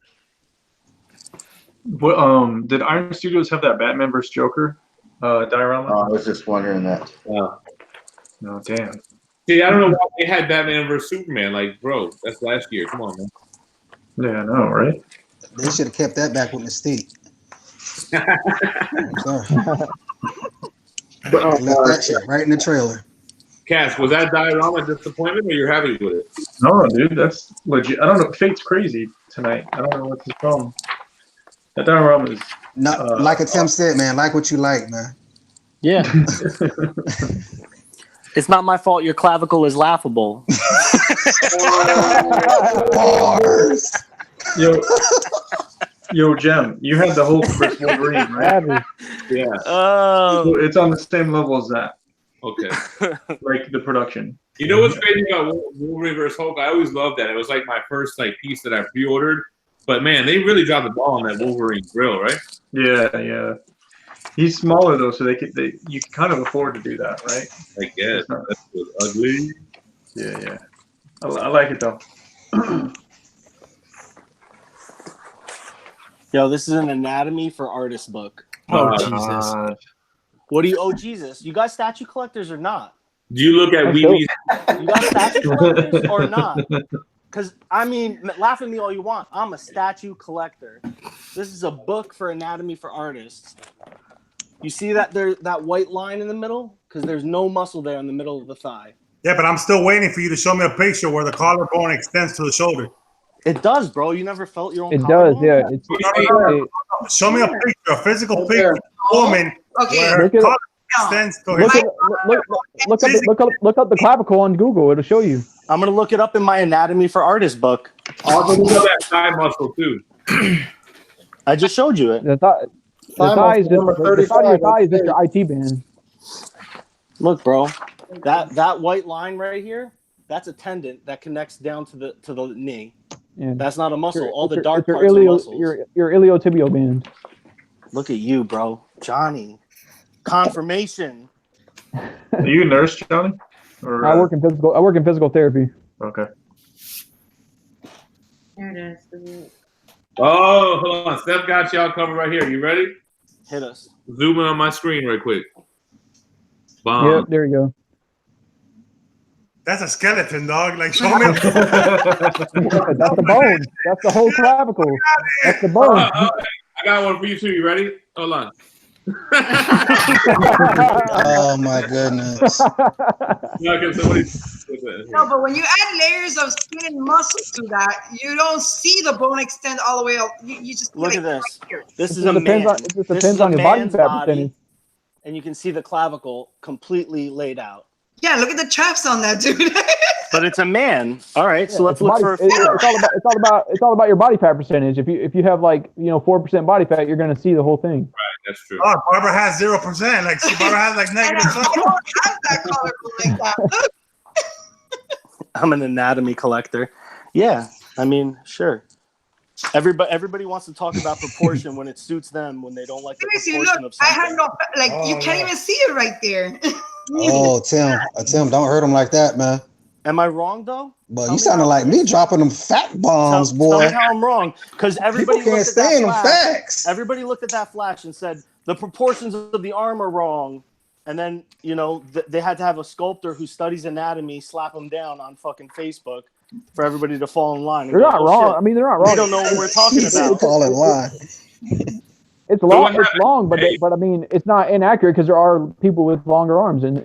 What, did Iron Studios have that Batman vs. Joker diorama? Oh, I was just wondering that. No, damn. See, I don't know why they had Batman vs. Superman. Like, bro, that's last year. Come on, man. Yeah, I know, right? They should have kept that back with Mystique. Left that shit right in the trailer. Cass, was that diorama a disappointment, or you're happy with it? No, dude, that's legit. I don't know. Fate's crazy tonight. I don't know what's the problem. That diorama is not like Tim said, man. Like what you like, man. Yeah. It's not my fault your clavicle is laughable. Bars. Yo, Jem, you had the whole Chris Wolverine, right? Yeah. Oh. It's on the same level as that. Okay. Like the production. You know what's crazy about Wolverine vs. Hulk? I always loved that. It was like my first piece that I pre-ordered. But man, they really dropped the ball on that Wolverine grill, right? Yeah. He's smaller though, so you can kind of afford to do that, right? I guess. That's ugly. Yeah. I like it though. Yo, this is an anatomy for artists book. Oh, Jesus. What do you? Oh, Jesus. You guys statue collectors or not? Do you look at Wee Wee's? You guys statue collectors or not? Because, I mean, laugh at me all you want. I'm a statue collector. This is a book for anatomy for artists. You see that that white line in the middle? Because there's no muscle there in the middle of the thigh. Yeah, but I'm still waiting for you to show me a picture where the collarbone extends to the shoulder. It does, bro. You never felt your own It collarbone? does, yeah. Show me a picture, a physical picture of a woman where her collarbone extends to her Look up the clavicle on Google. It'll show you. I'm going to look it up in my anatomy for artists book. Also look at that thigh muscle, too. I just showed you it. The side of your thigh is just your IT band. Look, bro. That white line right here, that's a tendon that connects down to the knee. Yeah. That's not a muscle. All the your dark parts are muscles. Your iliotibial band. Look at you, bro. Johnny. Confirmation. Are you a nurse, Johnny? Or, I work in physical therapy. Okay. There it is. Oh, hold on. Steph got y'all covered right here. You ready? Hit us. Zoom in on my screen real quick. Bomb. Yep, there you go. That's a skeleton, dog. Like, show me. That's the bone. That's the whole clavicle. That's the bone. I got one for you too. You ready? Hold on. Oh my goodness. No, but when you add layers of skin and muscle to that, you don't see the bone extend all the way up. You just look at this. Right, this is a man. It just depends on your body fat percentage. And you can see the clavicle completely laid out. Yeah, look at the traps on that, dude. But it's a man. All right, Yeah, so let's look for. It's all about your body fat percentage. If you have 4% body fat, you're gonna see the whole thing. Right, that's true. Oh, Barbara has 0%. Like, Barbara has negative. I don't have that collarbone like that. I'm an anatomy collector. Yeah, I mean, sure. Everybody wants to talk about proportion when it suits them, when they don't like the proportion of something. I had no, like, you can't even see it right there. Oh, Tim, don't hurt him like that, man. Am I wrong though? But you sounded like me dropping them fact bombs, boy. Tell me how I'm wrong, because everybody can't looked at stand that them flash. facts. Everybody looked at that flash and said the proportions of the arm are wrong, and then they had to have a sculptor who studies anatomy slap them down on fucking Facebook for everybody to fall in line. They're not wrong. I mean, they're not wrong. They don't know what we're talking about. Fall in line. It's long. It's long, but I mean, it's not inaccurate because there are people with longer arms, and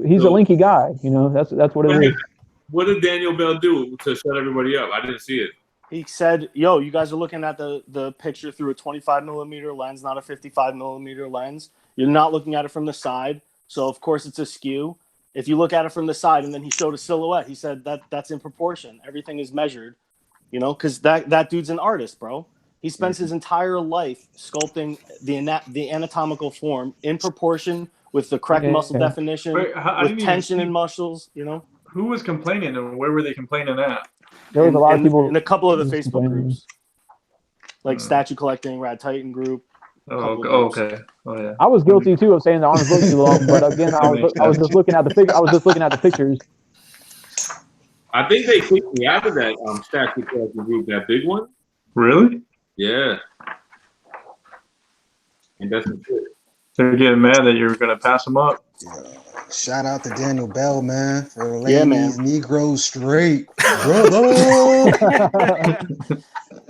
he's a linky guy. That's what it is. What did Daniel Bell do to shut everybody up? I didn't see it. He said, "Yo, you guys are looking at the picture through a 25mm lens, not a 55mm lens. You're not looking at it from the side, so of course it's askew. If you look at it from the side," and then he showed a silhouette. He said that's in proportion. Everything is measured, because that dude's an artist, bro. He spends his entire life sculpting the anatomical form in proportion with the correct muscle definition, with tension in muscles, Who was complaining and where were they complaining at? There was a lot of people in a couple of the Facebook groups, like Statue Collecting, Rad Titan group. Okay. Oh yeah. I was guilty too of saying the arms look too long, but again, I was just looking at the pictures. I think they kicked me out of that Statue Collecting group, that big one. Really? Yeah. And that's some shit. They're getting mad that you're gonna pass them up. Yeah. Shout out to Daniel Bell, man, for laying these Negroes straight, brother.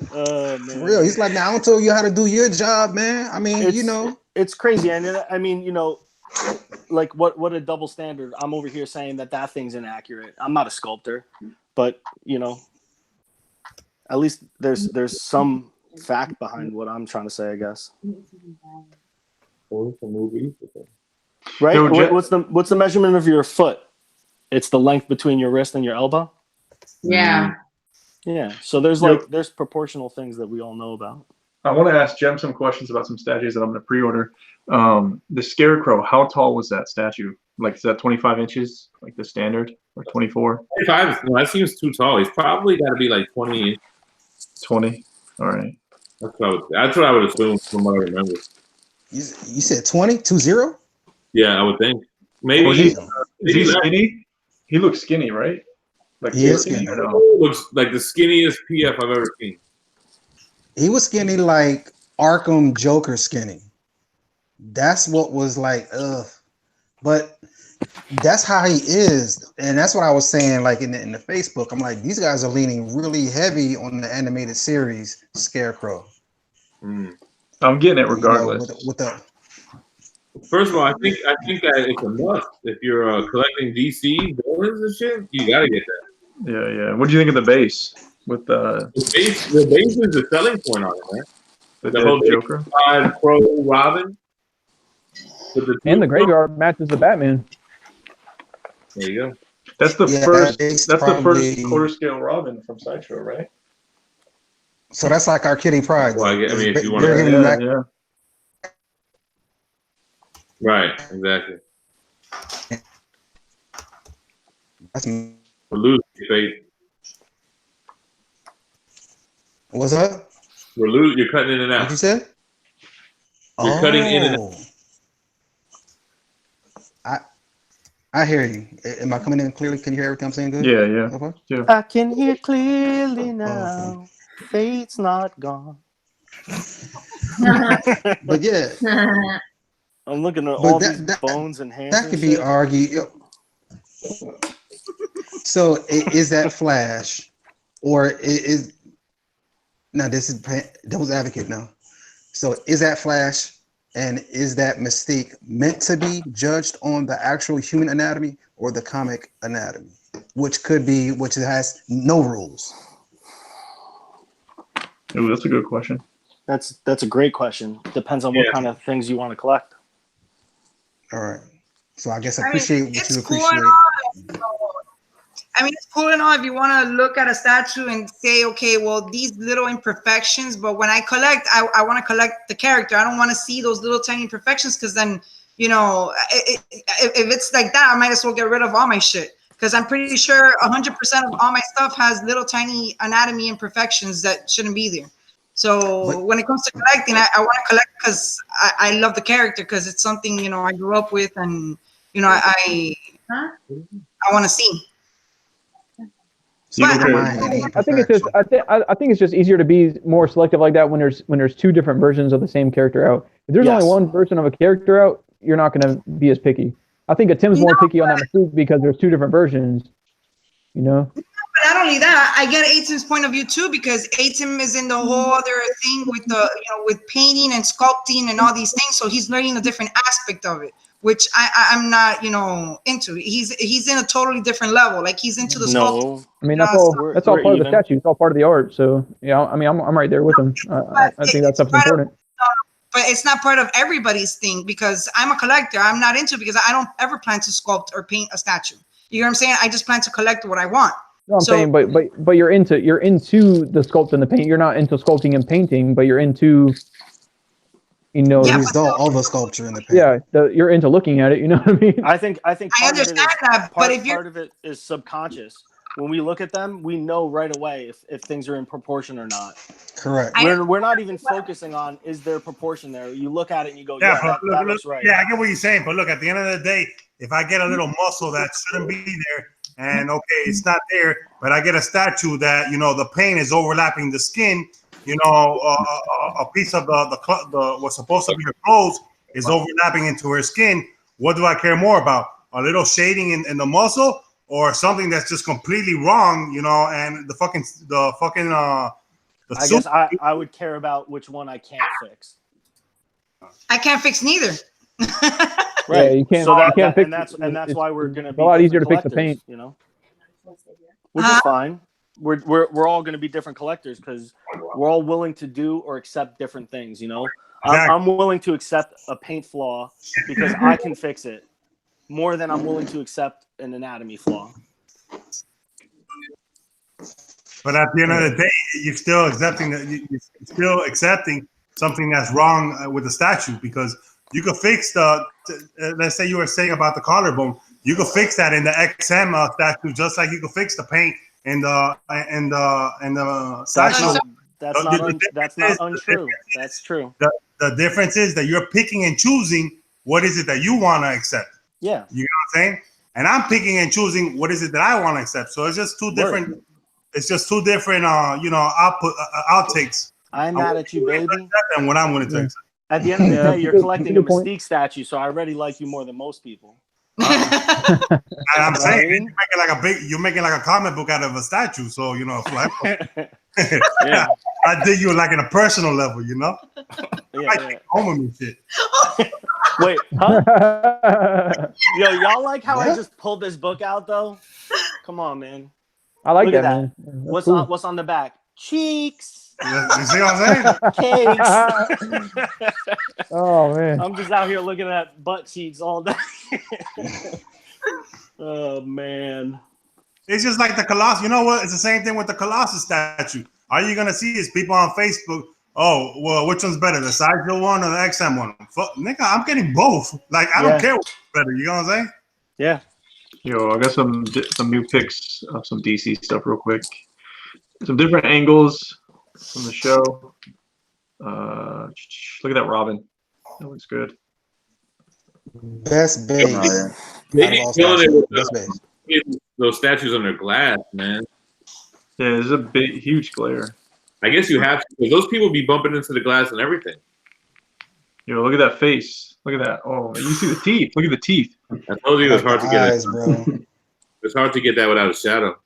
For real, he's like, "Now I don't tell you how to do your job, man." I mean, it's crazy, and I mean, like what a double standard. I'm over here saying that thing's inaccurate. I'm not a sculptor, but at least there's some fact behind what I'm trying to say, I guess. Right? What's the measurement of your foot? It's the length between your wrist and your elbow. Yeah. Yeah. So there's proportional things that we all know about. I want to ask Jem some questions about some statues that I'm going to pre-order. The Scarecrow, how tall was that statue? Like, is that 25 inches, like the standard, or 24? 25. No, that seems too tall. He's probably got to be like 20. 20. All right. That's what I would assume from what I remember. You said 20? 20? Yeah, I would think. Maybe is he skinny? He looks skinny, right? Like he is skinny. Looks like the skinniest PF I've ever seen. He was skinny like Arkham Joker skinny. That's what was like, ugh. But that's how he is. And that's what I was saying, like in the Facebook. I'm like, these guys are leaning really heavy on the animated series Scarecrow. I'm getting it regardless. With the First of all, I think that it's a must. If you're collecting DC villains and shit, you gotta get that. Yeah. What do you think of the base? With the base is the selling point on it, man. The whole Joker, Pro Robin, and the graveyard matches the Batman. There you go. That's the first. That's the first quarter scale Robin from Sideshow, right? So that's like our Kitty Pryde. Well, I mean, if you want to, yeah. Right, exactly. That's we're losing faith. What's up? We're losing. You're cutting in and out. What you said? You're cutting in and out. I hear you. Am I coming in clearly? Can you hear everything I'm saying good? Yeah. I can hear clearly now. Fate's not gone. But yeah. I'm looking at all these bones and hands. That could be argued. So is that Flash, or is now this is Devil's Advocate now? So is that Flash, and is that Mystique meant to be judged on the actual human anatomy or the comic anatomy, which has no rules? Ooh, that's a good question. That's a great question. Depends on what kind of things you want to collect. All right. So I guess I appreciate what you appreciate. I mean, it's cool and all if you want to look at a statue and say, okay, well, these little imperfections, but when I collect, I want to collect the character. I don't want to see those little tiny imperfections because then, if it's like that, I might as well get rid of all my shit. because I'm pretty sure 100% of all my stuff has little tiny anatomy imperfections that shouldn't be there. So when it comes to collecting, I want to collect because I love the character, because it's something, you know, I grew up with, and you know, I want to see. I think it's just I think it's just easier to be more selective like that when there's two different versions of the same character out. If there's only one version of a character out, you're not going to be as picky. I think a Tim's more picky on that Mystique because there's two different versions. You know. But not only that, I get A-Tim's point of view too, because A-Tim is in the whole other thing with the, you know, with painting and sculpting and all these things. So he's learning a different aspect of it, which I'm not, you know, into. He's in a totally different level. Like he's into the sculpting. I mean, that's all part of the statue. It's all part of the art. So yeah, I mean, I'm right there with him. I think that stuff's important. But it's not part of everybody's thing, because I'm a collector. I'm not into it because I don't ever plan to sculpt or paint a statue. You know what I'm saying? I just plan to collect what I want. No, I'm saying, but you're into the sculpt and the paint. You're not into sculpting and painting, but you're into, you know, all the sculpture in the paint. Yeah, you're into looking at it. You know what I mean? I think I understand that, but if part of it is subconscious. When we look at them, we know right away if things are in proportion or not. Correct. We're not even focusing on is there proportion there. You look at it and you go, that looks right. Yeah, I get what you're saying, but look, at the end of the day, if I get a little muscle that shouldn't be there, and okay, it's not there, but I get a statue that, you know, the paint is overlapping the skin, you know, a piece of the what's supposed to be her clothes is overlapping into her skin. What do I care more about? A little shading in the muscle, or something that's just completely wrong, you know? And I guess I would care about which one I can't fix. I can't fix neither. Right. Yeah, you can't. So you can't fix. And that's why we're gonna be a lot easier to fix the paint. You know, which is fine. We're all gonna be different collectors because we're all willing to do or accept different things. You know, I'm willing to accept a paint flaw because I can fix it more than I'm willing to accept an anatomy flaw. But at the end of the day, you're still accepting something that's wrong with the statue, because you could fix let's say you were saying about the collarbone, you could fix that in the XM statue, just like you could fix the paint in the statue. That's not untrue. That's true. The difference is that you're picking and choosing what is it that you want to accept. Yeah. You know what I'm saying? And I'm picking and choosing what is it that I want to accept. So it's just two different. It's just two different, outtakes. I'm mad at you, baby. And what I'm going to accept. At the end of the day, you're collecting a Mystique statue, so I already like you more than most people. And I'm saying you're making like a comic book out of a statue. So yeah. I dig you like in a personal level, you know. Yeah. Home with me shit. Wait, huh? Yo, y'all like how I just pulled this book out though? Come on, man. I like Look that, at man. What's cool. What's on the back? Cheeks. You see what I'm saying? Cakes. Oh man. I'm just out here looking at butt cheeks all day. Oh man. It's just like the Colossus. You know what? It's the same thing with the Colossus statue. All you're gonna see is people on Facebook. Oh, well, which one's better, the Sideshow one or the XM one? Fuck, nigga, I'm getting both. Like, I don't care what's better. You know what I'm saying? Yeah. Yo, I got some new pics of some DC stuff real quick. Some different angles from the show. Look at that Robin. That looks good. Best base. Those statues under glass, man. Yeah, there's a huge glare. I guess you have to, because those people be bumping into the glass and everything. Yo, look at that face. Look at that. Oh, you see the teeth. Look at the teeth. I told you it's hard to get it. Bro. It's hard to get that without a shadow.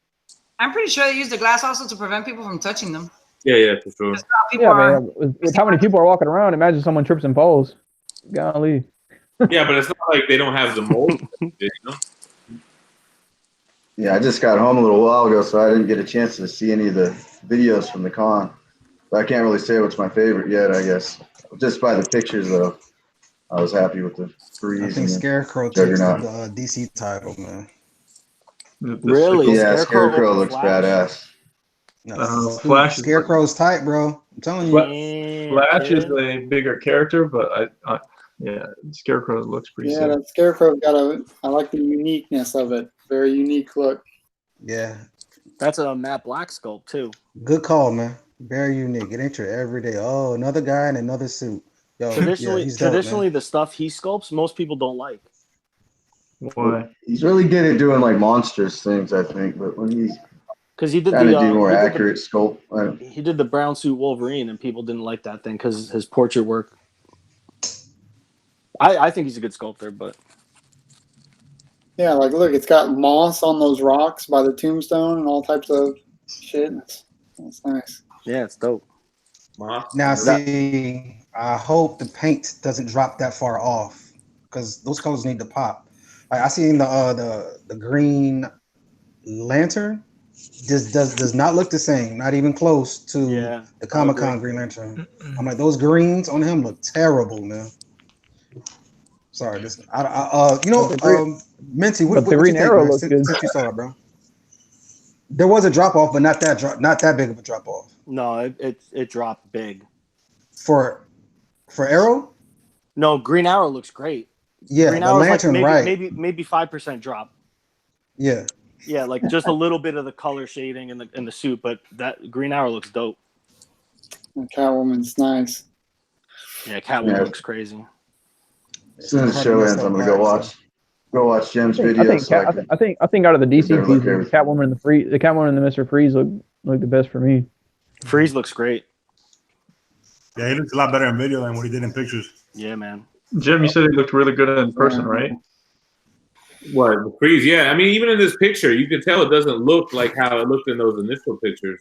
I'm pretty sure they use the glass also to prevent people from touching them. Yeah, for sure. Yeah, man. With how many people are walking around, imagine someone trips and falls. Golly. Yeah, but it's not like they don't have the mold. You know? Yeah, I just got home a little while ago, so I didn't get a chance to see any of the videos from the con. But I can't really say what's my favorite yet, I guess. Just by the pictures, though, I was happy with the Freeze. I think Scarecrow takes the DC title, man. Really? Yeah, Scarecrow looks badass. No, Flash. Scarecrow's tight, bro. I'm telling you. Flash is a bigger character, but yeah, Scarecrow looks pretty sick. Yeah, that Scarecrow I like the uniqueness of it. Very unique look. Yeah. That's a matte black sculpt too. Good call, man. Very unique. It ain't your everyday. Oh, another guy in another suit. Yo, Traditionally, yeah, he's dope, man. the stuff he sculpts, most people don't like. Why? He's really good at doing like monstrous things, I think. But when he's Because he did trying the to do more accurate sculpt, he did the brown suit Wolverine, and people didn't like that thing because his portrait work. I think he's a good sculptor, but Yeah, like look, it's got moss on those rocks by the tombstone and all types of shit. That's nice. Yeah, it's dope. Now, see, I hope the paint doesn't drop that far off because those colors need to pop. Like I seen the Green Lantern. This does not look the same, not even close to the Comic-Con Green Lantern. I'm like, those greens on him look terrible, man. Sorry, this Minty, what the Green Arrow looks good. Since you saw it, bro. There was a drop off, but not that big of a drop off. No, it dropped big. For Arrow? No, Green Arrow looks great. Yeah, Green the Arrow's Lantern, like right? Maybe 5% drop. Yeah. Yeah, like just a little bit of the color shading in the suit, but that Green Arrow looks dope. And Catwoman's nice. Yeah, Catwoman looks crazy. As soon as the show ends, I'm gonna go watch Jim's video. I think out of the DC pieces, Catwoman and the Catwoman and the Mr. Freeze look the best for me. Freeze looks great. Yeah, he looks a lot better in video than what he did in pictures. Yeah, man. Jim, you said he looked really good in person, right? What, the Freeze? Yeah, I mean, even in this picture, you can tell it doesn't look like how it looked in those initial pictures.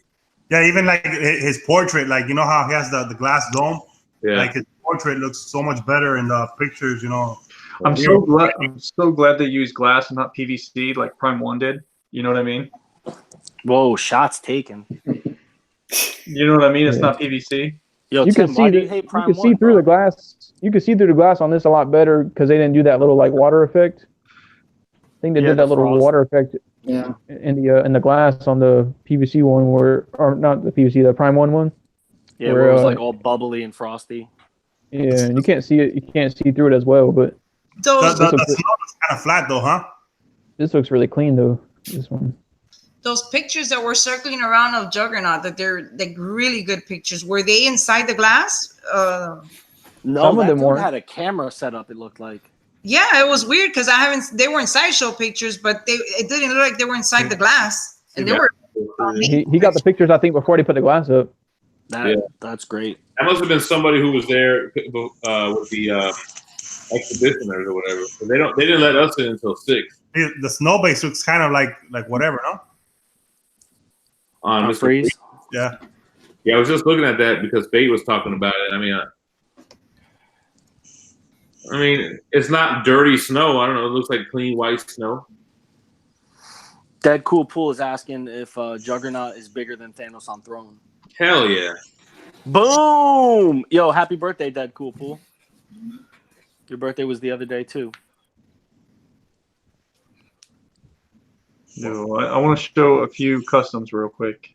Yeah, even like his portrait, like you know how he has the glass dome. Yeah. Like his portrait looks so much better in the pictures. You know. I'm so glad they used glass and not PVC like Prime 1 did. You know what I mean? Whoa, shots taken. You know what I mean? It's not PVC. Yo, you Tim, can why see do you hate Prime you can 1, see through bro? the glass. You can see through the glass on this a lot better because they didn't do that little like water effect. I think they did that little water effect in the glass on the PVC one, or not the PVC, the Prime 1. Yeah, where it was like all bubbly and frosty. Yeah, and you can't see it. You can't see through it as well. But Those the snow is kind of flat though, huh? this looks really clean though. This one. those pictures that were circling around of Juggernaut, that they're like really good pictures. Were they inside the glass? No, Some of that them dude weren't. had a camera set up. It looked like. Yeah, it was weird because they were in Sideshow pictures, but it didn't look like they were inside the glass, and they were. He got the pictures, I think, before they put the glass up. That's great. That must have been somebody who was there with the exhibitioners or whatever. So they didn't let us in until 6. The snow base looks kind of like whatever, no? On Mr. Freeze. Yeah. Yeah, I was just looking at that because Bate was talking about it. I mean, it's not dirty snow. I don't know. It looks like clean white snow. Dead Cool Pool is asking if Juggernaut is bigger than Thanos on Throne. Hell yeah. Boom! Yo, happy birthday, Dead Cool Pool. Your birthday was the other day, too. No, I want to show a few customs real quick.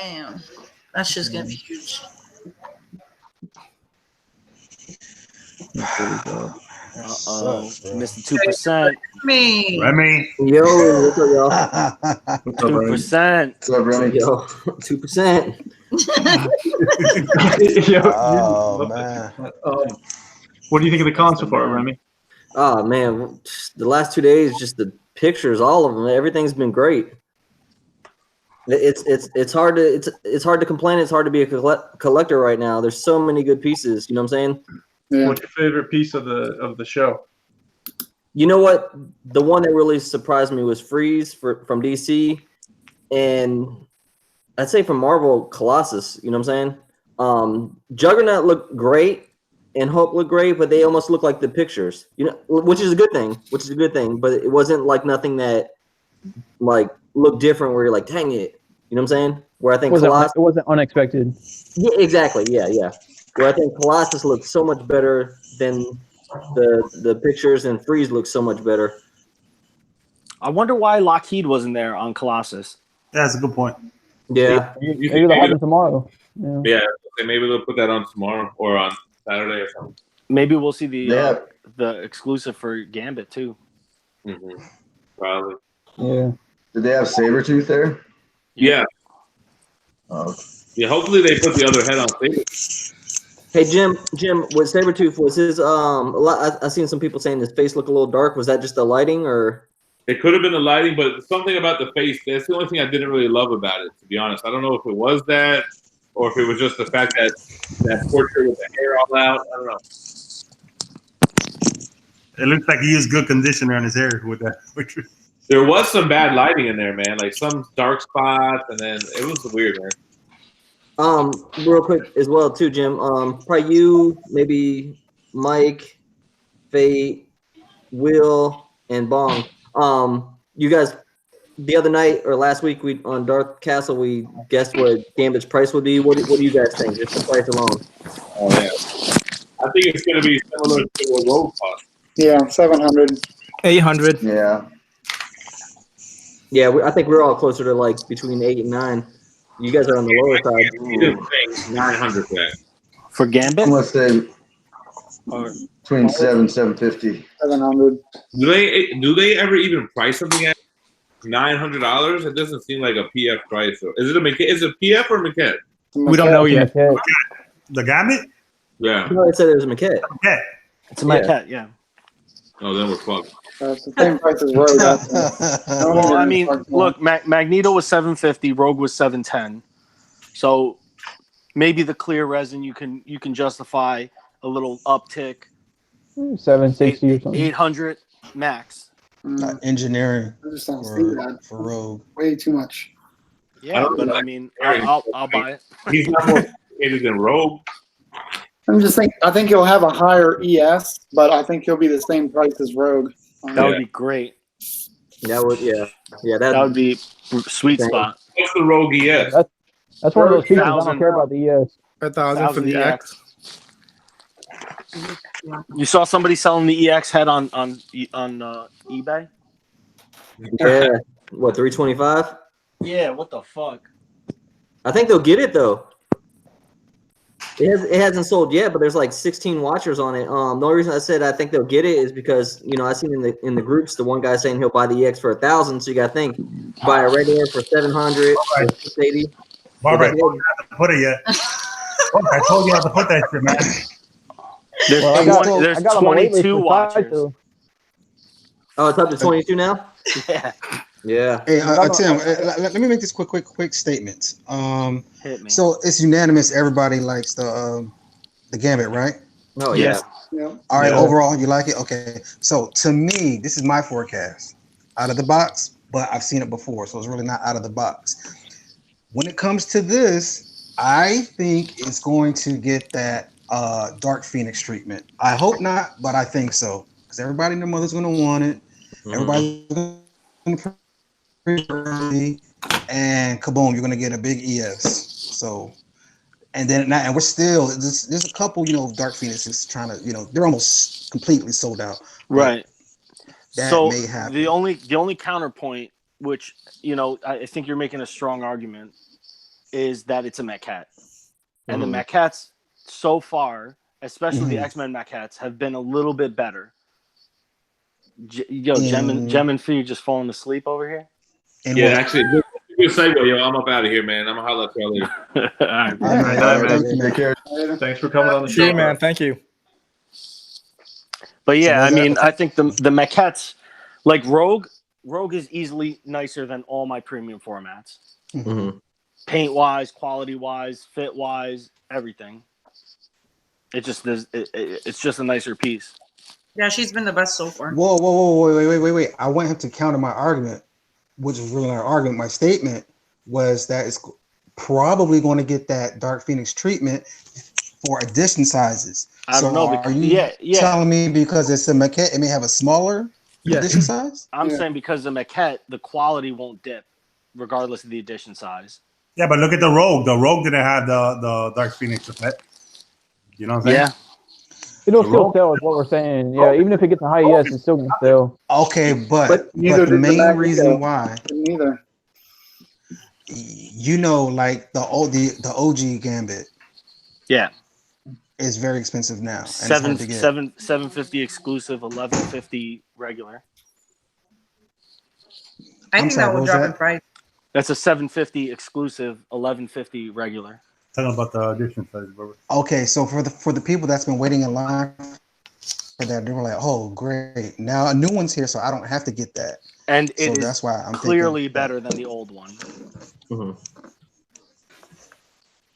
Damn, that's just gonna be huge. Uh-oh, missed the 2%. Remy. Yo, what's up, y'all? 2%. What's up, Remy? Yo, 2%. Oh man. What do you think of the con so far, Remy? Oh man, the last 2 days, just the pictures, all of them, everything's been great. It's hard to complain. It's hard to be a collector right now. There's so many good pieces. You know what I'm saying? Yeah. What's your favorite piece of the show? You know what? The one that really surprised me was Freeze from DC, and I'd say from Marvel, Colossus. You know what I'm saying? Juggernaut looked great, and Hope looked great, but they almost look like the pictures. You know, which is a good thing. But it wasn't like nothing that like looked different. Where you're like, dang it. You know what I'm saying? Where I think Colossus, it wasn't unexpected. Yeah, exactly. Yeah. Where I think Colossus looks so much better than the pictures, and Freeze looks so much better. I wonder why Lockheed wasn't there on Colossus. Yeah, that's a good point. Yeah. Maybe they'll have it tomorrow. Yeah, maybe they'll put that on tomorrow or on Saturday or something. Maybe we'll see the exclusive for Gambit too. Mm-hmm. probably. Yeah. Did they have Sabretooth there? Yeah. Oh. Yeah, hopefully they put the other head on Sabretooth. Hey Jim, with Sabretooth, was his I've seen some people saying his face looked a little dark. Was that just the lighting, or? It could have been the lighting, but something about the face, that's the only thing I didn't really love about it, to be honest. I don't know if it was that or if it was just the fact that that portrait with the hair all out. I don't know. It looks like he used good conditioner on his hair with that portrait. There was some bad lighting in there, man. Like some dark spots, and then it was weird, man. Real quick as well too, Jim. Probably you, maybe Mike, Fate, Will, and Bong. You guys, the other night or last week, we on Dark Castle, we guessed what Gambit's price would be. What do you guys think? Just the price alone. Oh yeah, I think it's going to be similar to what Rogue cost. Yeah, 700. 800. Yeah. Yeah, I think we're all closer to like between 8 and 9. You guys are on the lower side. You didn't think 900 for that. For Gambit? I'm gonna say between 750. 700. Do they ever even price something at $900? It doesn't seem like a PF price. Is it a maquette? Is it PF or maquette? We don't know yet. The Gambit? Yeah. No, it said it was a maquette. Okay. It's a maquette, yeah. Oh, then we're fucked. It's the same price as Rogue. Well, I mean, look, Magneto was 750, Rogue was 710. So maybe the clear resin you can justify a little uptick. 760 or something. 800 max. Engineering I just don't see that. for Rogue. Way too much. Yeah, but I mean, I'll buy it. He's not more complicated than Rogue. I'm just thinking. I think he'll have a higher ES, but I think he'll be the same price as Rogue. That would be great. That would, that would be sweet spot. What's the Rogue ES? That's one of those features I don't care about the ES. 1,000 for the X. You saw somebody selling the EX head on eBay? Yeah. What, 325? Yeah, what the fuck? I think they'll get it though. It hasn't sold yet, but there's like 16 watchers on it. The only reason I said I think they'll get it is because I seen in the groups the one guy saying he'll buy the EX for 1,000. So you got to think buy a regular for 700, 680. Barbara, I told you not to put it yet. I told you not to put that shit, man. There's 22 watchers. Oh, it's up to 22 now? Yeah. Yeah. Hey, Tim, let me make this quick statement. Hit me. So it's unanimous. Everybody likes the Gambit, right? Oh yeah. Yeah. All right. Overall, you like it? Okay. So to me, this is my forecast out of the box, but I've seen it before, so it's really not out of the box. When it comes to this, I think it's going to get that Dark Phoenix treatment. I hope not, but I think so because everybody and their mother's going to want it. Everybody's going to early, and kaboom, you're gonna get a big ES. So, and we're still there's a couple, Dark Phoenixes trying to, they're almost completely sold out. Right. That So may happen. the only counterpoint, which I think you're making a strong argument, is that it's a maquette, and the maquettes so far, especially the X-Men maquettes, have been a little bit better. Gem and Fee just falling asleep over here. Actually, good segue, yo. I'm up out of here, man. I'm gonna holler at y'all later. All right, man. Take care. Thanks for coming on the show, man. Thank you. But yeah, I mean, I think the maquettes, like Rogue is easily nicer than all my premium formats. Paint wise, quality wise, fit wise, everything. It's just a nicer piece. Yeah, she's been the best so far. Whoa, wait. I want him to counter my argument, which is really not an argument. My statement was that it's probably going to get that Dark Phoenix treatment for edition sizes. I don't know. Are you telling me because it's a maquette, it may have a smaller edition size? I'm saying because the maquette, the quality won't dip, regardless of the edition size. Yeah, but look at the Rogue. The Rogue didn't have the Dark Phoenix effect. You know what I'm saying? Yeah. It'll still sell, is what we're saying. Yeah, even if it gets a high ES, it's still gonna sell. Okay, but the main reason why, like the OG Gambit, is very expensive now. And 750 exclusive, 1150 regular. I think that will drop in price. That's a $750 exclusive, $1150 regular. Talking about the edition size, bro. Okay, so for the people that's been waiting in line for that, they were like, "Oh, great! Now a new one's here, so I don't have to get that." And it so is that's why I'm clearly thinking, better than the old one. Mm-hmm.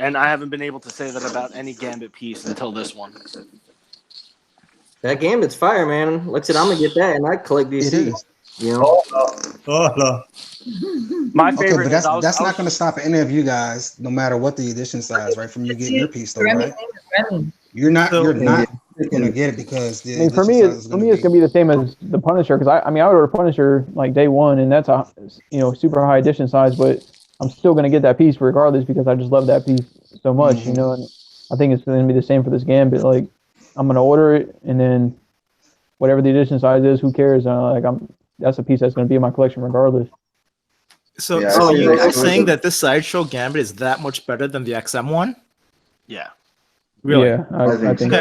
And I haven't been able to say that about any Gambit piece until this one. That Gambit's fire, man. Like I said, I'm gonna get that, and I collect DC. You know. My okay, favorite. but that's not going to stop any of you guys, no matter what the edition size, right? From you getting your piece, though, right? You're not going to get it because the I mean, for me, it's going to be the same as the Punisher, because I mean, I ordered Punisher like day one, and that's a super high edition size, but I'm still going to get that piece regardless because I just love that piece so much, you know. And I think it's going to be the same for this Gambit. Like, I'm going to order it, and then whatever the edition size is, who cares? That's a piece that's going to be in my collection regardless. So, Yeah, so you guys yeah. saying that this Sideshow Gambit is that much better than the XM one? Yeah. Really? Yeah, I think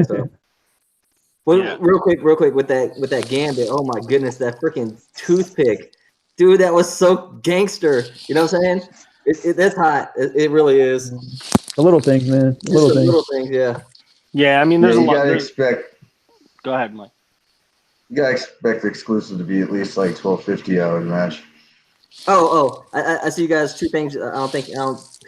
so. Well, real quick with that Gambit. Oh my goodness, that freaking toothpick, dude, that was so gangster. You know what I'm saying? That's hot. It really is. The little things, man. Little things, yeah. Yeah, I mean, there's a lot. Gotta expect. Go ahead, Mike. You gotta expect the exclusive to be at least like $12.50, I would imagine. I see you guys. Two things. I don't because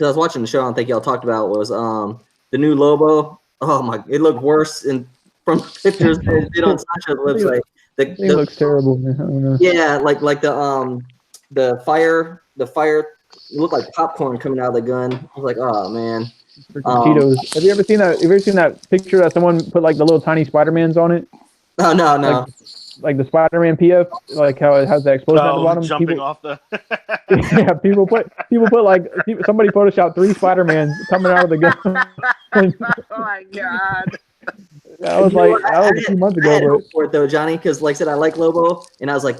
I was watching the show. I don't think y'all talked about was the new Lobo. Oh my! It looked worse from the pictures than it did on Sasha's website. It looks terrible, man. I don't know. Yeah, like the fire. It looked like popcorn coming out of the gun. I was like, oh man. Cheetos. Have you ever seen that? Have you ever seen that picture that someone put like the little tiny Spider-Mans on it? Oh no. Like the Spider-Man PF, like how it has that explosion at the bottom. Jumping off the. Yeah, people put like somebody photoshopped 3 Spider-Mans coming out of the gun. Oh my god. That was a few months ago. I had hope for it though, Johnny, because like I said, I like Lobo, and I was like,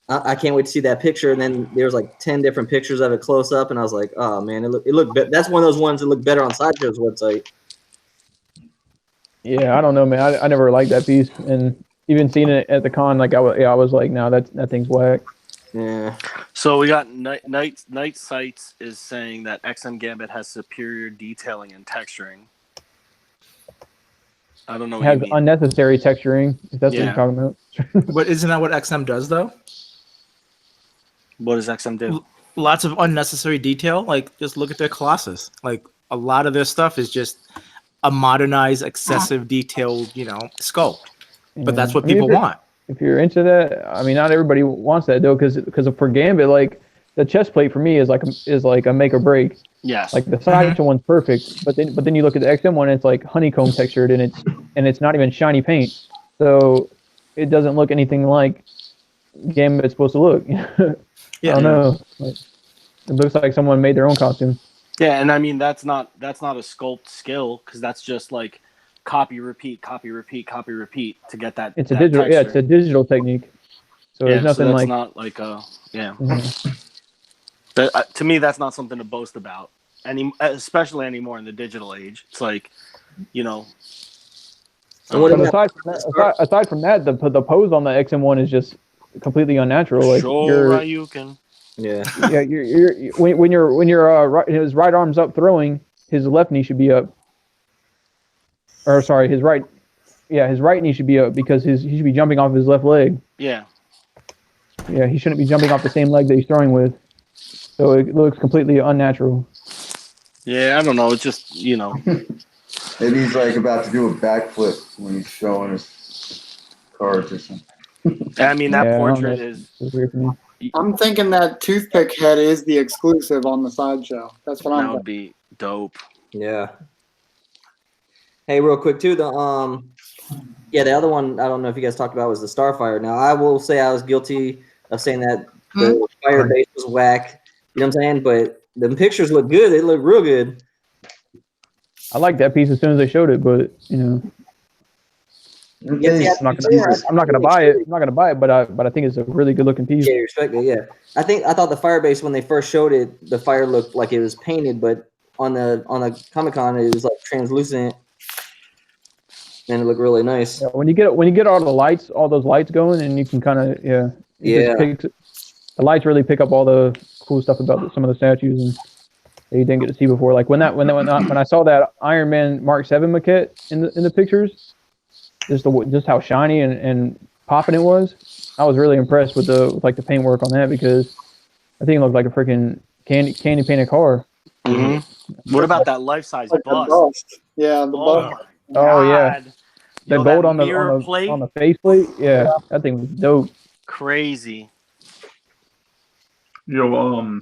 I can't wait to see that picture. And then there was like 10 different pictures of it close up, and I was like, oh man, it looked. That's one of those ones that look better on Sideshow's website. Yeah, I don't know, man. I never liked that piece, and even seeing it at the con, like I was like, no, that thing's whack. Yeah. So we got Night Sights is saying that XM Gambit has superior detailing and texturing. I don't know. It has unnecessary texturing. If that's what you're talking about. But isn't that what XM does, though? What does XM do? Lots of unnecessary detail. Like, just look at their Colossus. Like, a lot of their stuff is just a modernized, excessive, detailed, sculpt. But that's what people want. If you're into that, I mean, not everybody wants that though, because for Gambit, like the chest plate for me is like a make or break. Yes. Like the Sideshow one's perfect, but then you look at the XM one, it's like honeycomb textured, and it's not even shiny paint, so it doesn't look anything like Gambit's supposed to look. I don't know. Like, it looks like someone made their own costume. Yeah, and I mean that's not a sculpt skill, because that's just like copy repeat to get that. It's a digital, texture. Yeah, it's a digital technique. So there's nothing that's like not like But to me, that's not something to boast about, especially anymore in the digital age. It's like, But aside from that, the pose on the XM1 is just completely unnatural. Like you can. Yeah. Yeah. You're when you're his right arm's up throwing, his left knee should be up. Or sorry, his right knee should be up because he should be jumping off his left leg. Yeah. Yeah, he shouldn't be jumping off the same leg that he's throwing with. So it looks completely unnatural. Yeah, I don't know. It's just, Maybe he's like about to do a backflip when he's showing his cards or something. I mean, that portrait is weird for me. I'm thinking that toothpick head is the exclusive on the Sideshow. That's what I'm That would thinking. be dope. Yeah. Hey, real quick too, the other one I don't know if you guys talked about was the Starfire. Now I will say I was guilty of saying that the fire base was whack. You know what I'm saying? But the pictures look good. They look real good. I like that piece as soon as they showed it, but I'm not gonna buy it. I'm not gonna buy it, but I think it's a really good looking piece. Yeah, respect it. Yeah, I thought the fire base when they first showed it, the fire looked like it was painted, but on the Comic-Con it was like translucent. And it looked really nice. Yeah, when you get all the lights, all those lights going, and you can kind of the lights really pick up all the cool stuff about some of the statues and that you didn't get to see before. Like when I saw that Iron Man Mark 7 maquette in the pictures, just how shiny and popping it was, I was really impressed with the paintwork on that, because I think it looked like a freaking candy painted car. Mm-hmm. What about that life-size Like bust? the bust. Yeah, the bust. Oh yeah, the Yo, gold that on the mirror plate? on the faceplate. Yeah, that thing was dope. Crazy. Yo,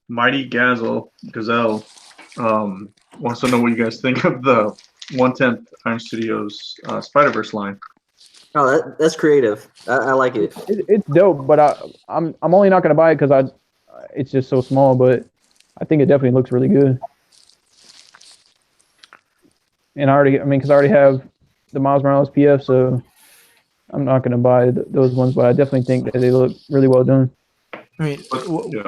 Mighty Gazelle wants to know what you guys think of the 1/10 Iron Studios Spider-Verse line. Oh, that's creative. I like it. It's dope, but I'm only not gonna buy it because it's just so small. But I think it definitely looks really good. And because I already have the Miles Morales PF, so I'm not gonna buy those ones. But I definitely think that they look really well done. I mean,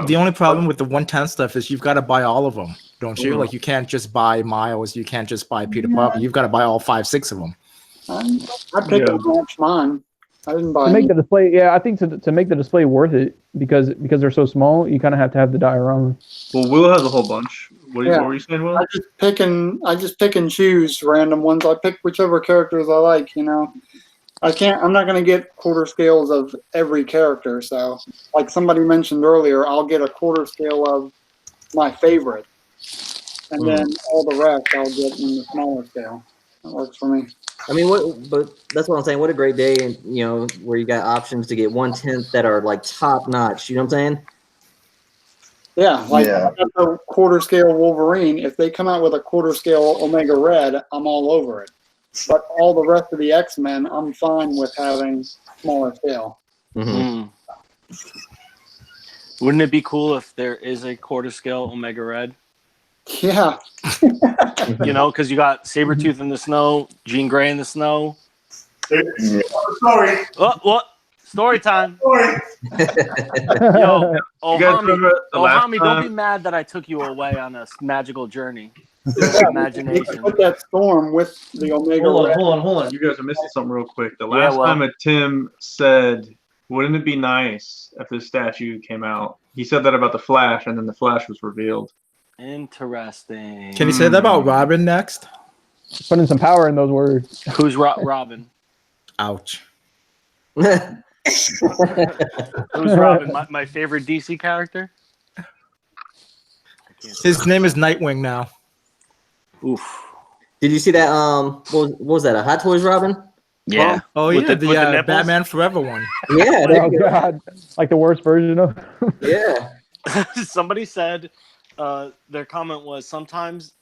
the only problem with the 1/10 stuff is you've got to buy all of them, don't you? Like, you can't just buy Miles, you can't just buy Peter Parker. You've got to buy all 5, 6 of them. I picked up mine. I didn't buy To make the display, I think to make the display worth it, because they're so small, you kind of have to have the diorama. Well, Will has a whole bunch. What were you saying, Will? I just pick and choose random ones. I pick whichever characters I like, you know. I'm not going to get quarter scales of every character. So, like somebody mentioned earlier, I'll get a quarter scale of my favorite. And then all the rest I'll get in the smaller scale. That works for me. I mean, but that's what I'm saying. What a great day, and you know, where you got options to get 1/10 that are like top notch. You know what I'm saying? Yeah, like I got the quarter scale Wolverine. If they come out with a quarter scale Omega Red, I'm all over it. But all the rest of the X-Men, I'm fine with having smaller scale. Mm-hmm. Wouldn't it be cool if there is a quarter scale Omega Red? Yeah. You know, because you got Sabretooth in the snow, Jean Grey in the snow. Sorry. Oh, what? Story time. Sorry. Yo, Ohami, don't be time? mad that I took you away on a magical journey. Yeah, Imagination. put that storm with the Omega Red. Hold on. You guys are missing something real quick. The last time that Tim said, wouldn't it be nice if this statue came out? He said that about the Flash, and then the Flash was revealed. Interesting. Can you say that about Robin next? Putting some power in those words. Who's Robin? Ouch. Who's Robin? My favorite DC character? His name is Nightwing now. Oof. Did you see that? What was that? A Hot Toys Robin? Yeah. Oh With yeah, the the nipples? Batman Forever one. Yeah. Oh god, like the worst version of. Yeah. Somebody said their comment was sometimes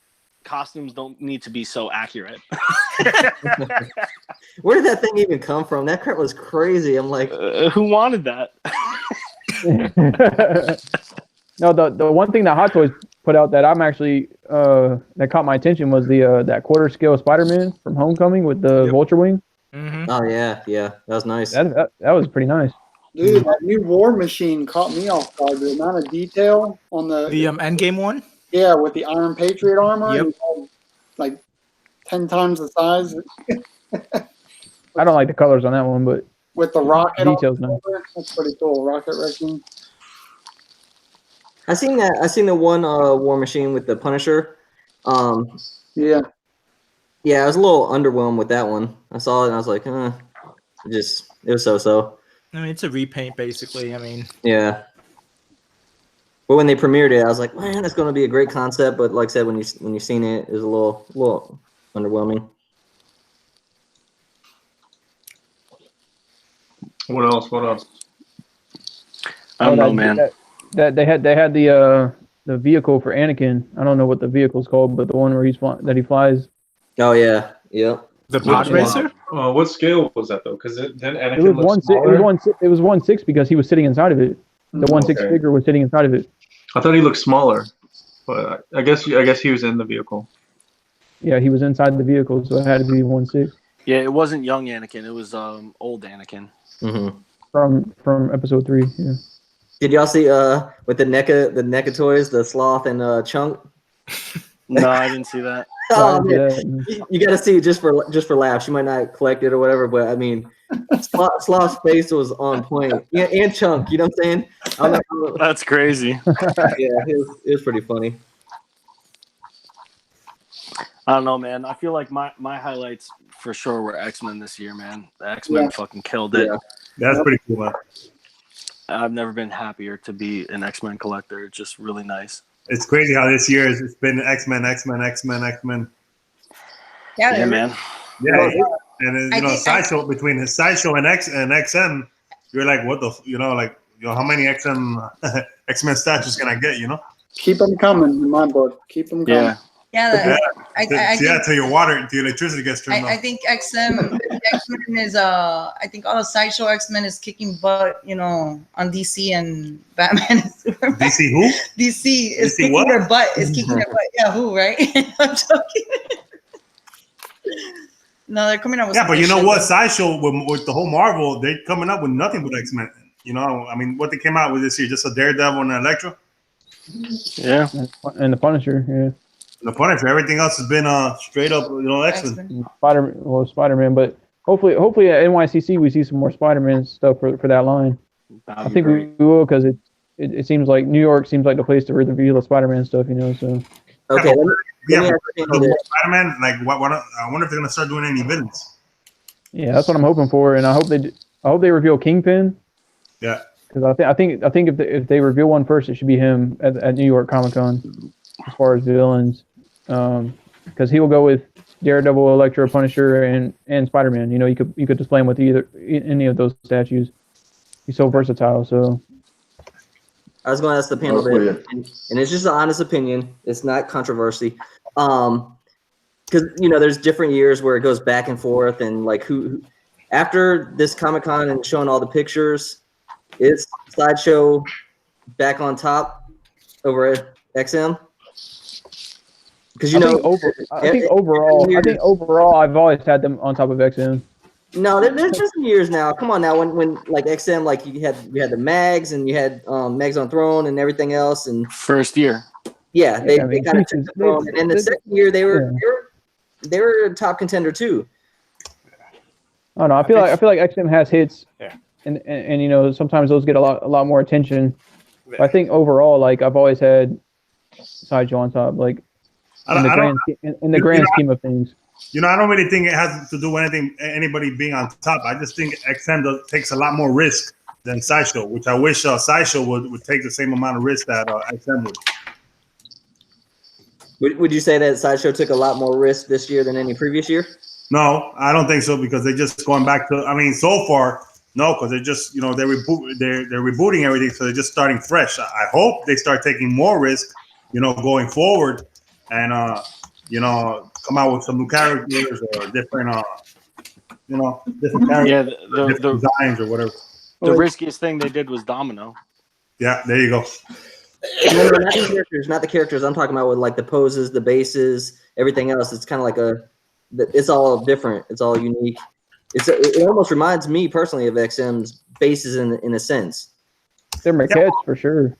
costumes don't need to be so accurate. Where did that thing even come from? That crap was crazy. I'm like, who wanted that? No, the one thing that Hot Toys put out that I'm actually that caught my attention was the that quarter scale Spider-Man from Homecoming with the Vulture wing. Mm-hmm. oh yeah, that was nice. That was pretty nice. Dude, that new War Machine caught me off guard. The amount of detail on the Endgame one. Yeah, with the Iron Patriot armor, Yep. like 10 times the size. I don't like the colors on that one, but With the rocket details on now. the that's pretty cool. Rocket Raccoon. I seen that. I seen the one War Machine with the Punisher. Yeah. Yeah, I was a little underwhelmed with that one. I saw it and I was like, it was so. I mean, it's a repaint basically. I mean, Yeah. But when they premiered it, I was like, man, that's going to be a great concept. But like I said, when you seen it, it was a little underwhelming. What else? I don't know, man. That they had the vehicle for Anakin. I don't know what the vehicle's called, but the one where he flies. Oh yeah, yep. The pod racer. What scale was that though? Because then Anakin It was looked 1/6. It was 1/6 because he was sitting inside of it. The 1/6 Okay. figure was sitting inside of it. I thought he looked smaller, but I guess he was in the vehicle. Yeah, he was inside the vehicle, so it had to be 1/6. Yeah, it wasn't young Anakin. It was old Anakin. Mm-hmm. From episode 3. Yeah. Did y'all see with the NECA toys, the Sloth and Chunk? No, I didn't see that. Oh, man. You got to see it just for laughs. You might not collect it or whatever, but I mean, Sloth's face was on point. Yeah, and Chunk. You know what I'm saying? That's crazy. Yeah, it was pretty funny. I don't know, man. I feel like my highlights for sure were X-Men this year, man. The X-Men fucking killed it. Yeah. That's pretty cool, man. I've never been happier to be an X-Men collector. It's just really nice. It's crazy how this year it's been X-Men. Yeah, man. Yeah, and Sideshow between his Sideshow and XM, you're like, what the, how many X-Men statues can I get? Keep them coming in my book. Keep them coming. Yeah. Till your electricity gets turned I off. think X-Men is I think all the Sideshow X-Men is kicking butt, on DC and Batman and Superman. DC who? DC is kicking what? their butt. Is kicking their butt. Yeah, who, right? I'm joking. No, they're coming out with but you know what? Sideshow with the whole Marvel, they're coming up with nothing but X-Men. I mean, what they came out with this year, just a Daredevil and an Electro. Yeah, and the Punisher. Yeah. The Punisher. Everything else has been straight up, X-Men. Spider-Man, but hopefully at NYCC we see some more Spider-Man stuff for that line. I think we will, because it seems like New York seems like the place to reveal the Spider-Man stuff, So okay, Spider-Man. Like, I wonder if they're gonna start doing any villains. Yeah, that's what I'm hoping for, and I hope they reveal Kingpin. Yeah, because I think if they reveal one first, it should be him at New York Comic Con as far as villains. Because he will go with Daredevil, Electro, Punisher, and Spider-Man. You could display him with any of those statues. He's so versatile. So I was going to ask the panel, and it's just an honest opinion. It's not controversy. Because there's different years where it goes back and forth, and like who after this Comic-Con and showing all the pictures, is Sideshow back on top over at XM? Because I think overall, I've always had them on top of XM. No, there's just some years now. Come on now, when like XM, like you had the mags and you had mags on Throne and everything else, and first year. Yeah, they kind of took the throne, and then the second year they were a top contender too. Oh no, I feel like XM has hits, and sometimes those get a lot more attention. But I think overall, like I've always had Sideshow on top, like in the grand scheme of things. I don't really think it has to do with anybody being on top. I just think XM takes a lot more risk than Sideshow, which I wish Sideshow would take the same amount of risk that XM would. Would you say that Sideshow took a lot more risk this year than any previous year? No, I don't think so, because they're just going back to. I mean, so far, no, because they're just they're rebooting everything, so they're just starting fresh. I hope they start taking more risk, going forward, and come out with some new characters or different different characters, different designs or whatever. The riskiest thing they did was Domino. Yeah, there you go. No, not the characters. I'm talking about with like the poses, the bases, everything else. It's kind of like it's all different. It's all unique. It almost reminds me personally of XM's bases in a sense. They're maquettes for sure.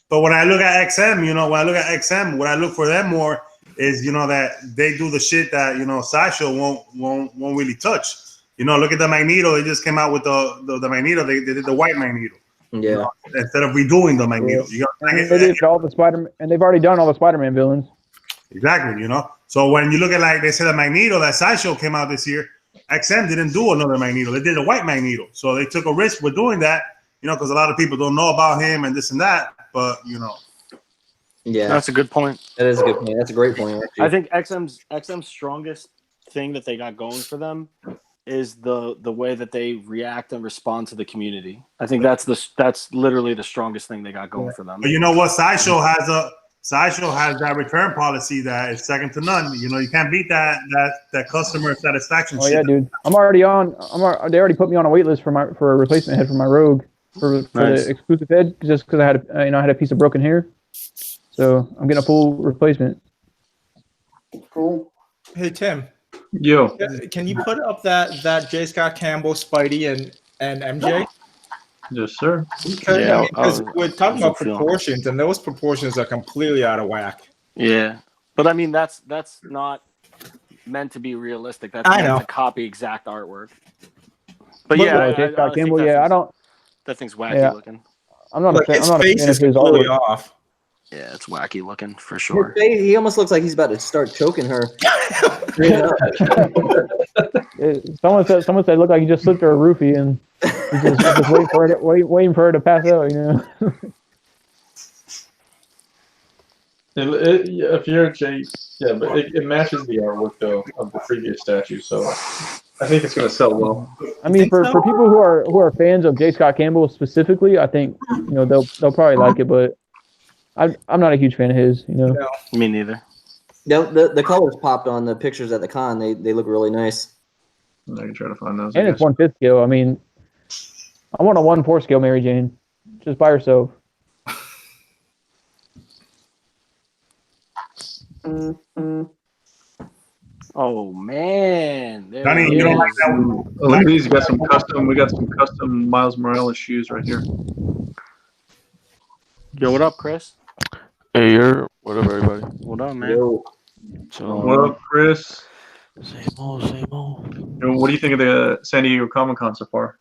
But when I look at XM, what I look for them more is that they do the shit that Sideshow won't really touch. Look at the Magneto. They just came out with the Magneto. They did the white Magneto. Yeah. Instead of redoing the Magneto. They did all the Spider-Man, and they've already done all the Spider-Man villains. Exactly. So when you look at, like they said, the Magneto that Sideshow came out this year, XM didn't do another Magneto. They did a white Magneto. So they took a risk with doing that. Because a lot of people don't know about him and this and that. But yeah, that's a good point. That is a good point. That's a great point. Actually. I think XM's strongest thing that they got going for them is the way that they react and respond to the community. I think that's literally the strongest thing they got going for them. But you know what? Sideshow has that return policy that is second to none. You can't beat that customer satisfaction. Oh yeah, dude. They already put me on a wait list for a replacement head for my Rogue for the exclusive head, just because I had a piece of broken hair. So I'm getting a full replacement. Cool. Hey Tim. Yo. Can you put up that J. Scott Campbell, Spidey, and MJ? Yes, sir. Because we're talking about proportions, and those proportions are completely out of whack. Yeah. But I mean, that's not meant to be realistic. That's I meant know. to copy exact artwork. But Look, yeah, J. Scott Campbell. Yeah, I don't. That thing's wacky Yeah. looking. I'm not Look, a fan. I'm his not a face fan is of his completely artwork. off. Yeah, it's wacky looking for His sure. face, he almost looks like he's about to start choking her. Someone said looked like he just slipped her a roofie and he's just waiting for her to pass out. You know. If you're Jay, yeah, but it matches the artwork though of the previous statue, so I think it's going to sell well. I mean, for people who are fans of J. Scott Campbell specifically, I think they'll probably like it, but I'm not a huge fan of his. No. Me neither. No, the colors popped on the pictures at the con. They look really nice. I can try to find those. And it's 1/5 scale. I mean, I want a 1/4 scale Mary Jane, just by herself. Oh man, Donnie, you don't like that one? Oh, look at these. We got some custom Miles Morales shoes right here. Yo, what up, Chris? Hey, what up, everybody? What up, man? Yo. What up, Chris? Same old. What do you think of the San Diego Comic-Con so far?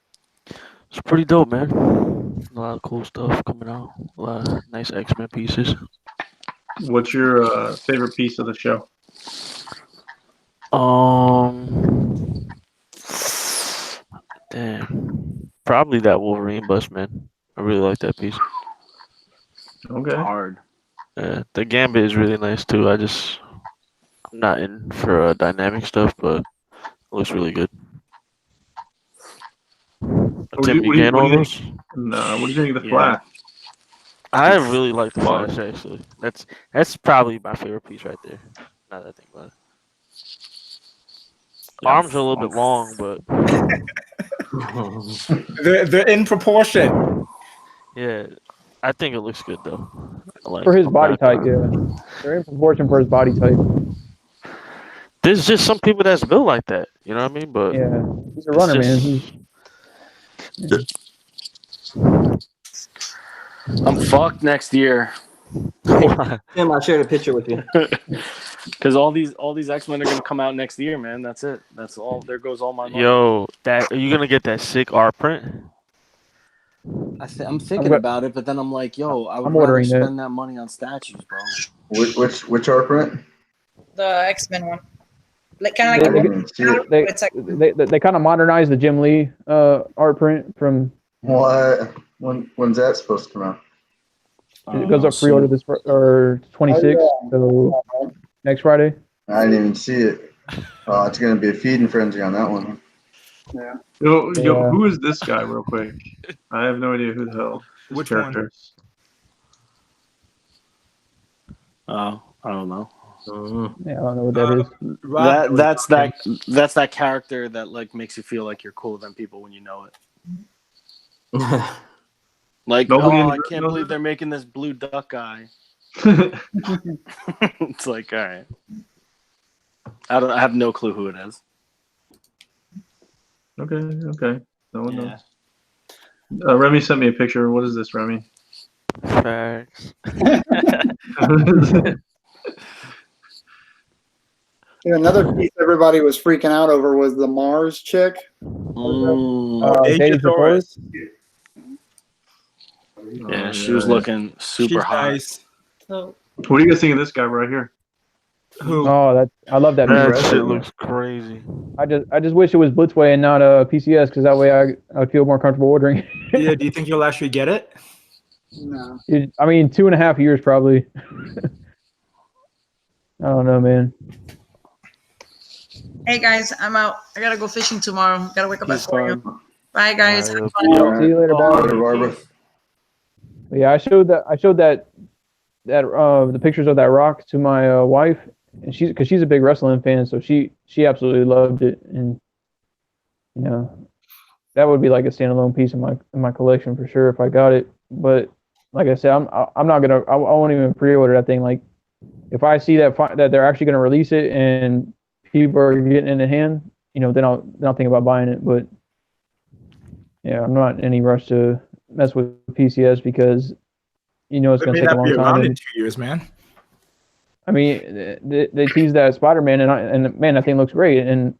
It's pretty dope, man. A lot of cool stuff coming out. A lot of nice X-Men pieces. What's your favorite piece of the show? Damn. Probably that Wolverine bust, man. I really like that piece. Okay. Hard. Yeah, the Gambit is really nice too. I'm not in for dynamic stuff, but it looks really good. Tim, you getting all those? No. What do you think of the Flash? I really like the Flash, actually. That's probably my favorite piece right there. Now that I think about it. Arms are a little bit long, but they're in proportion. Yeah, I think it looks good though. For his body type, yeah. They're in proportion for his body type. There's just some people that's built like that. You know what I mean? But yeah, he's a runner, man. I'm fucked next year. Tim, I shared a picture with you. Because all these X-Men are gonna come out next year, man. That's it. That's all. There goes all my money. Yo, are you gonna get that sick art print? I'm thinking about it, but then I'm like, yo, I would rather spend that money on statues, bro. Which art print? The X-Men one. Like kind of like They kind of modernized the Jim Lee art print from. What? When's that supposed to come out? It goes up pre-order this or 26, so next Friday. I didn't even see it. It's gonna be a feeding frenzy on that one. Yeah. Yo, who is this guy, real quick? I have no idea who the hell. Which character is. I don't know. Yeah, I don't know what that is. That's that character that like makes you feel like you're cooler than people when you know it. Like, I can't believe they're making this blue duck guy. It's like, all right. I have no clue who it is. Okay. No one knows. Remy sent me a picture. What is this, Remy? Facts. Another piece everybody was freaking out over was the Mars chick. Taurus. Yeah, she was looking super hot. Nice. What do you guys think of this guy right here? Who? Oh, I love that. That shit looks crazy. I just wish it was Blitzway and not PCS, because that way I would feel more comfortable ordering. Yeah, do you think you'll actually get it? No. I mean, 2.5 years probably. I don't know, man. Hey guys, I'm out. I gotta go fishing tomorrow. Gotta wake up at 4 a.m. Bye guys. Have fun. See you later, Barbara. Yeah, I showed that the pictures of that rock to my wife, and because she's a big wrestling fan, so she absolutely loved it, and you know that would be like a standalone piece in my collection for sure if I got it. But like I said, I'm not gonna. I won't even pre-order that thing. Like if I see that they're actually gonna release it and people are getting in the hand, you know, then I'll think about buying it. But yeah, I'm not in any rush to mess with PCS because you know it's gonna take a long time. In 2 years, man. I mean, they teased that Spider-Man, and man, that thing looks great. And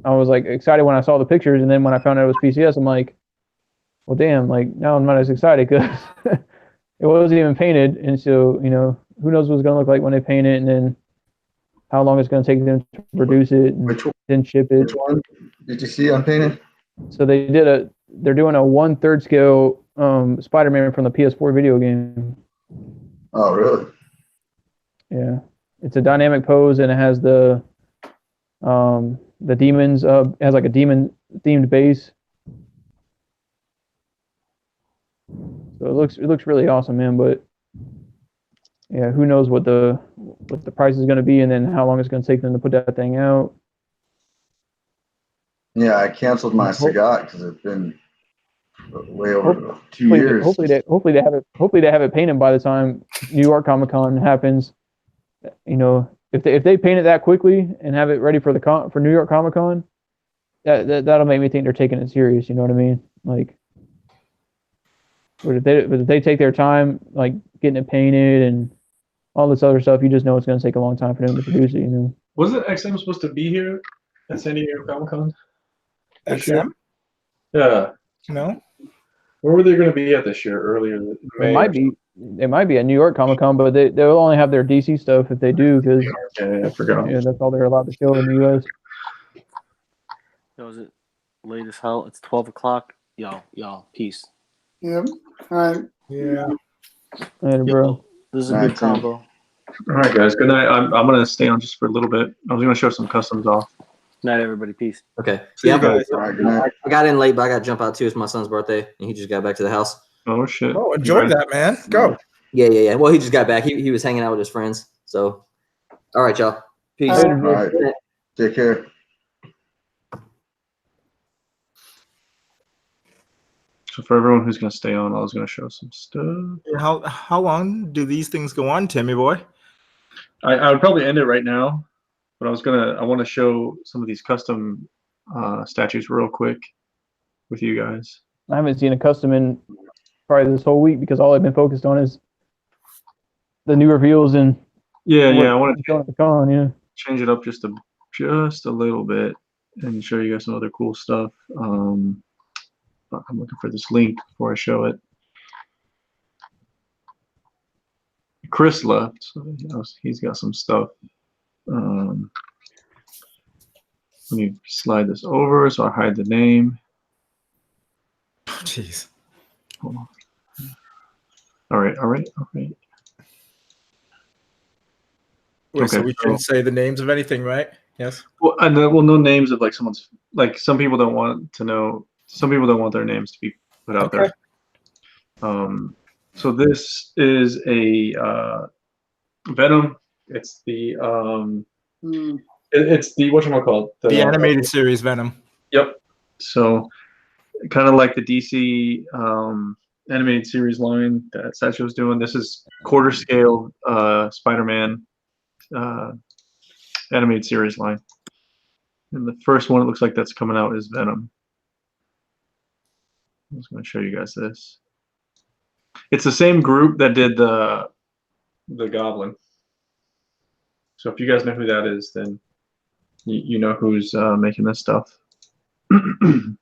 I was like excited when I saw the pictures, and then when I found out it was PCS, I'm like, well, damn, like now I'm not as excited because it wasn't even painted, and so who knows what it's gonna look like when they paint it, and then how long it's gonna take them to produce it and then ship it. Which one did you see unpainted? So they're doing a 1/3 scale Spider-Man from the PS4 video game. Oh, really? Yeah, it's a dynamic pose, and it has the demons. It has like a demon themed base. So it looks really awesome, man. But yeah, who knows what the price is going to be, and then how long it's going to take them to put that thing out. Yeah, I canceled my Sagat because it's been way over 2 years. Hopefully they have it painted by the time New York Comic Con happens. If they paint it that quickly and have it ready for New York Comic Con, that'll make me think they're taking it serious. You know what I mean? Like, but if they take their time, like getting it painted and all this other stuff, you just know it's going to take a long time for them to produce it. Wasn't XM supposed to be here at San Diego Comic Con? XM? Yeah. No. Where were they going to be at this year? Earlier in May? It might be at New York Comic Con, but they'll only have their DC stuff if they do, because I forgot. Yeah, that's all they're allowed to show in the U.S. Was it late as hell? It's 12 o'clock. Y'all, peace. Yep. All right. Yeah. Later, bro. This is a good combo. All right, guys. Good night. I'm gonna stay on just for a little bit. I was gonna show some customs off. Night, everybody. Peace. Okay. See Yeah, you guys. I got in late, but I got to jump out too. It's my son's birthday, and he just got back to the house. Oh shit! Oh, enjoy that, man. Go. Yeah. Well, he just got back. He was hanging out with his friends. So, all right, y'all. Peace. All right. Take care. So for everyone who's gonna stay on, I was gonna show some stuff. How long do these things go on, Timmy boy? I would probably end it right now, but I want to show some of these custom statues real quick with you guys. I haven't seen a custom in probably this whole week because all I've been focused on is the new reveals and I want to go at the con. change it up just a little bit and show you guys some other cool stuff. I'm looking for this link before I show it. Chris left, so he's got some stuff. Let me slide this over so I hide the name. Oh, jeez. Hold on. All right. Wait, so we shouldn't say the names of anything, right? Yes. Well, no names of like someone's, like some people don't want to know. Some people don't want their names to be put out there. So this is a Venom. It's the it's the whatchamacallit? The animated series Venom. Yep. So kind of like the DC animated series line that Sideshow's doing. This is quarter scale Spider-Man animated series line. And the first one it looks like that's coming out is Venom. I'm just going to show you guys this. It's the same group that did the Goblin. So if you guys know who that is, then you know who's making this stuff. I'm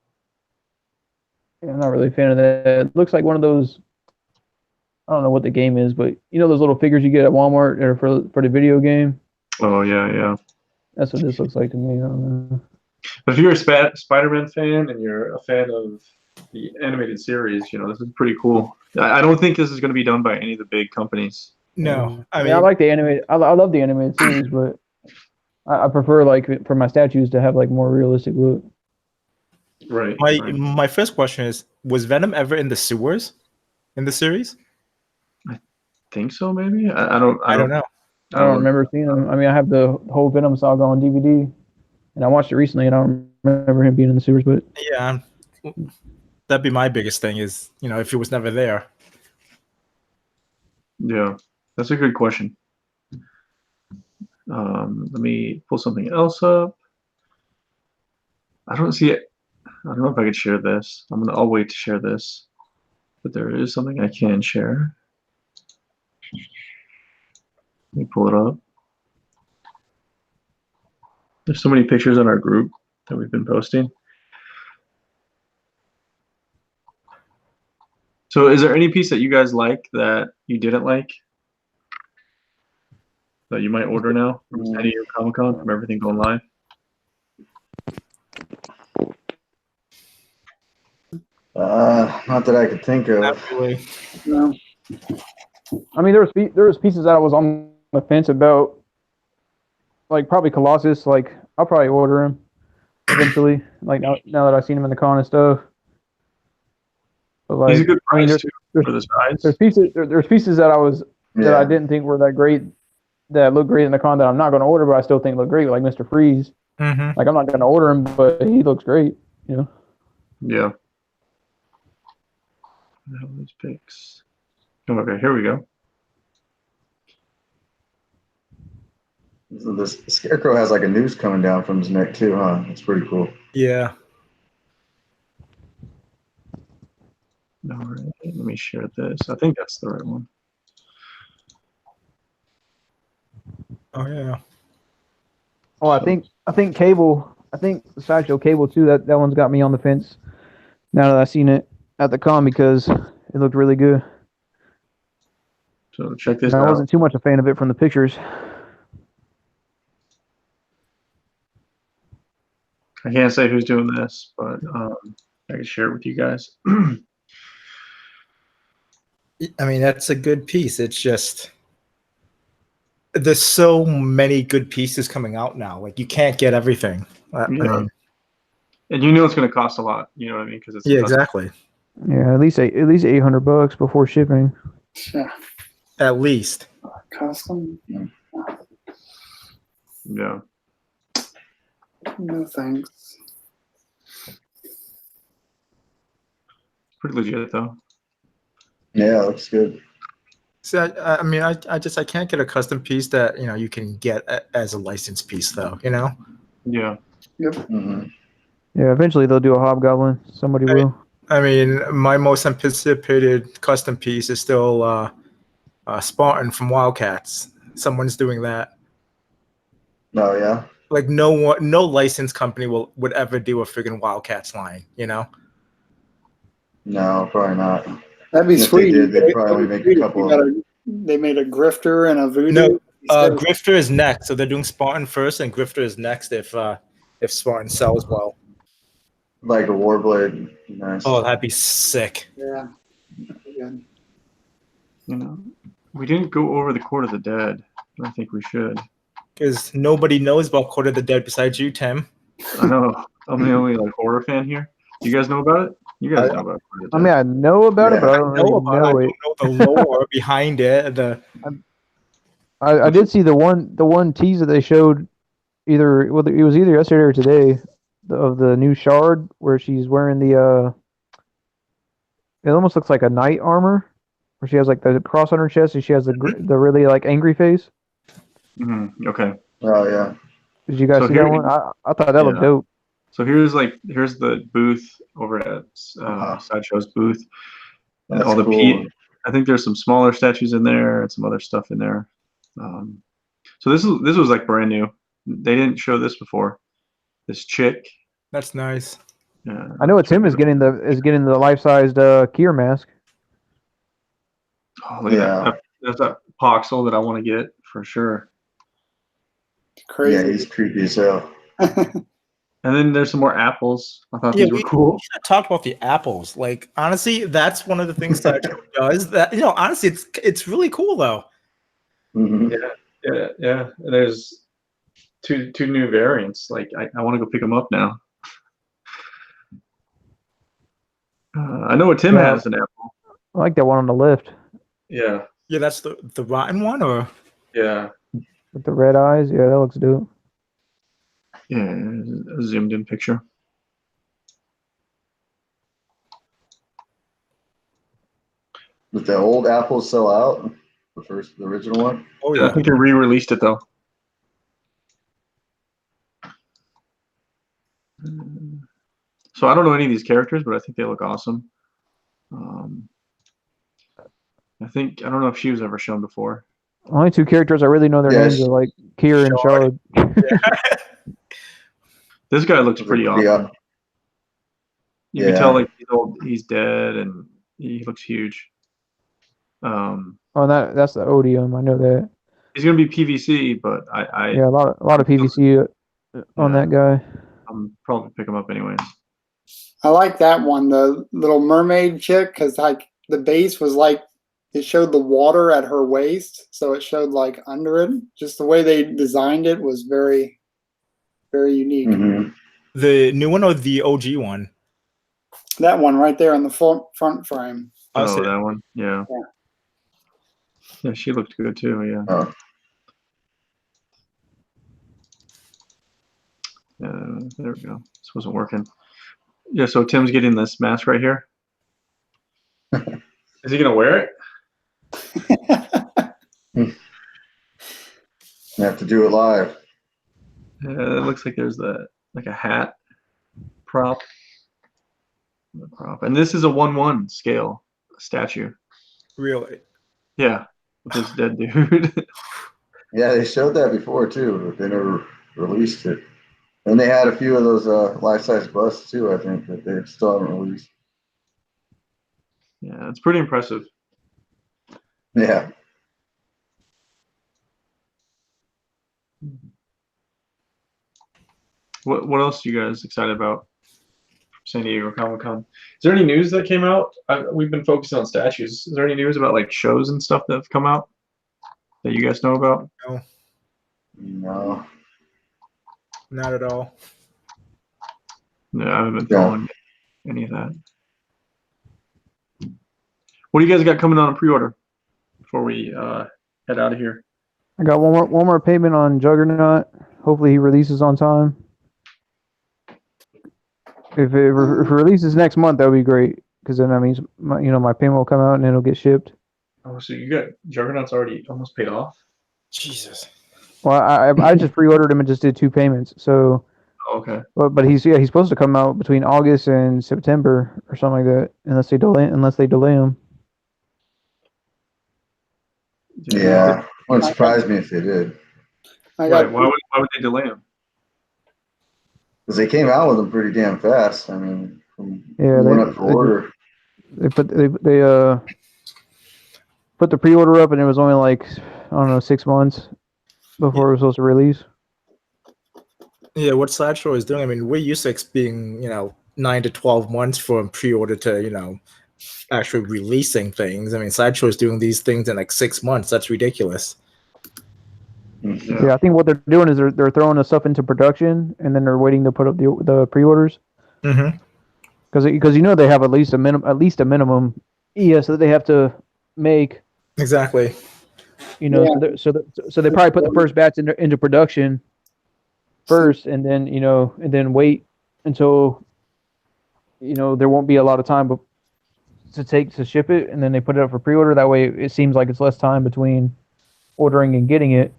not really a fan of that. It looks like one of those. I don't know what the game is, but those little figures you get at Walmart or for the video game. Oh yeah. That's what this looks like to me. I don't know. But if you're a Spider-Man fan and you're a fan of the animated series, this is pretty cool. I don't think this is going to be done by any of the big companies. No, I mean I like the animated. I love the animated series, but I prefer like for my statues to have like more realistic look. Right. My first question is: was Venom ever in the sewers in the series? I think so. Maybe I don't know. I don't remember seeing him. I mean, I have the whole Venom saga on DVD, and I watched it recently, and I don't remember him being in the sewers. But yeah, that'd be my biggest thing is if he was never there. Yeah, that's a good question. Let me pull something else up. I don't see it. I don't know if I could share this. I'll wait to share this, but there is something I can share. Let me pull it up. There's so many pictures in our group that we've been posting. So is there any piece that you guys like that you didn't like that you might order now from San Diego Comic-Con from everything going live? Not that I could think of. Absolutely. No. I mean, there was pieces that I was on the fence about, like probably Colossus. Like I'll probably order him eventually. Like now that I've seen him in the con and stuff. But like, He's a good price there's, too for the size. There's pieces that I didn't think were that great, that look great in the con that I'm not going to order, but I still think look great, like Mr. Freeze. Mm-hmm. Like I'm not going to order him, but he looks great. You know. Yeah. Those pics. Okay, here we go. So the Scarecrow has like a noose coming down from his neck too, huh? It's pretty cool. Yeah. All right, let me share this. I think that's the right one. Oh yeah. Oh, I think Cable. I think Sideshow Cable too. That one's got me on the fence. Now that I've seen it at the con because it looked really good. So check this out. I wasn't too much a fan of it from the pictures. I can't say who's doing this, but I can share it with you guys. I mean, that's a good piece. It's just there's so many good pieces coming out now. Like you can't get everything. I mean, and you know it's going to cost a lot. You know what I mean? Because it's exactly. Yeah, at least $800 before shipping. Yeah. At least. Custom. Yeah. No thanks. Pretty legit though. Yeah, looks good. So I mean, I can't get a custom piece that you can get as a licensed piece though. Yeah. Yep. Mm-hmm. Yeah, eventually they'll do a Hobgoblin. Somebody will. I mean, my most anticipated custom piece is still Spartan from WildC.A.T.s. Someone's doing that. Oh yeah. Like no licensed company would ever do a friggin' WildC.A.T.s line. No, probably not. That'd be sweet. They'd probably make a couple. They made a Grifter and a Voodoo. No, Grifter is next. So they're doing Spartan first, and Grifter is next if Spartan sells well. Like a Warblade. Nice. Oh, that'd be sick. Yeah. We didn't go over the Court of the Dead. I think we should. Because nobody knows about Court of the Dead besides you, Tim. I know. I'm the only horror fan here. You guys know about it? You guys know about it. I mean, I know about it, but I don't really know it. I don't know the lore behind it. I did see the one tease that they showed it was either yesterday or today of the new Shard where she's wearing the it almost looks like a knight armor where she has like the cross on her chest and she has the really like angry face. Mm-hmm. Okay. Oh yeah. Did you guys see that one? I thought that looked dope. So here's the booth over at Sideshow's booth. And all the cool. I think there's some smaller statues in there and some other stuff in there. So this was like brand new. They didn't show this before. This chick. That's nice. Yeah. I know Tim is getting the life-sized Kier mask. Oh, look at that. That's that Poxel that I want to get for sure. Crazy. Yeah, he's creepy as hell. And then there's some more apples. I thought these were cool. We should have talked about the apples. Like honestly, that's one of the things that does that. Honestly, it's really cool though. Mm-hmm. Yeah. There's two new variants. Like I want to go pick them up now. I know what Tim has an apple. I like that one on the left. Yeah. Yeah, that's the rotten one, or yeah, with the red eyes. Yeah, that looks dope. Yeah, a zoomed in picture. Did the old apples sell out? The original one? Oh yeah, I think they re-released it though. So I don't know any of these characters, but I think they look awesome. I don't know if she was ever shown before. Only two characters I really know their names are like Kier and Shard. This guy looks pretty awesome. You can tell like he's dead, and he looks huge. Oh, that's the Odium. I know that. He's gonna be PVC, but yeah, a lot of PVC on that guy. I'm probably pick him up anyways. I like that one, the Little Mermaid chick, because like the base was like it showed the water at her waist, so it showed like under it. Just the way they designed it was very, very unique. The new one or the OG one? That one right there on the front frame. Oh, that one. Yeah. Yeah, she looked good too. Yeah. There we go. This wasn't working. Yeah, so Tim's getting this mask right here. Is he gonna wear it? You have to do it live. It looks like there's like a hat prop. And this is a 1:1 scale statue. Really? Yeah, with this dead dude. Yeah, they showed that before too, but they never released it. And they had a few of those life-size busts too, I think, that they still haven't released. Yeah, it's pretty impressive. Yeah. What else are you guys excited about from San Diego Comic-Con? Is there any news that came out? We've been focusing on statues. Is there any news about like shows and stuff that have come out that you guys know about? No. Not at all. No, I haven't been following any of that. What do you guys got coming on pre-order before we head out of here? I got one more payment on Juggernaut. Hopefully he releases on time. If it releases next month, that would be great, because then that means my payment will come out and it'll get shipped. Oh, so you got Juggernaut's already almost paid off? Jesus. Well, I just pre-ordered him and just did 2 payments. So. Okay. But he's supposed to come out between August and September or something like that, unless they delay him. Yeah, wouldn't surprise me if they did. Why would they delay him? Because they came out with them pretty damn fast. I mean, they went up for order. They put the pre-order up, and it was only like, I don't know, 6 months before it was supposed to release. Yeah, what Sideshow is doing, I mean, we're used to it being, 9 to 12 months from pre-order to, actually releasing things. I mean, Sideshow is doing these things in like 6 months. That's ridiculous. Yeah, I think what they're doing is they're throwing the stuff into production, and then they're waiting to put up the pre-orders. Mm-hmm. Because they have at least a minimum ES that they have to make. Exactly. So they probably put the first batch into production first, and then wait until there won't be a lot of time to ship it, and then they put it up for pre-order. That way it seems like it's less time between ordering and getting it,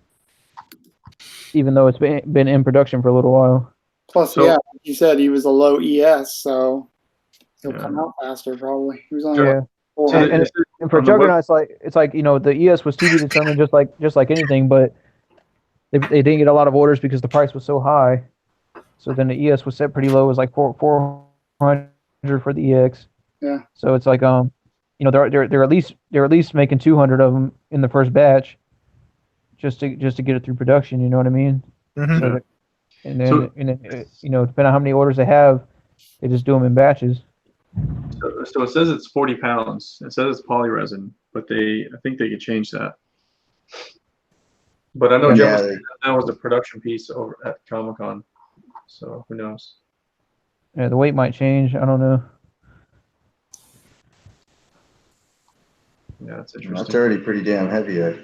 even though it's been in production for a little while. Plus, like you said, he was a low ES, so he'll come out faster probably. He was only and for Juggernaut, it's like the ES was to be determined just like anything, but they didn't get a lot of orders because the price was so high. So then the ES was set pretty low. It was like 400 for the EX. Yeah. So it's like they're at least making 200 of them in the first batch, just to get it through production. You know what I mean? Mm-hmm. So and then depending on how many orders they have, they just do them in batches. So it says it's 40 pounds. It says it's polyresin, but I think they could change that. But I know that was a production piece over at Comic-Con, so who knows? Yeah, the weight might change. I don't know. Yeah, that's interesting. That's already pretty damn heavy. I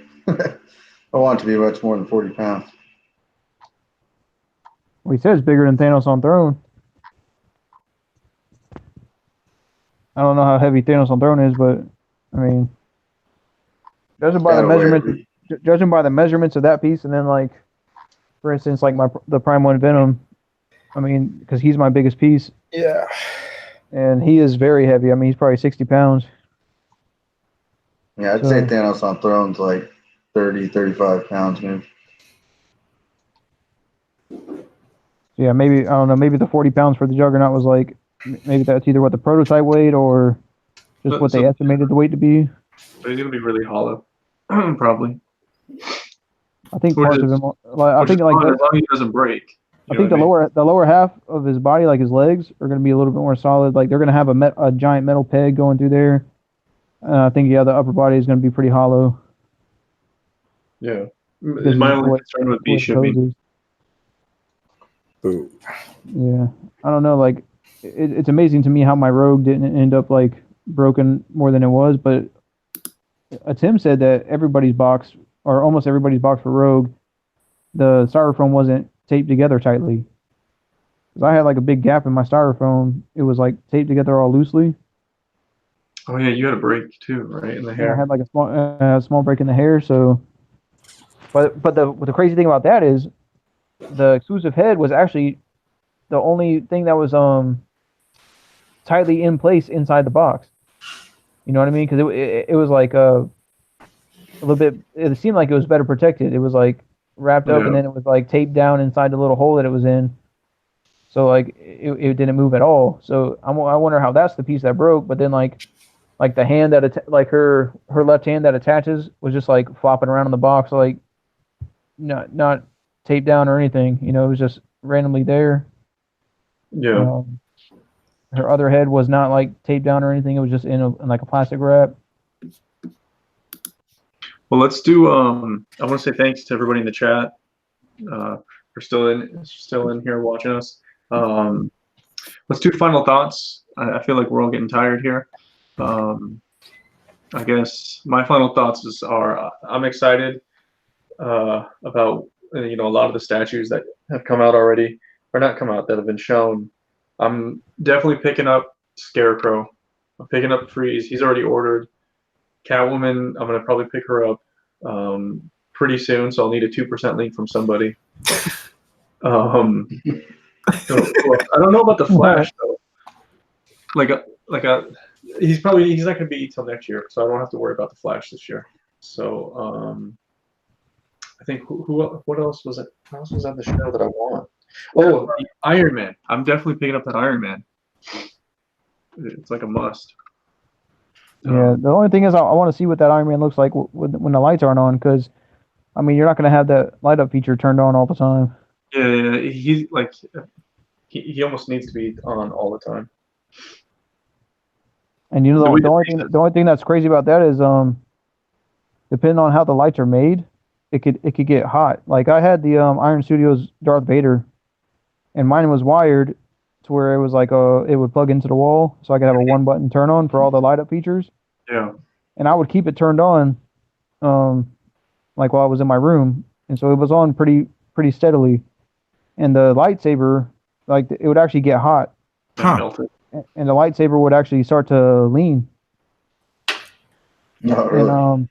want it to be much more than 40 pounds. Well, he says bigger than Thanos on Throne. I don't know how heavy Thanos on Throne is, but I mean, judging by the measurements of that piece, and then like, for instance, like the Prime 1 Venom, I mean, because he's my biggest piece. Yeah. And he is very heavy. I mean, he's probably 60 pounds. Yeah, I'd say Thanos on Throne's like 30, 35 pounds, maybe. Yeah, maybe I don't know. Maybe the 40 pounds for the Juggernaut was like maybe that's either what the prototype weighed or just what they estimated the weight to be. But he's gonna be really hollow, probably. I think parts of him. I think like as long as he doesn't break. I think the lower half of his body, like his legs, are going to be a little bit more solid. Like they're going to have a giant metal peg going through there. I think the upper body is going to be pretty hollow. Yeah, my only concern would be shipping. Yeah, I don't know. Like it's amazing to me how my Rogue didn't end up like broken more than it was. But Tim said that everybody's box, or almost everybody's box for Rogue, the styrofoam wasn't taped together tightly. Because I had like a big gap in my styrofoam. It was like taped together all loosely. Oh yeah, you had a break too, right, in the hair. I had like a small break in the hair. So, but the crazy thing about that is, the exclusive head was actually the only thing that was tightly in place inside the box. You know what I mean? Because it was like a little bit. It seemed like it was better protected. It was like wrapped up, and then it was like taped down inside the little hole that it was in. So like it didn't move at all. So I wonder how that's the piece that broke. But then like the hand that like her left hand that attaches was just like flopping around in the box, like not taped down or anything. You know, it was just randomly there. Yeah. Her other head was not like taped down or anything. It was just in like a plastic wrap. Well, let's do. I want to say thanks to everybody in the chat for still in here watching us. Let's do final thoughts. I feel like we're all getting tired here. I guess my final thoughts are I'm excited about a lot of the statues that have come out already, or not come out, that have been shown. I'm definitely picking up Scarecrow. I'm picking up Freeze. He's already ordered. Catwoman, I'm gonna probably pick her up pretty soon, so I'll need a 2% link from somebody. I don't know about the Flash though. He's not gonna be till next year, so I don't have to worry about the Flash this year. So I think what else was it? What else was on the show that I want? Oh, the Iron Man. I'm definitely picking up that Iron Man. It's like a must. Yeah, the only thing is I want to see what that Iron Man looks like when the lights aren't on, because I mean you're not going to have that light up feature turned on all the time. Yeah, he's like he almost needs to be on all the time. And you know the only thing that's crazy about that is depending on how the lights are made, it could get hot. Like I had the Iron Studios Darth Vader, and mine was wired to where it was like it would plug into the wall, so I could have a 1-button turn on for all the light up features. Yeah. And I would keep it turned on, like while I was in my room, and so it was on pretty steadily. And the lightsaber, like it would actually get hot, and the lightsaber would actually start to lean. Not really. And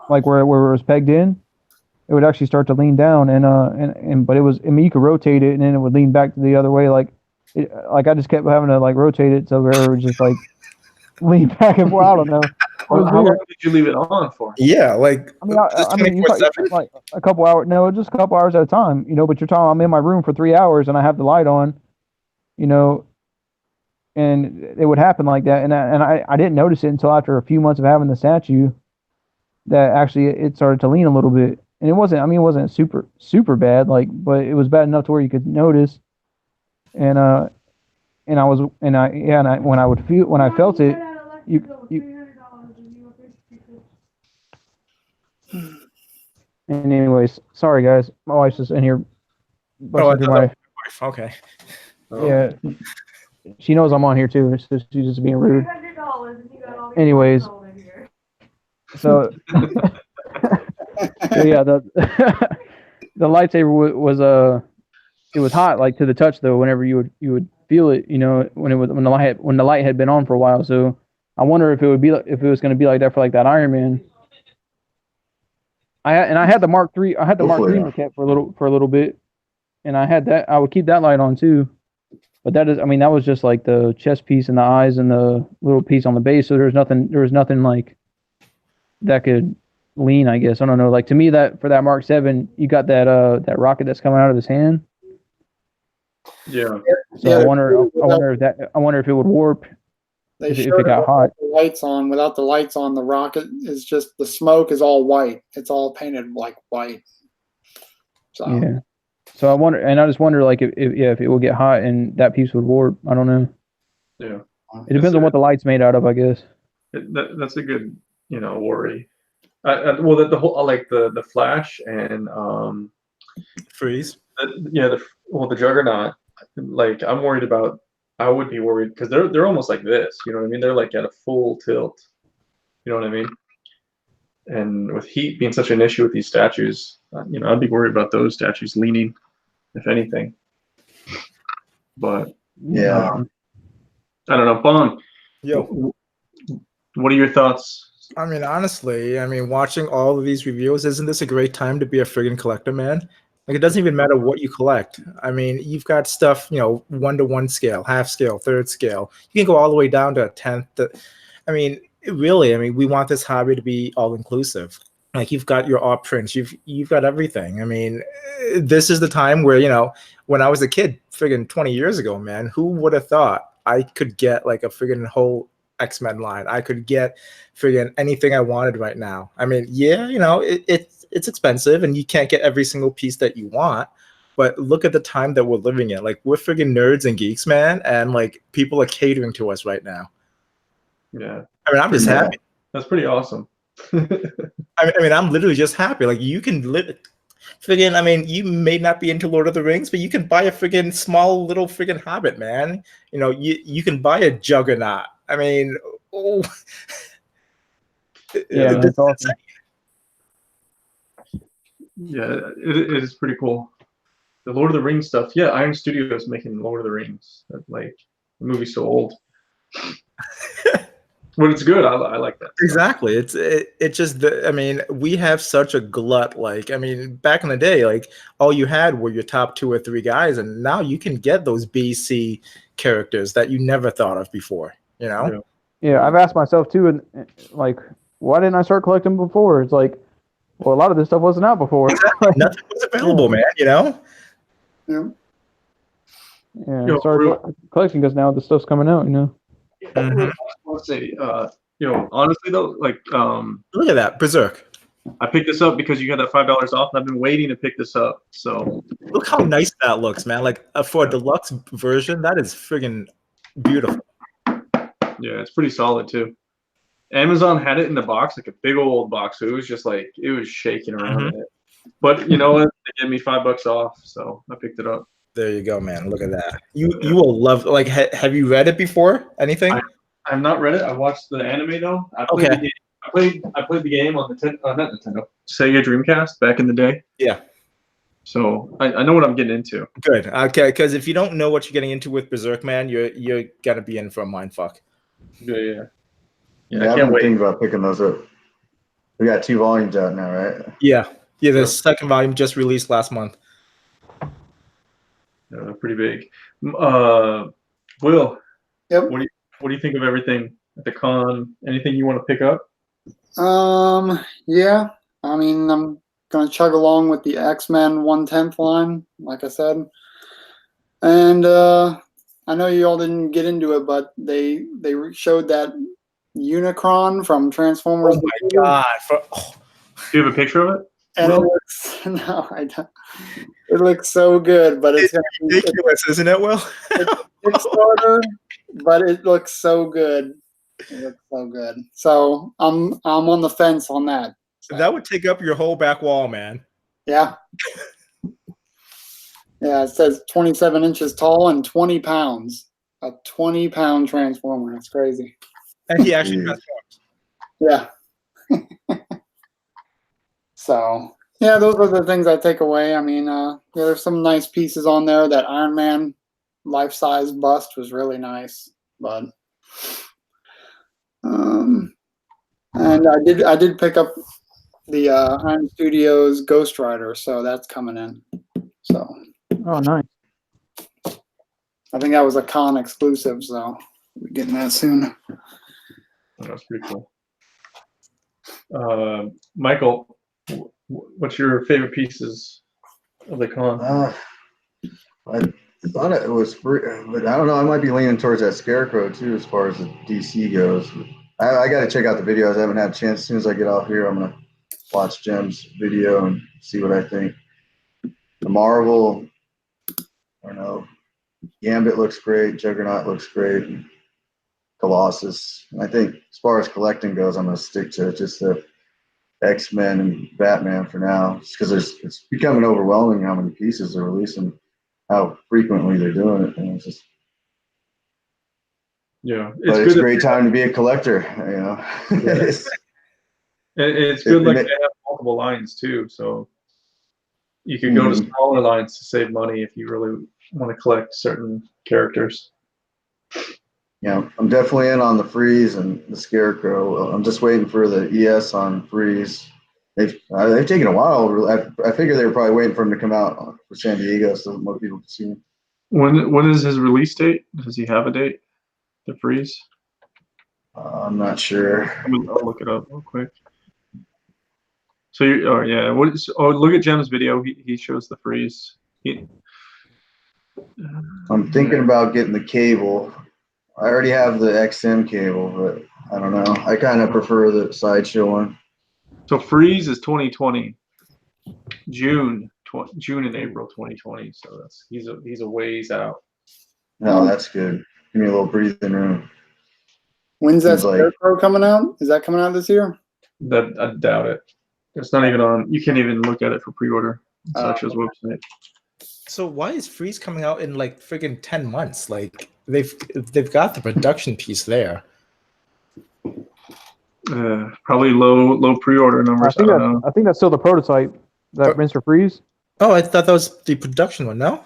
like where it was pegged in, it would actually start to lean down, but it was, I mean, you could rotate it and then it would lean back to the other way. Like I just kept having to like rotate it so it would just like lean back and forth. I don't know. How long did you leave it on for? Yeah, like I mean, like a couple hours. No, just a couple hours at a time. You know, but you're talking. I'm in my room for 3 hours and I have the light on. You know, and it would happen like that, and I didn't notice it until after a few months of having the statue, that actually it started to lean a little bit. And it wasn't super bad, like, but it was bad enough to where you could notice. And when I felt it, and anyways, sorry guys, my wife's just in here. Okay. Yeah, she knows I'm on here too. So she's just being rude. Anyways, so. Yeah, the lightsaber was it was hot, like to the touch though. Whenever you would feel it, you know, when the light had been on for a while. So I wonder if it was going to be like that for like that Iron Man. I had the Mark III. I had the Mark III maquette for a little bit, and I had that. I would keep that light on too. But that was just like the chest piece and the eyes and the little piece on the base. So there was nothing like that could lean, I guess. I don't know. Like to me, that for that Mark 7, you got that rocket that's coming out of his hand. Yeah. So I wonder if it would warp They if showed it got hot. the lights on. Without the lights on, the rocket is just the smoke is all white. It's all painted like white. So Yeah. So I just wonder like if it will get hot and that piece would warp. I don't know. Yeah. It depends on what the light's made out of, I guess. That's a good, worry. Well, the whole like the Flash and Freeze. The Juggernaut. Like I'm worried about. I would be worried because they're almost like this. You know what I mean? They're like at a full tilt. You know what I mean? And with heat being such an issue with these statues, I'd be worried about those statues leaning, if anything. But yeah, I don't know. Bong, Yo. What are your thoughts? I mean, honestly, watching all of these reviews, isn't this a great time to be a friggin' collector, man? Like, it doesn't even matter what you collect. I mean, you've got stuff, 1-to-1 scale, half scale, third scale. You can go all the way down to a tenth. Really, we want this hobby to be all inclusive. Like, you've got your art prints, you've got everything. This is the time where, when I was a kid, friggin' 20 years ago, man, who would have thought I could get like a friggin' whole X-Men line? I could get friggin' anything I wanted right now. It's expensive and you can't get every single piece that you want, but look at the time that we're living in. Like, we're friggin' nerds and geeks, man, and like people are catering to us right now. Yeah. I'm just happy. That's pretty awesome. I'm literally just happy. Like, you can live friggin', you may not be into Lord of the Rings, but you can buy a friggin' small little friggin' Hobbit, man. You can buy a Juggernaut. Oh. Yeah, that's awesome. Yeah, it is pretty cool. The Lord of the Rings stuff. Yeah, Iron Studios making Lord of the Rings. Like, the movie's so old. But it's good. I like that. Exactly. It's just we have such a glut. Like, back in the day, like, all you had were your top 2 or 3 guys, and now you can get those BC characters that you never thought of before. Yeah, I've asked myself too, and like, why didn't I start collecting before? It's like, well, a lot of this stuff wasn't out before. Exactly. Nothing was available, man. Yeah. Yeah, sorry, collecting because now the stuff's coming out. Mm-hmm. Let's say, honestly though, like, look at that Berserk. I picked this up because you had that $5 off, and I've been waiting to pick this up. So look how nice that looks, man. Like, for a deluxe version, that is friggin' beautiful. Yeah, it's pretty solid too. Amazon had it in the box, like a big old box, so it was just like it was shaking around in it. But you know what? They gave me $5 off, so I picked it up. There you go, man. Look at that. You will love. Like, have you read it before? Anything? I've not read it. I watched the anime though. I played the game. I played the game on the not Nintendo, Sega Dreamcast back in the day. Yeah. So I know what I'm getting into. Good. Okay, because if you don't know what you're getting into with Berserk, man, you're gonna be in for a mindfuck. Yeah. I've been thinking about picking those up. We got 2 volumes out now, right? Yeah. The second volume just released last month. Pretty big. Will. Yep. What do you think of everything at the con? Anything you want to pick up? Yeah. I'm gonna chug along with the X-Men 1/10 line, like I said. And I know you all didn't get into it, but they showed that Unicron from Transformers. Oh my god! Do you have a picture of it? And it looks, no, I don't. It looks so good, but it's ridiculous, isn't it, Will? It's Kickstarter, but it looks so good. It looks so good. So I'm on the fence on that. So. That would take up your whole back wall, man. Yeah. Yeah, it says 27 inches tall and 20 pounds. A 20-pound Transformer. That's crazy. And he actually transforms. Yeah. So, yeah, those are the things I take away. There's some nice pieces on there. That Iron Man life-size bust was really nice. But, and I did pick up the Iron Studios Ghost Rider, so that's coming in. So. Oh, nice. I think that was a con exclusive, so we're getting that soon. That's pretty cool. Michael, what's your favorite pieces of the con? The I thought it was free, but I don't know. I might be leaning towards that Scarecrow too, as far as the DC goes. I got to check out the videos. I haven't had a chance. As soon as I get off here, I'm gonna watch Jem's video and see what I think. The Marvel, I don't know. Gambit looks great. Juggernaut looks great. Colossus. I think as far as collecting goes, I'm gonna stick to just the X-Men and Batman for now, just because it's becoming overwhelming how many pieces they're releasing, how frequently they're doing it, and it's just. Yeah, It's a great time to be a collector, you know. Yeah. it's good, like they have multiple lines too, so you could go to smaller lines to save money if you really want to collect certain characters. Yeah, I'm definitely in on the Freeze and the Scarecrow. I'm just waiting for the ES on Freeze. They've taken a while. I figure they were probably waiting for him to come out for San Diego so more people can see him. When is his release date? Does he have a date? The Freeze? I'm not sure. I'll look it up real quick. So look at Jem's video. He shows the Freeze. I'm thinking about getting the cable. I already have the XM cable, but I don't know. I kind of prefer the Sideshow one. So Freeze is 2020, June and April 2020. So he's a ways out. No, that's good. Give me a little breathing room. When's that Scarecrow coming out? Is that coming out this year? I doubt it. It's not even on. You can't even look at it for pre-order on Sideshow's website. So why is Freeze coming out in like friggin' 10 months? Like they've got the production piece there. Probably low pre-order numbers. I think that's still the prototype. That Mr. Freeze. Oh, I thought that was the production one. No,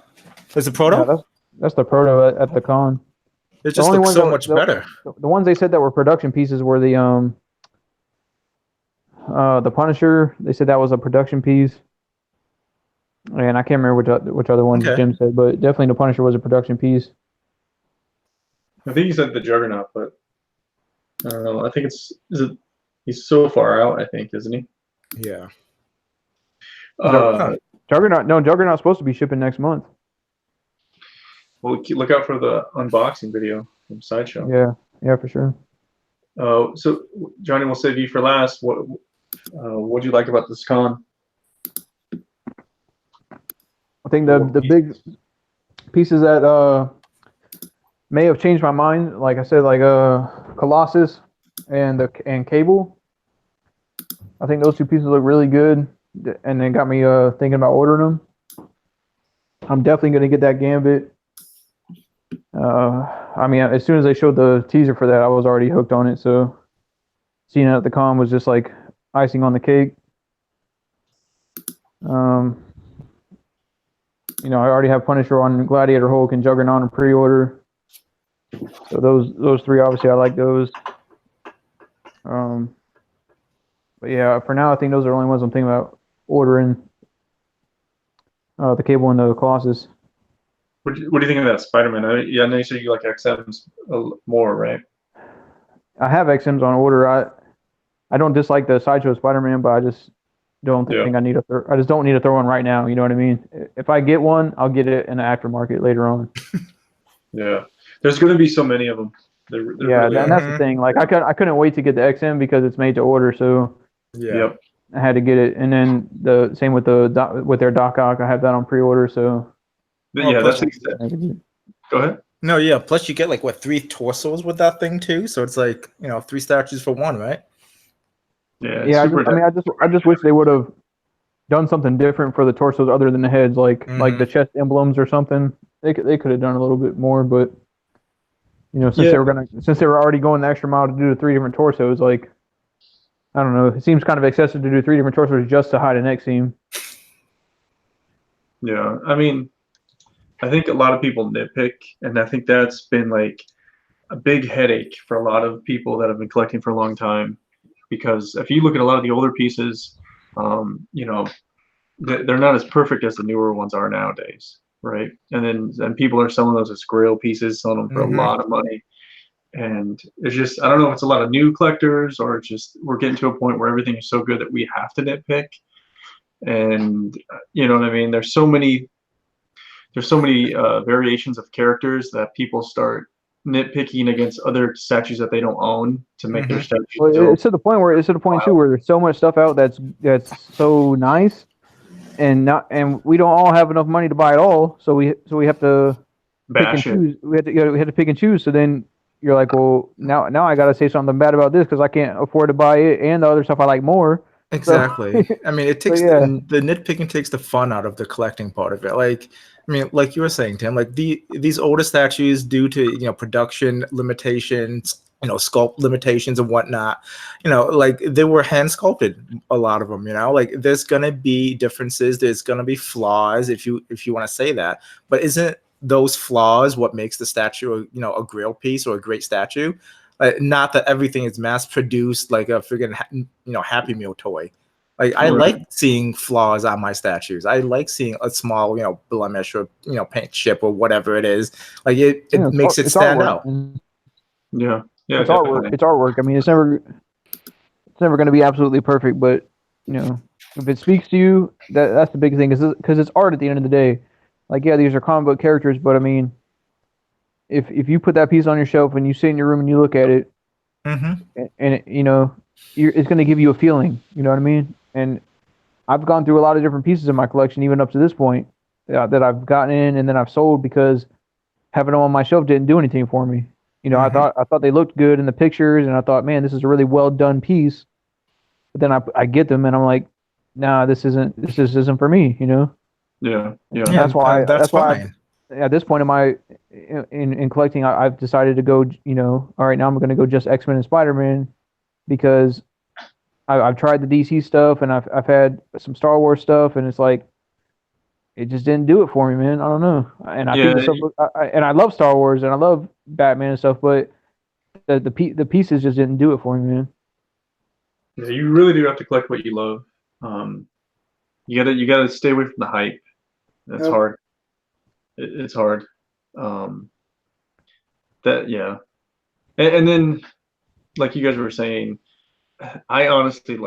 there's a proto. Yeah, that's the proto at the con. It just looks so much better. The ones they said that were production pieces were the Punisher. They said that was a production piece. And I can't remember which other ones Jim said, but definitely the Punisher was a production piece. I think he said the Juggernaut, but I don't know. I think he's so far out, I think, isn't he? Yeah. Juggernaut's supposed to be shipping next month. Well, look out for the unboxing video from Sideshow. Yeah, for sure. So Johnny, we'll save you for last. What do you like about this con? I think the big pieces that may have changed my mind, like I said, like Colossus and Cable. I think those two pieces look really good, and they got me thinking about ordering them. I'm definitely gonna get that Gambit. I mean, as soon as they showed the teaser for that, I was already hooked on it. So seeing it at the con was just like icing on the cake. You know, I already have Punisher on Gladiator, Hulk, and Juggernaut in pre-order. So those three, obviously, I like those. But yeah, for now, I think those are the only ones I'm thinking about ordering. The Cable and the Colossus. What do you think of that Spider-Man? I know you said you like XMs more, right? I have XMs on order. I don't dislike the Sideshow Spider-Man, but I just don't think I need I just don't need to throw one right now. You know what I mean? If I get one, I'll get it in the aftermarket later on. Yeah, there's going to be so many of them. They're really and that's the thing. Like I couldn't wait to get the XM because it's made to order. So I had to get it. And then the same with their Doc Ock. I have that on pre-order. So that's go ahead. No, yeah. Plus, you get like 3 torsos with that thing too. So it's like 3 statues for one, right? Yeah. I just wish they would have done something different for the torsos other than the heads, like the chest emblems or something. They could have done a little bit more, but since they were already going the extra mile to do the 3 different torsos, like I don't know, it seems kind of excessive to do 3 different torsos just to hide a neck seam. Yeah, I mean, I think a lot of people nitpick, and I think that's been like a big headache for a lot of people that have been collecting for a long time. Because if you look at a lot of the older pieces, they're not as perfect as the newer ones are nowadays, right? And then people are selling those as grail pieces, selling them for a lot of money. And it's just, I don't know if it's a lot of new collectors or it's just we're getting to a point where everything is so good that we have to nitpick. And you know what I mean? There's so many there's so many variations of characters that people start nitpicking against other statues that they don't own to make their statues. Well, it's to the point too where there's so much stuff out that's so nice, and we don't all have enough money to buy it all, so we have to pick and choose. We had to pick and choose. So then you're like, well, now I got to say something bad about this because I can't afford to buy it and the other stuff I like more. Exactly. So, I mean, it takes the nitpicking takes the fun out of the collecting part of it. Like, I mean, like you were saying, Tim, like these older statues, due to production limitations, sculpt limitations and whatnot, like they were hand sculpted, a lot of them. Like there's gonna be differences, there's gonna be flaws, if you want to say that. But isn't those flaws what makes the statue, a grail piece or a great statue? Not that everything is mass produced like a friggin' Happy Meal toy. Like I like seeing flaws on my statues. I like seeing a small blemish or paint chip or whatever it is. Like it makes it stand out. Yeah, it's artwork. It's artwork. I mean, it's never going to be absolutely perfect, but if it speaks to you, that's the big thing, because it's art at the end of the day. Like, yeah, these are comic book characters, but I mean, if you put that piece on your shelf and you sit in your room and you look at it, and it's going to give you a feeling. You know what I mean? And I've gone through a lot of different pieces in my collection, even up to this point, that I've gotten in and then I've sold because having them on my shelf didn't do anything for me. I thought they looked good in the pictures, and I thought, man, this is a really well done piece. But then I get them, and I'm like, nah, this isn't for me. Yeah. That's why. At this point in my in collecting, I've decided to go. All right, now I'm going to go just X-Men and Spider-Man, because I've tried the DC stuff and I've had some Star Wars stuff, and it's like it just didn't do it for me, man. I don't know. And I think the stuff, and I love Star Wars and I love Batman and stuff, but the pieces just didn't do it for me, man. Yeah, you really do have to collect what you love. You gotta stay away from the hype. That's hard. It's hard. And then, like you guys were saying, I honestly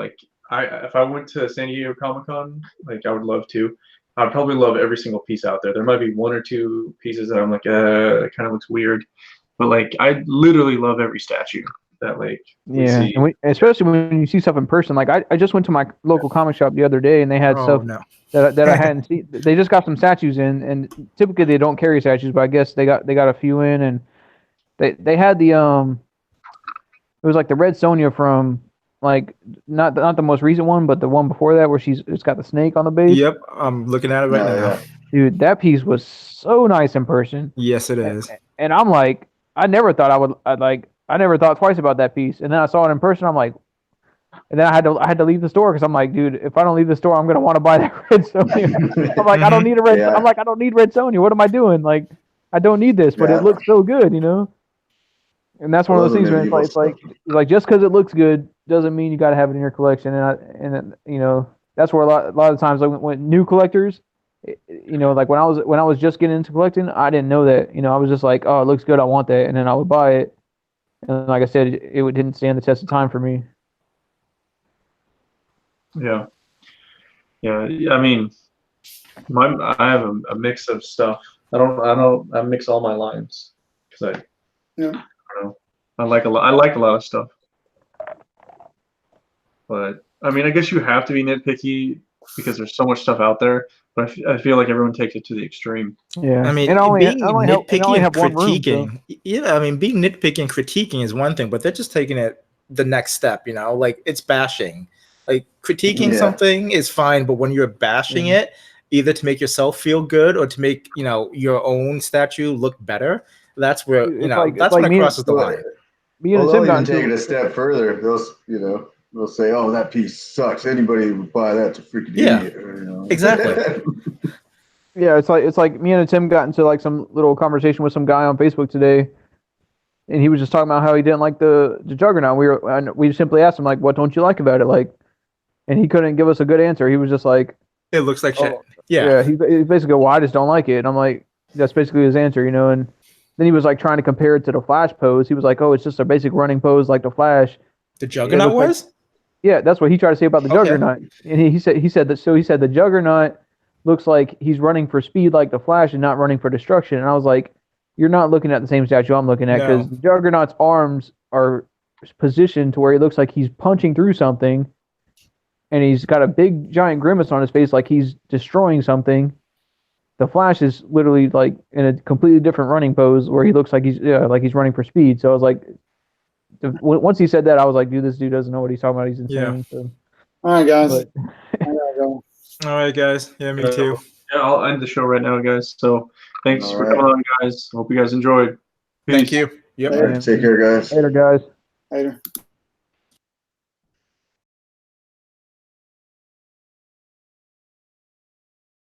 if I went to San Diego Comic-Con, I would love to. I'd probably love every single piece out there. There might be one or two pieces that I'm like, that kind of looks weird, but I literally love every statue that and especially when you see stuff in person. Like I just went to my local comic shop the other day, and they had stuff that I hadn't seen. They just got some statues in, and typically they don't carry statues, but I guess they got a few in, and they had the it was like the Red Sonja from not the most recent one, but the one before that where it's got the snake on the base. Yep, I'm looking at it right now. Dude, that piece was so nice in person. Yes, it is. And I'm like, I never thought I never thought twice about that piece, and then I saw it in person. I'm like, and then I had to leave the store because I'm like, dude, if I don't leave the store, I'm gonna want to buy that Red Sonja. I'm like, I don't need a red. I'm like, I don't need Red Sonja. What am I doing? Like, I don't need this, but it looks so good, And that's one of those things, man. It's like just because it looks good doesn't mean you got to have it in your collection. And that's where a lot of times, when new collectors, like when I was just getting into collecting, I didn't know that. I was just like, oh, it looks good, I want that, and then I would buy it. And like I said, it didn't stand the test of time for me. Yeah. I mean, I have a mix of stuff. I mix all my lines because I don't know. I like a lot of stuff. But I mean, I guess you have to be nitpicky because there's so much stuff out there. But I feel like everyone takes it to the extreme. Yeah, I mean, being nitpicky and critiquing. I mean, being nitpicky and critiquing is one thing, but they're just taking it the next step. It's bashing. Like critiquing something is fine, but when you're bashing it, either to make yourself feel good or to make your own statue look better, that's where that's when it crosses the line. Well, they'll even take it a step further. They'll say, "Oh, that piece sucks. Anybody who would buy that's a freaking idiot." Exactly. Yeah, it's like me and Tim got into some little conversation with some guy on Facebook today, and he was just talking about how he didn't like the Juggernaut. We simply asked him what don't you like about it, and he couldn't give us a good answer. He was just like, "It looks like shit." Yeah. He basically, well, I just don't like it. And I'm like, that's basically his answer, And then he was trying to compare it to the Flash pose. He was like, oh, it's just a basic running pose like the Flash. The Juggernaut was? Yeah, that's what he tried to say about the Juggernaut. And he said the Juggernaut looks like he's running for speed like the Flash and not running for destruction. And I was like, you're not looking at the same statue I'm looking at, because Juggernaut's arms are positioned to where he looks like he's punching through something, and he's got a big giant grimace on his face like he's destroying something. The Flash is literally like in a completely different running pose where he looks like he's running for speed. So I was like, once he said that, I was like, dude, this dude doesn't know what he's talking about. He's insane. Yeah. So, all right, guys. but, I gotta go. All right, guys. Yeah, me too. Yeah, I'll end the show right now, guys. So thanks All for right. coming on, guys. Hope you guys enjoyed. Peace. Thank you. Yep. All right, take care, guys. Later, guys. Later.